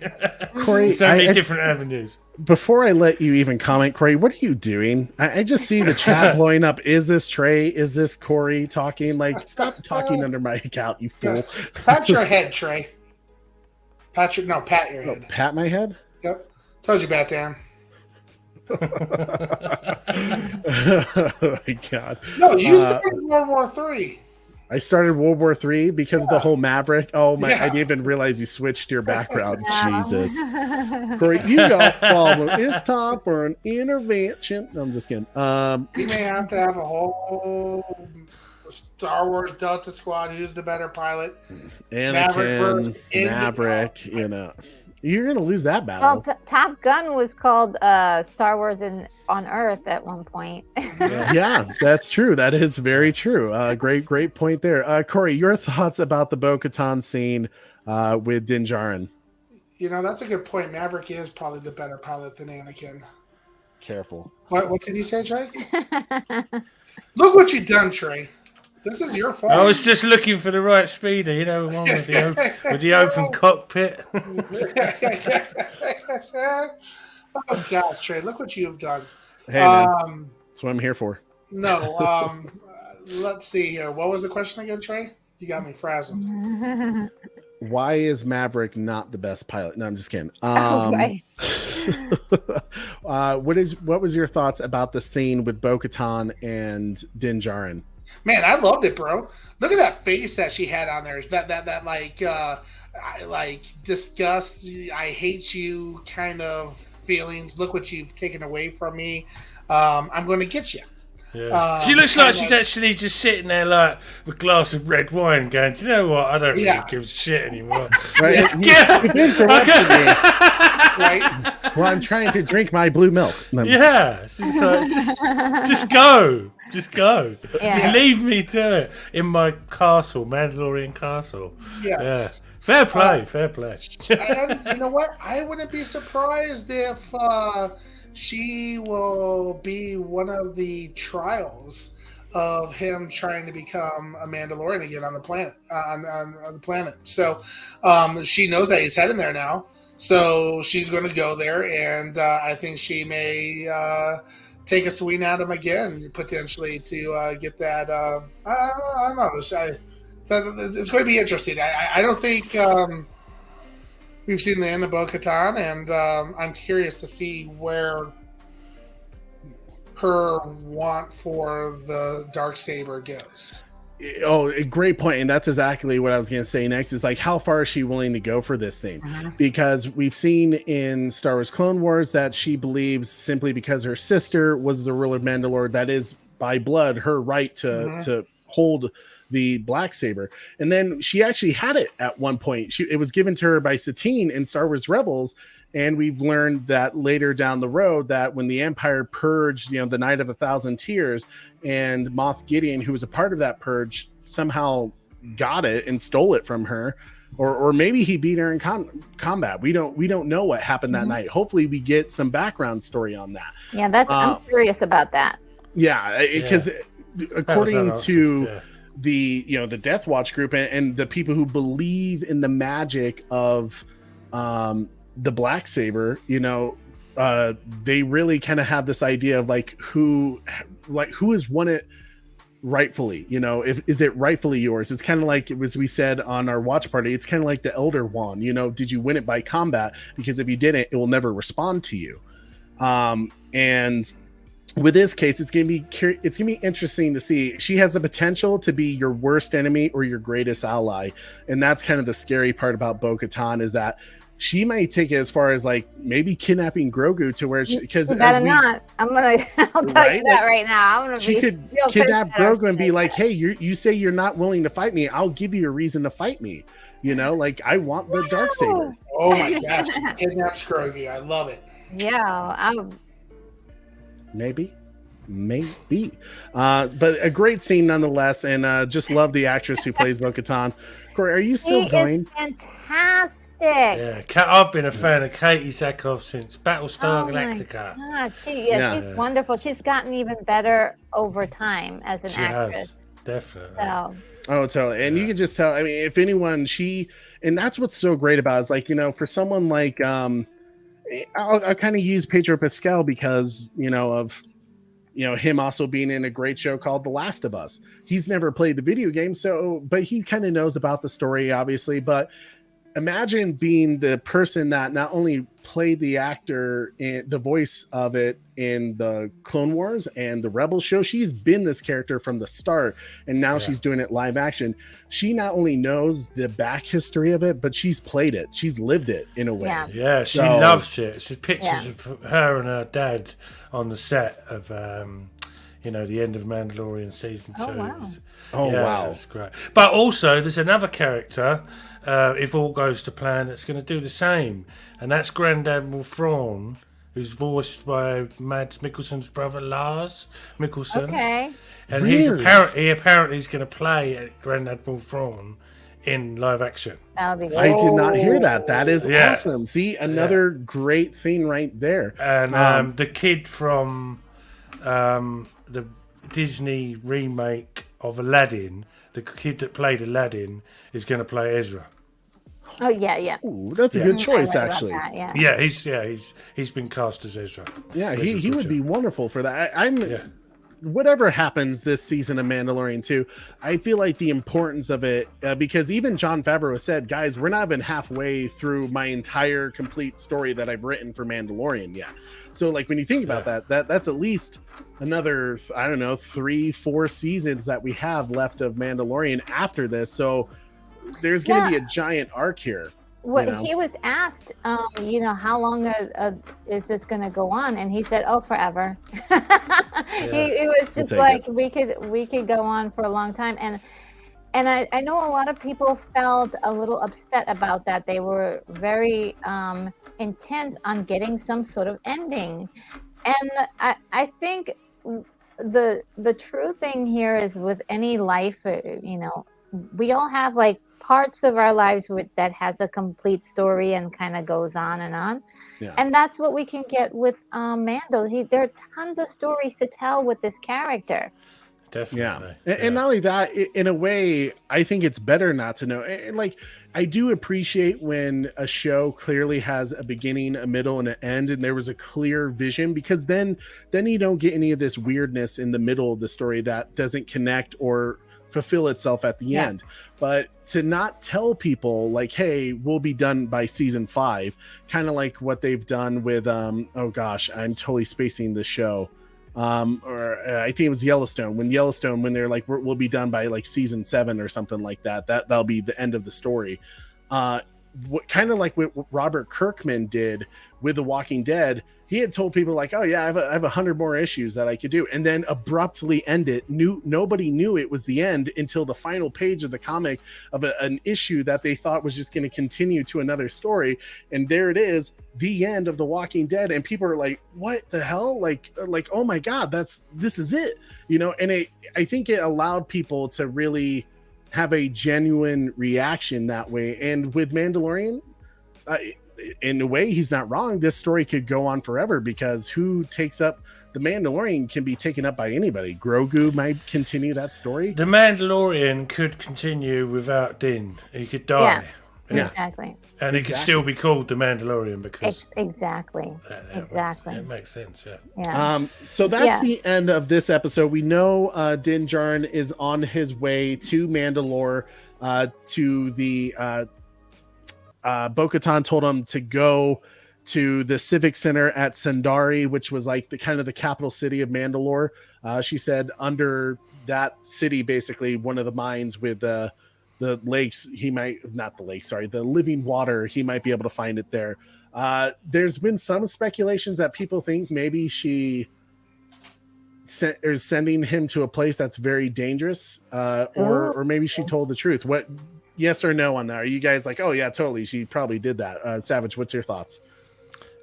Corey, so many different avenues. Before I let you even comment, Corey, what are you doing? I just see the chat blowing up. Is this Trey? Is this Corey talking? Like, stop talking under my account, you fool. Pat your head, Trey. Pat your head. Pat my head? Yep. Told you, Batman. Oh my God. No, you started World War III. I started World War III because of the whole Maverick. Oh my! I didn't even realize you switched your background. Jesus, Corey, you got a problem. It's time for an intervention. No, I'm just kidding. You may have to have a whole Star Wars Delta Squad. Who's the better pilot? Anakin, Maverick. You know, you're gonna lose that battle. Well, Top Gun was called Star Wars on Earth at one point. Yeah, that's true. That is very true. Great point there. Corey, your thoughts about the Bo-Katan scene with Din Djarin? You know, that's a good point. Maverick is probably the better pilot than Anakin. Careful. What did you say, Trey? Look what you've done, Trey. This is your fault. I was just looking for the right speeder, you know, one with the open cockpit. Oh gosh, Trey, look what you've done. Hey, man, that's what I'm here for. No, let's see here. What was the question again, Trey? You got me frazzled. Why is Maverick not the best pilot? No, I'm just kidding. Right. What was your thoughts about the scene with Bo-Katan and Din Djarin? Man, I loved it, bro. Look at that face that she had on there. That like disgust, I hate you kind of feelings. Look what you've taken away from me. I'm going to get you. Yeah. She looks like she's actually just sitting there like with a glass of red wine going, do you know what? I don't really give a shit anymore. Right? You've interrupted me. Right? Well, I'm trying to drink my blue milk. Yeah. Just go. Just go. Yeah. Leave me to it in my castle, Mandalorian castle. Yes. Yeah. Fair play. Fair play. And you know what? I wouldn't be surprised if she will be one of the trials of him trying to become a Mandalorian again on the planet. On the planet. So she knows that he's heading there now. So she's going to go there, and I think she may take a swing at him again, potentially, to get that. I don't know. It's going to be interesting. I don't think we've seen the end of Bo-Katan, and I'm curious to see where her want for the Darksaber goes. Oh, a great point. And that's exactly what I was going to say next is like, how far is she willing to go for this thing? Because we've seen in Star Wars Clone Wars that she believes simply because her sister was the ruler of Mandalore, that is by blood, her right to hold the black saber. And then she actually had it at one point. It was given to her by Satine in Star Wars Rebels. And we've learned that later down the road that when the Empire purged, the Night of 1,000 Tears, and Moff Gideon, who was a part of that purge, somehow got it and stole it from her, or maybe he beat her in combat. We don't know what happened that night. Hopefully, we get some background story on that. Yeah, I'm curious about that. Yeah, because according to the Death Watch group and the people who believe in the magic of the black saber, they really kind of have this idea of who has won it rightfully. Is it rightfully yours? It's kind of like, as we said on our watch party, it's kind of like the Elder Wand. Did you win it by combat? Because if you didn't, it will never respond to you. And with this case, it's gonna be interesting to see. She has the potential to be your worst enemy or your greatest ally, and that's kind of the scary part about Bo-Katan, is that she might take it as far as maybe kidnapping Grogu to where because I'll tell you that right now. She could kidnap Grogu and be like, "Hey, you say you're not willing to fight me. I'll give you a reason to fight me. I want the Darksaber." Oh my gosh, she kidnaps Grogu. I love it. Yeah, Maybe. But a great scene nonetheless, and just love the actress who plays Bo-Katan. Corey, are you still going? Fantastic. Yeah, I've been a fan of Katie Sackhoff since Battlestar Galactica. God, she's wonderful. She's gotten even better over time as an actress. Has, definitely. So. Oh, totally. And you can just tell. I mean, if anyone, and that's what's so great about it. It's for someone like I'll kind of use Pedro Pascal because of him also being in a great show called The Last of Us. He's never played the video game, but he kind of knows about the story, obviously. But imagine being the person that not only played the actor and the voice of it in the Clone Wars and the Rebels show. She's been this character from the start, and now she's doing it live action. She not only knows the back history of it, but she's played it. She's lived it in a way. Yeah, she loves it. She's pictures of her and her dad on the set of the end of Mandalorian season 2. Wow. It's great. But also, there's another character, if all goes to plan, that's going to do the same, and that's Grand Admiral Thrawn, who's voiced by Mads Mikkelsen's brother Lars Mikkelsen. Okay. And Really? he apparently is going to play Grand Admiral Thrawn in live action. That would be I great. did not hear that. That is Yeah. awesome. See, another great thing right there. And the kid from the Disney remake of Aladdin, the kid that played Aladdin, is going to play Ezra. Oh yeah. Ooh, that's a Yeah. good choice, I read about actually. that, yeah. Yeah, he's been cast as Ezra. Yeah, he would be wonderful for that. I'm Yeah. whatever happens this season of Mandalorian 2, I feel like the importance of it, because even Jon Favreau said, guys, we're not even halfway through my entire complete story that I've written for Mandalorian yet. So like when you think about that's at least another, I don't know, 3-4 seasons that we have left of Mandalorian after this. So there's going to be a giant arc here. He was asked, how long is this going to go on? And he said, "Oh, forever." He was just like, we could go on for a long time. And I know a lot of people felt a little upset about that. They were very intent on getting some sort of ending. And I think the true thing here is with any life, we all have like parts of our lives that has a complete story and kind of goes on and on. Yeah. And that's what we can get with Mando. There are tons of stories to tell with this character. Definitely. Yeah. And not only that, in a way, I think it's better not to know. And like, I do appreciate when a show clearly has a beginning, a middle, and an end, and there was a clear vision, because then you don't get any of this weirdness in the middle of the story that doesn't connect or fulfill itself at the end. But to not tell people like, hey, we'll be done by season 5, kind of like what they've done with oh gosh, I'm totally spacing the show, I think it was Yellowstone, when they're like, we'll be done by like season 7 or something like that'll be the end of the story. Kind of like what Robert Kirkman did with The Walking Dead. He had told people like, oh yeah, I have 100 more issues that I could do, and then abruptly end it. Nobody knew it was the end until the final page of the comic of an issue that they thought was just going to continue to another story, and there it is, the end of The Walking Dead, and people are like, what the hell? Like oh my god, this is it, And I think it allowed people to really have a genuine reaction that way. And with Mandalorian, in a way, he's not wrong. This story could go on forever, because who takes up the Mandalorian can be taken up by anybody. Grogu might continue that story. The Mandalorian could continue without Din. He could die. Yeah. Exactly. And it could still be called the Mandalorian because exactly. It makes sense. So that's the end of this episode. We know Din Djarin is on his way to Mandalore, to the Bo-Katan told him to go to the Civic Center at Sundari, which was like the kind of the capital city of Mandalore. She said under that city, basically one of the mines with the lakes, the living water, he might be able to find it there. There's been some speculations that people think maybe she is sending him to a place that's very dangerous, or maybe she told the truth. What? Yes or no on that? Are you guys like, oh yeah, totally, she probably did that? Savage, what's your thoughts?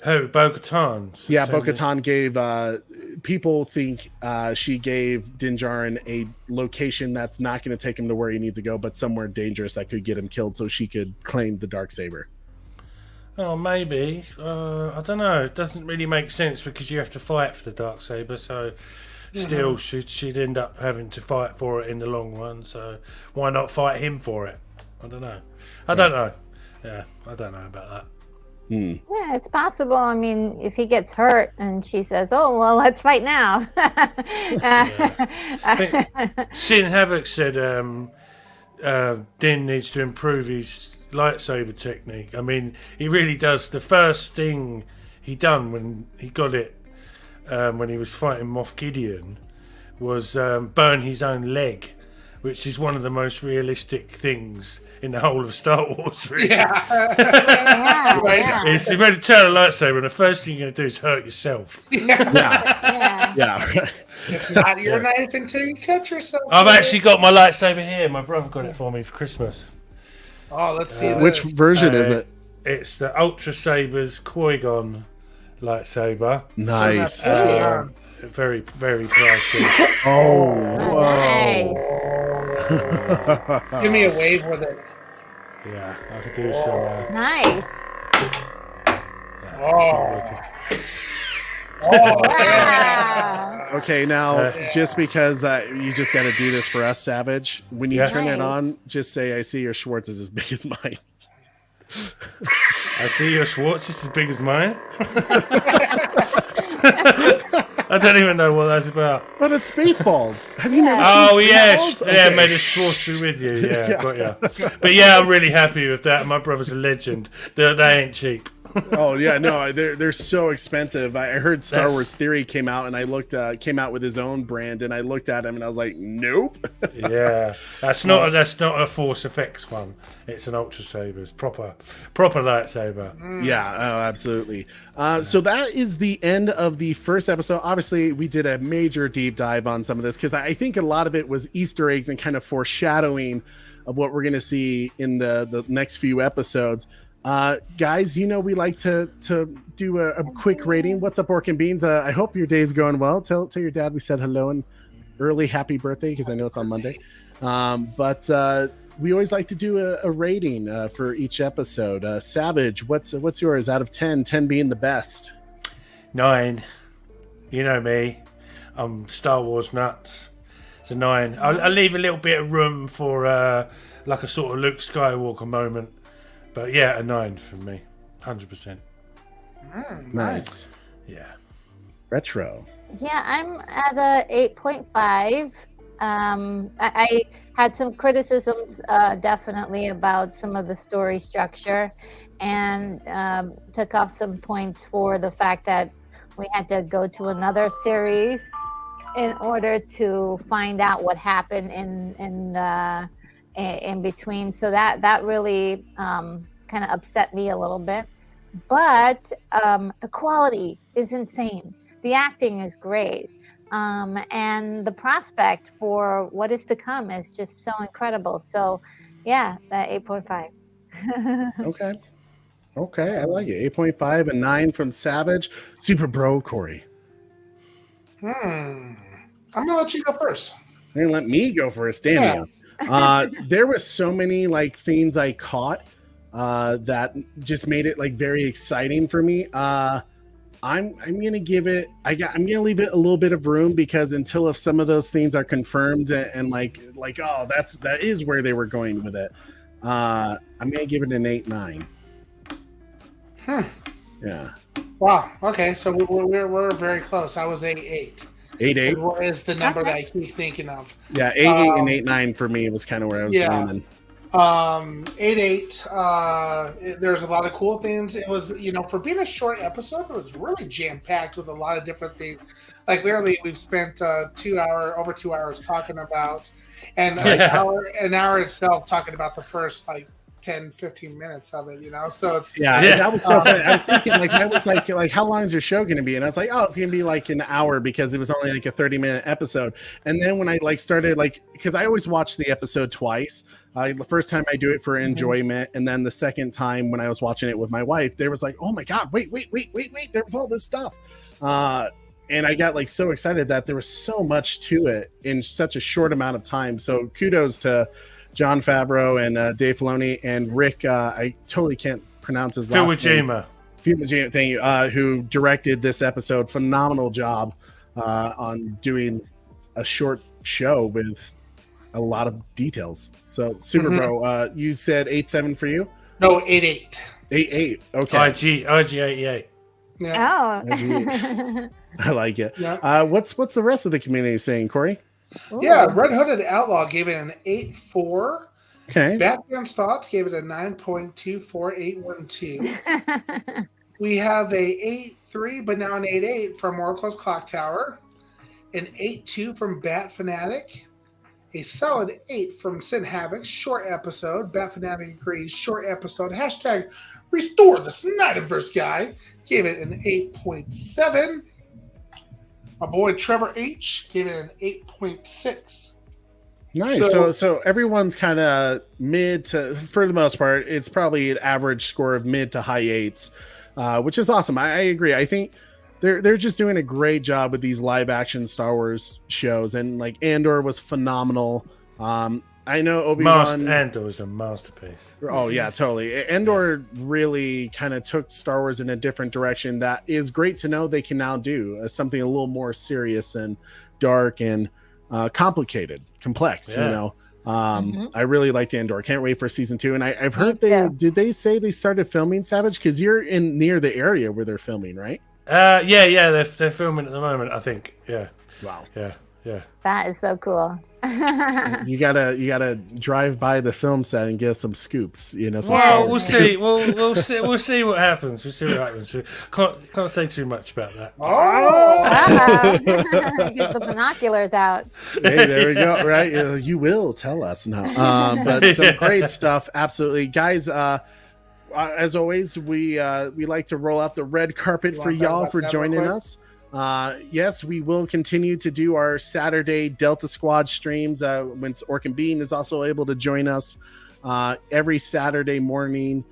Who? Bo-Katan? Yeah, Bo-Katan gave, people think she gave Din Djarin a location that's not going to take him to where he needs to go, but somewhere dangerous that could get him killed, so she could claim the Darksaber. Oh, maybe. I don't know. It doesn't really make sense because you have to fight for the Darksaber, so still she'd end up having to fight for it in the long run, so why not fight him for it? I don't know. I don't know. Yeah, I don't know about that. Yeah, it's possible. I mean, if he gets hurt and she says, oh, well, let's fight now. Sin Havoc said Din needs to improve his lightsaber technique. I mean, he really does. The first thing he done when he got it, when he was fighting Moff Gideon, was burn his own leg, which is one of the most realistic things in the whole of Star Wars, really. It's you're ready to turn a lightsaber, and the first thing you're going to do is hurt yourself. Yeah. It's not your knife until you cut yourself. I've actually got my lightsaber here. My brother got it for me for Christmas. Oh, let's see. Which version is it? It's the Ultra Sabers Qui-Gon lightsaber. Nice. Very, very pricey. Oh, Nice. Give me a wave with it. Yeah, I could do some. Nice. Wow. Okay, now just because you just got to do this for us, Savage. When you turn it on, just say, "I see your Schwartz is as big as mine." I see your Schwartz is as big as mine. I don't even know what that's about. But it's Spaceballs. Have you never Oh seen yes, Spaceballs? yeah, Okay. may the Schwartz be with you. Yeah, got ya. But yeah, I'm really happy with that. My brother's a legend. They ain't cheap. Oh yeah, no, they're so expensive. I heard Star Wars Theory came out, and I looked came out with his own brand, and I looked at him, and I was like, nope. Yeah, that's not a Force Effects one. It's an Ultra Sabers, proper lightsaber. Yeah, oh, absolutely. So that is the end of the first episode. Obviously, we did a major deep dive on some of this because I think a lot of it was Easter eggs and kind of foreshadowing of what we're going to see in the next few episodes. Guys, you know we like to do a quick rating. What's up, Orc and Beans? I hope your day's going well. Tell your dad we said hello and early happy birthday because I know it's on Monday. But we always like to do a rating for each episode. Savage, what's yours out of 10? 10 being the best. 9. You know me. I'm Star Wars nuts. It's a 9. I'll leave a little bit of room for like a sort of Luke Skywalker moment. But yeah, a 9 from me. 100%. Nice. Yeah. Retro. Yeah, I'm at a 8.5. I had some criticisms definitely about some of the story structure and took off some points for the fact that we had to go to another series in order to find out what happened in between. So that really kind of upset me a little bit. But the quality is insane. The acting is great. And the prospect for what is to come is just so incredible. So, yeah, that 8.5. Okay, I like it. 8.5 and 9 from Savage. Super Bro, Corey. I'm gonna let you go first. They're gonna let me go first. Damn you. There was so many like things I caught that just made it like very exciting for me. I'm gonna give it. I'm gonna leave it a little bit of room because until if some of those things are confirmed and like oh that is where they were going with it. I'm gonna give it an 8-9. Yeah. Wow. Okay, so we're very close. I was 8-8. 8-8. What is the number that I keep thinking of? Yeah, 8-8 and 8-9 for me was kind of where I was leaning. 8-8. There's a lot of cool things. It was, for being a short episode, it was really jam packed with a lot of different things. Like literally, we've spent over 2 hours talking about, and an hour itself talking about the first 10-15 minutes of it. So it's that was so funny. I was thinking I was like how long is your show going to be? And I was like, oh, it's going to be like an hour because it was only like a 30-minute episode. And then when I started because I always watch the episode twice. The first time I do it for enjoyment, and then the second time when I was watching it with my wife, there was like, oh my god, wait, there was all this stuff, and I got so excited that there was so much to it in such a short amount of time. So kudos to Jon Favreau and Dave Filoni and Rick. I totally can't pronounce his last name. Thank you. Who directed this episode? Phenomenal job on doing a short show with a lot of details. So, Super Bro, you said 8-7 for you? No, 8-8. 8-8. Okay. IG 88. Yeah. Oh. I like it. Yeah. What's the rest of the community saying, Corey? Ooh. Yeah, Red Hooded Outlaw gave it an 8.4. Okay. Batman's Thoughts gave it a 9.24812. We have a 8.3, but now an 8.8 from Oracle's Clock Tower. An 8.2 from Bat Fanatic. A solid 8 from Sin Havoc. Short episode. Bat Fanatic agrees. Short episode. Hashtag restore the Snyderverse guy. Gave it an 8.7. My boy Trevor H gave it an 8.6. Nice. So everyone's kind of mid to, for the most part, it's probably an average score of mid to high 8s, which is awesome. I agree. I think they're just doing a great job with these live action Star Wars shows, and like Andor was phenomenal. I know Obi-Wan. Andor is a masterpiece. Oh yeah, totally. Andor really kind of took Star Wars in a different direction. That is great to know they can now do something a little more serious and dark and complicated, complex. Yeah. You know, I really liked Andor. Can't wait for season 2. And I've heard did they say they started filming Savage? Because you're in near the area where they're filming, right? Yeah, they're filming at the moment, I think. Yeah. Wow. Yeah. That is so cool. You gotta drive by the film set and get some scoops. You know. Well, we'll see. We'll see. We'll see what happens. Can't say too much about that. Get the binoculars out. Hey, there we go. Right, you will tell us now. But some great stuff. Absolutely, guys. As always, we like to roll out the red carpet for y'all for joining us. Yes, we will continue to do our Saturday Delta Squad streams when Orc and Bean is also able to join us every Saturday morning.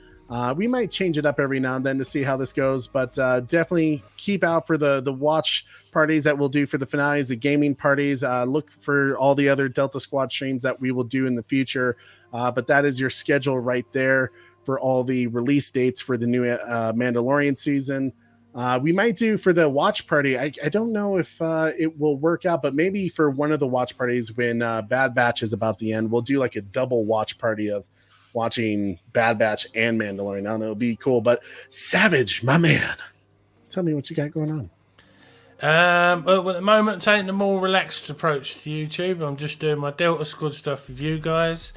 We might change it up every now and then to see how this goes, but definitely keep out for the watch parties that we'll do for the finales, the gaming parties. Look for all the other Delta Squad streams that we will do in the future, but that is your schedule right there for all the release dates for the new Mandalorian season. We might do for the watch party. I don't know if it will work out, but maybe for one of the watch parties when Bad Batch is about the end, we'll do like a double watch party of watching Bad Batch and Mandalorian. I don't know, it'll be cool. But Savage, my man, tell me what you got going on. Well, at the moment, taking a more relaxed approach to YouTube. I'm just doing my Delta Squad stuff with you guys,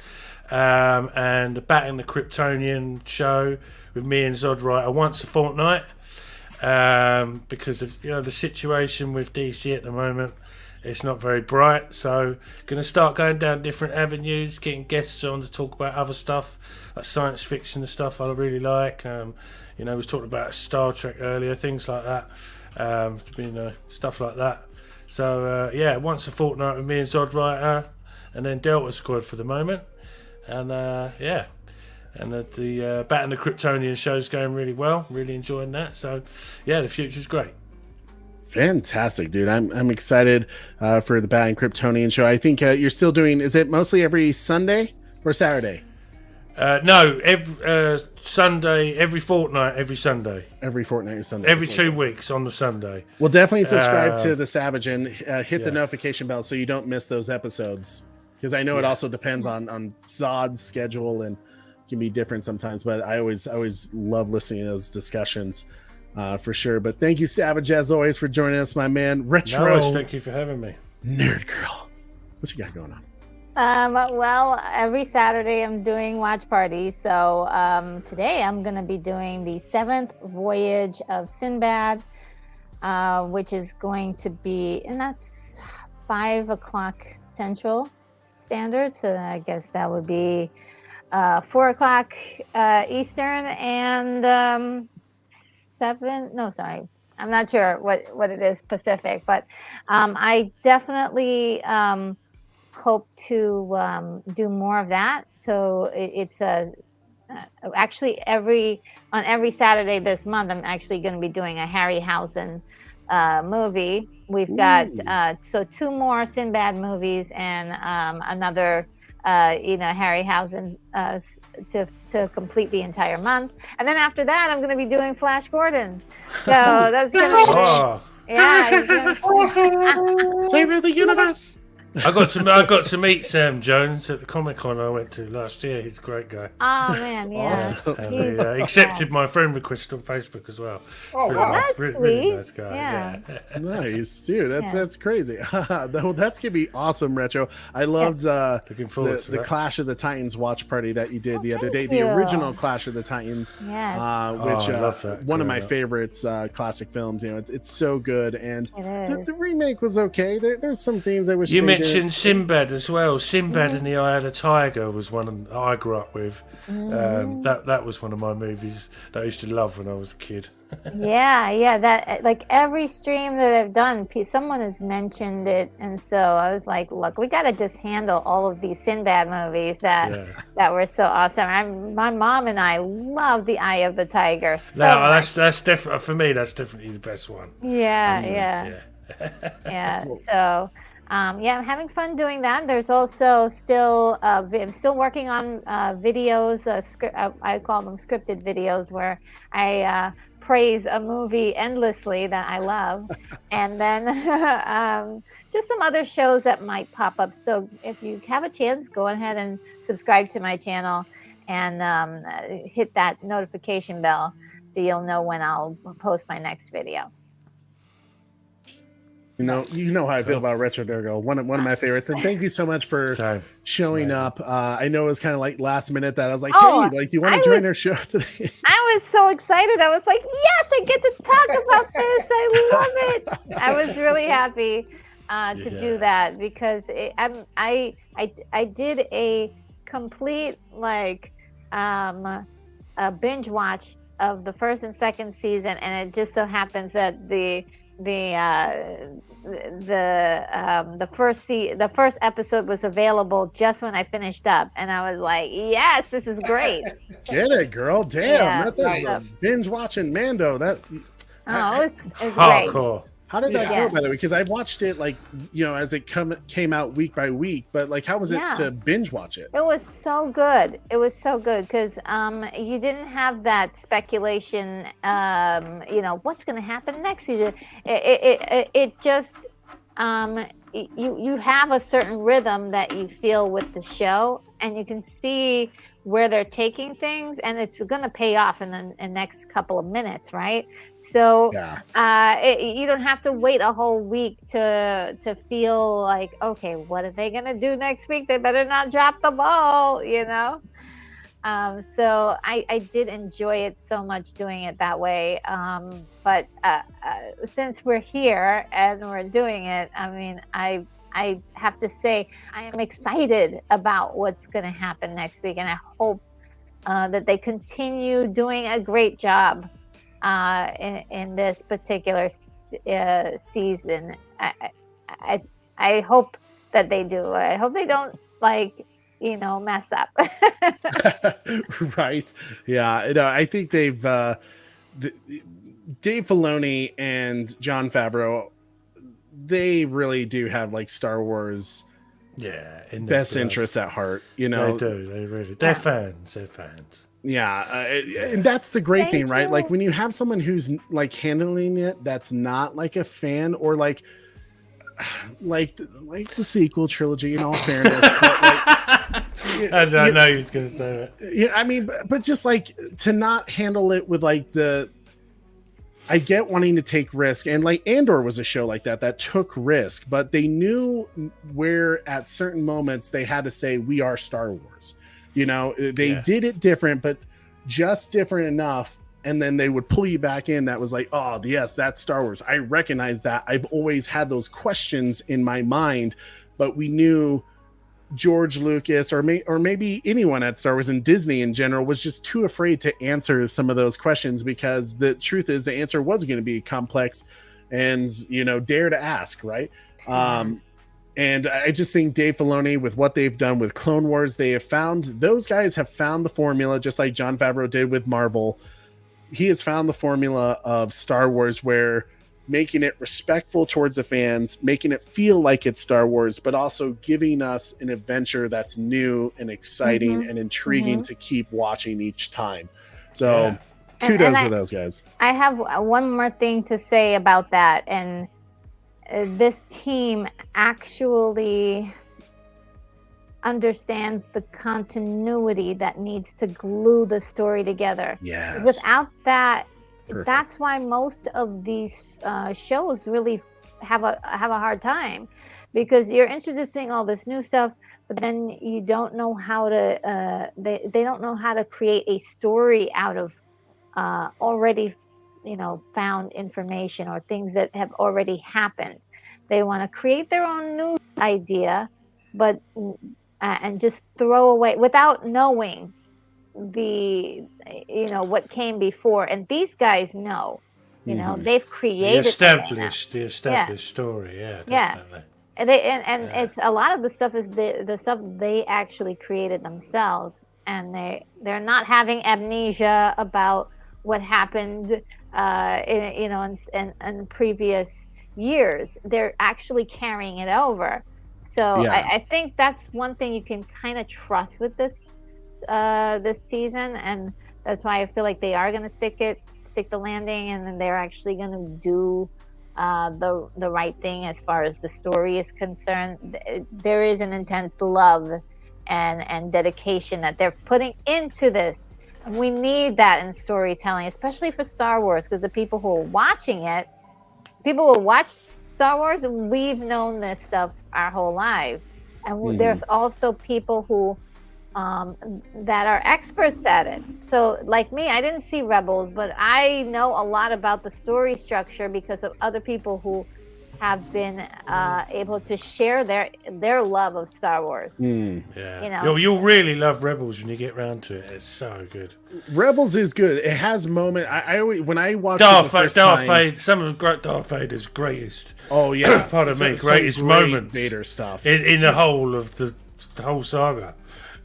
and the Batting the Kryptonian show with me and Zodwriter once a fortnight. Because of the situation with DC at the moment, it's not very bright. So going to start going down different avenues, getting guests on to talk about other stuff like science fiction and stuff I really like. We was talking about Star Trek earlier, things like that. Stuff like that. So once a fortnight with me and Zodwriter, and then Delta Squad for the moment, and And the Bat and the Kryptonian show's going really well. Really enjoying that. So, the future's great. Fantastic, dude. I'm excited for the Bat and Kryptonian show. I think you're still doing, is it mostly every Sunday or Saturday? No, every Sunday, every fortnight, every Sunday. Every fortnight is Sunday. Every 2 weeks on the Sunday. Well, definitely subscribe to The Savage and hit the notification bell so you don't miss those episodes. Because I know it also depends on Zod's schedule and can be different sometimes, but I always love listening to those discussions for sure. But thank you, Savage, as always, for joining us, my man. Retro. No, thank you for having me. Nerd girl, what you got going on? Well, every Saturday I'm doing watch parties. So today I'm going to be doing the 7th voyage of Sinbad, which is going to be, and that's 5 o'clock Central Standard. So I guess that would be 4 o'clock Eastern and I'm not sure what it is Pacific, but I definitely hope to do more of that. So it's actually on every Saturday this month I'm actually going to be doing a Harryhausen movie. We've got 2 more Sinbad movies and another Harryhausen to complete the entire month, and then after that I'm going to be doing Flash Gordon. So that's going to be Save the universe. I got to meet Sam Jones at the Comic-Con I went to last year. He's a great guy. Oh man, yeah. Awesome. And he accepted my friend request on Facebook as well. Oh, wow. That's really sweet. nice guy. Yeah. Nice, dude. That's crazy. That's gonna be awesome, Retro. I loved Looking forward to the that. Clash of the Titans watch party that you did the other day. thank you. The original Clash of the Titans, Yes. I love that. one of my Growing up. favorites, classic films. It's so good, and It is. the remake was okay. There's some things I wish You they mention Sinbad as well. Sinbad and the Eye of the Tiger was one that I grew up with. That was one of my movies that I used to love when I was a kid. Yeah, that like every stream that I've done, someone has mentioned it, and so I was like, look, we got to just handle all of these Sinbad movies that were so awesome. My mom and I love the Eye of the Tiger. That's definitely for me. That's definitely the best one. Yeah. So. I'm having fun doing that. There's also still I'm still working on videos. I call them scripted videos, where I praise a movie endlessly that I love, and then just some other shows that might pop up. So if you have a chance, go ahead and subscribe to my channel and hit that notification bell so you'll know when I'll post my next video. You know how I feel about Retro Durgo. One of my favorites. And thank you so much for showing up. I know it was kind of like last minute that I was like, hey, do you want to join our show today? I was so excited. I was like, yes, I get to talk about this. I love it. I was really happy to do that, because I did a complete a binge watch of the first and second season, and it just so happens that the first episode was available just when I finished up, and I was like, yes, this is great. Get it, girl. Damn, that's binge watching Mando. It was great. Cool. How did that go, by the way? Because I've watched it as it came out week by week, but how was it to binge watch it? It was so good. It was so good because you didn't have that speculation. What's going to happen next season? It just you have a certain rhythm that you feel with the show, and you can see where they're taking things, and it's going to pay off in the next couple of minutes, right? So you don't have to wait a whole week to feel like, okay, what are they going to do next week? They better not drop the ball, So I did enjoy it so much doing it that way. But since we're here and we're doing it, I mean, I have to say I am excited about what's going to happen next week, and I hope that they continue doing a great job in this particular season. I hope that they do. I hope they don't mess up. Right. Yeah. I think Dave Filoni and Jon Favreau, they really do have Star Wars best interests at heart. They do. They really. They're fans. They're fans. Yeah, and that's the great thing, right? When you have someone who's handling it, that's not a fan, or like the sequel trilogy. In all fairness, but I know you was gonna say that. Yeah, I mean, but just to not handle it with I get wanting to take risk, and Andor was a show like that took risk, but they knew where at certain moments they had to say, we are Star Wars. They did it different, but just different enough. And then they would pull you back in. That was oh, yes, that's Star Wars. I recognize that. I've always had those questions in my mind, but we knew George Lucas or maybe anyone at Star Wars and Disney in general was just too afraid to answer some of those questions, because the truth is the answer was going to be complex and, dare to ask, right? And I just think Dave Filoni, with what they've done with Clone Wars, those guys have found the formula, just like Jon Favreau did with Marvel. He has found the formula of Star Wars, where making it respectful towards the fans, making it feel like it's Star Wars, but also giving us an adventure that's new and exciting and intriguing to keep watching each time. So kudos to those guys. I have one more thing to say about that. And this team actually understands the continuity that needs to glue the story together. Yes. Without that, Perfect. That's why most of these shows really have a hard time, because you're introducing all this new stuff, but then you don't know how to they don't know how to create a story out of already found information or things that have already happened. They want to create their own new idea, but and just throw away without knowing what came before. And these guys know, they've created the established story. Yeah, definitely. And it's a lot of the stuff is the stuff they actually created themselves, and they're not having amnesia about what happened in previous years. They're actually carrying it over. So I think that's one thing you can kind of trust with this season, and that's why I feel like they are going to stick the landing, and then they're actually going to do the right thing as far as the story is concerned. There is an intense love and dedication that they're putting into this. And we need that in storytelling, especially for Star Wars, because the people who are watching it, people who watch Star Wars, we've known this stuff our whole lives. And there's also people who that are experts at it. So like me, I didn't see Rebels, but I know a lot about the story structure because of other people who have been able to share their love of Star Wars. Yeah. You'll really love Rebels when you get around to it. It's so good. Rebels is good. It has moments. I always, when I watch Darth Vader, some of Darth Vader's greatest. Oh yeah, pardon me, greatest moments. Vader stuff in the whole of the whole saga.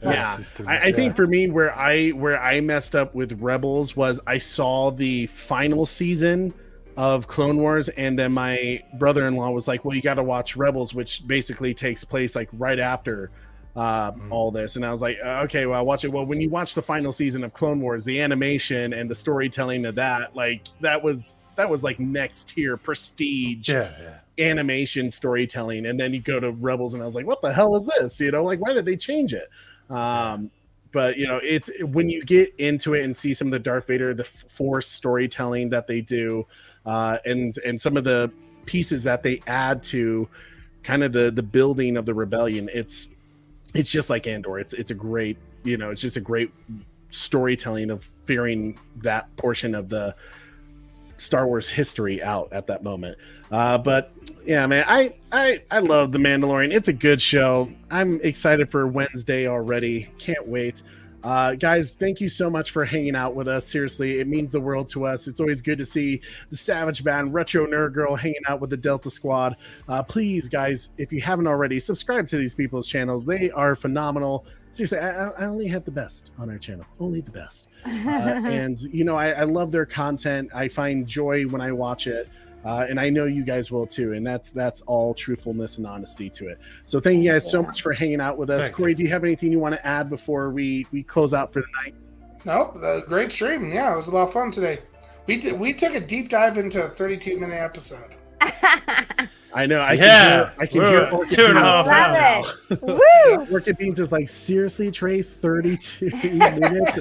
I think for me, where I messed up with Rebels was I saw the final season of Clone Wars, and then my brother-in-law was like, well, you got to watch Rebels, which basically takes place like right after all this. And I was like, okay, well, I'll watch it. Well, when you watch the final season of Clone Wars, the animation and the storytelling of that, like that was like next tier prestige animation storytelling. And then you go to Rebels and I was like, what the hell is this? Like, why did they change it? But it's when you get into it and see some of the Darth Vader, the Force storytelling that they do, and some of the pieces that they add to kind of the building of the rebellion, it's just like Andor. It's a great, it's just a great storytelling of figuring that portion of the Star Wars history out at that moment. But yeah, man, I love The Mandalorian. It's a good show. I'm excited for Wednesday already. Can't wait. Guys, thank you so much for hanging out with us. Seriously, it means the world to us. It's always good to see the Savage Band, Retro Nerd Girl hanging out with the Delta Squad. Please, guys, if you haven't already, subscribe to these people's channels. They are phenomenal. Seriously, I only have the best on our channel. Only the best. And, I love their content. I find joy when I watch it. And I know you guys will too. And that's all truthfulness and honesty to it. So thank you guys so much for hanging out with us. Thank Corey, you. Do you have anything you want to add before we close out for the night? Nope. Great stream. Yeah, it was a lot of fun today. We took a deep dive into a 32-minute episode. I know. I can hear Orchid 2.5 hours. Woo! Orchid Beans is like, seriously, Trey, 32 minutes?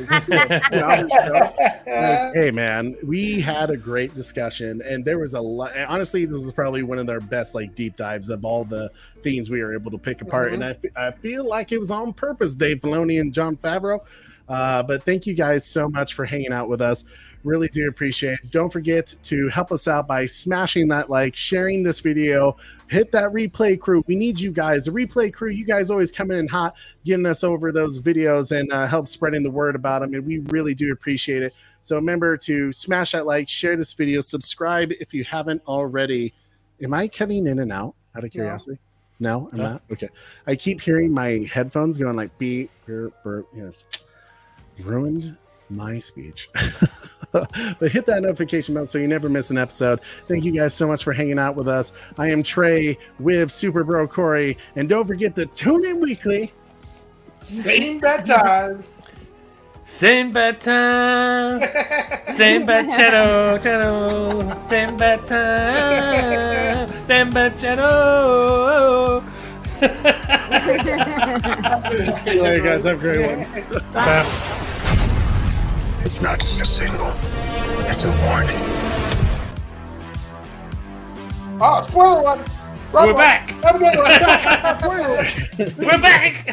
Hey, man, we had a great discussion, and there was a lot. Honestly, this was probably one of their best deep dives of all the things we were able to pick apart. And I feel like it was on purpose, Dave Filoni and Jon Favreau. But thank you guys so much for hanging out with us. Really do appreciate it. Don't forget to help us out by smashing that like, sharing this video, hit that replay crew. We need you guys. The replay crew, you guys always come in hot, getting us over those videos and help spreading the word about them. And we really do appreciate it. So remember to smash that like, share this video, subscribe if you haven't already. Am I cutting in and out of curiosity? No, I'm not. Okay. I keep hearing my headphones going like beep, burp, burp. Yeah. Ruined my speech. But hit that notification bell so you never miss an episode. Thank you guys so much for hanging out with us. I am Trey with Super Bro Corey, and don't forget to tune in weekly. Same bad time. Same bad time. Same bad channel. Same bad time. Same bad channel. See you later, guys. Have a great one. Bye. It's not just a signal, it's a warning. Oh, spoiler one! We're back! Have a good one. We're back!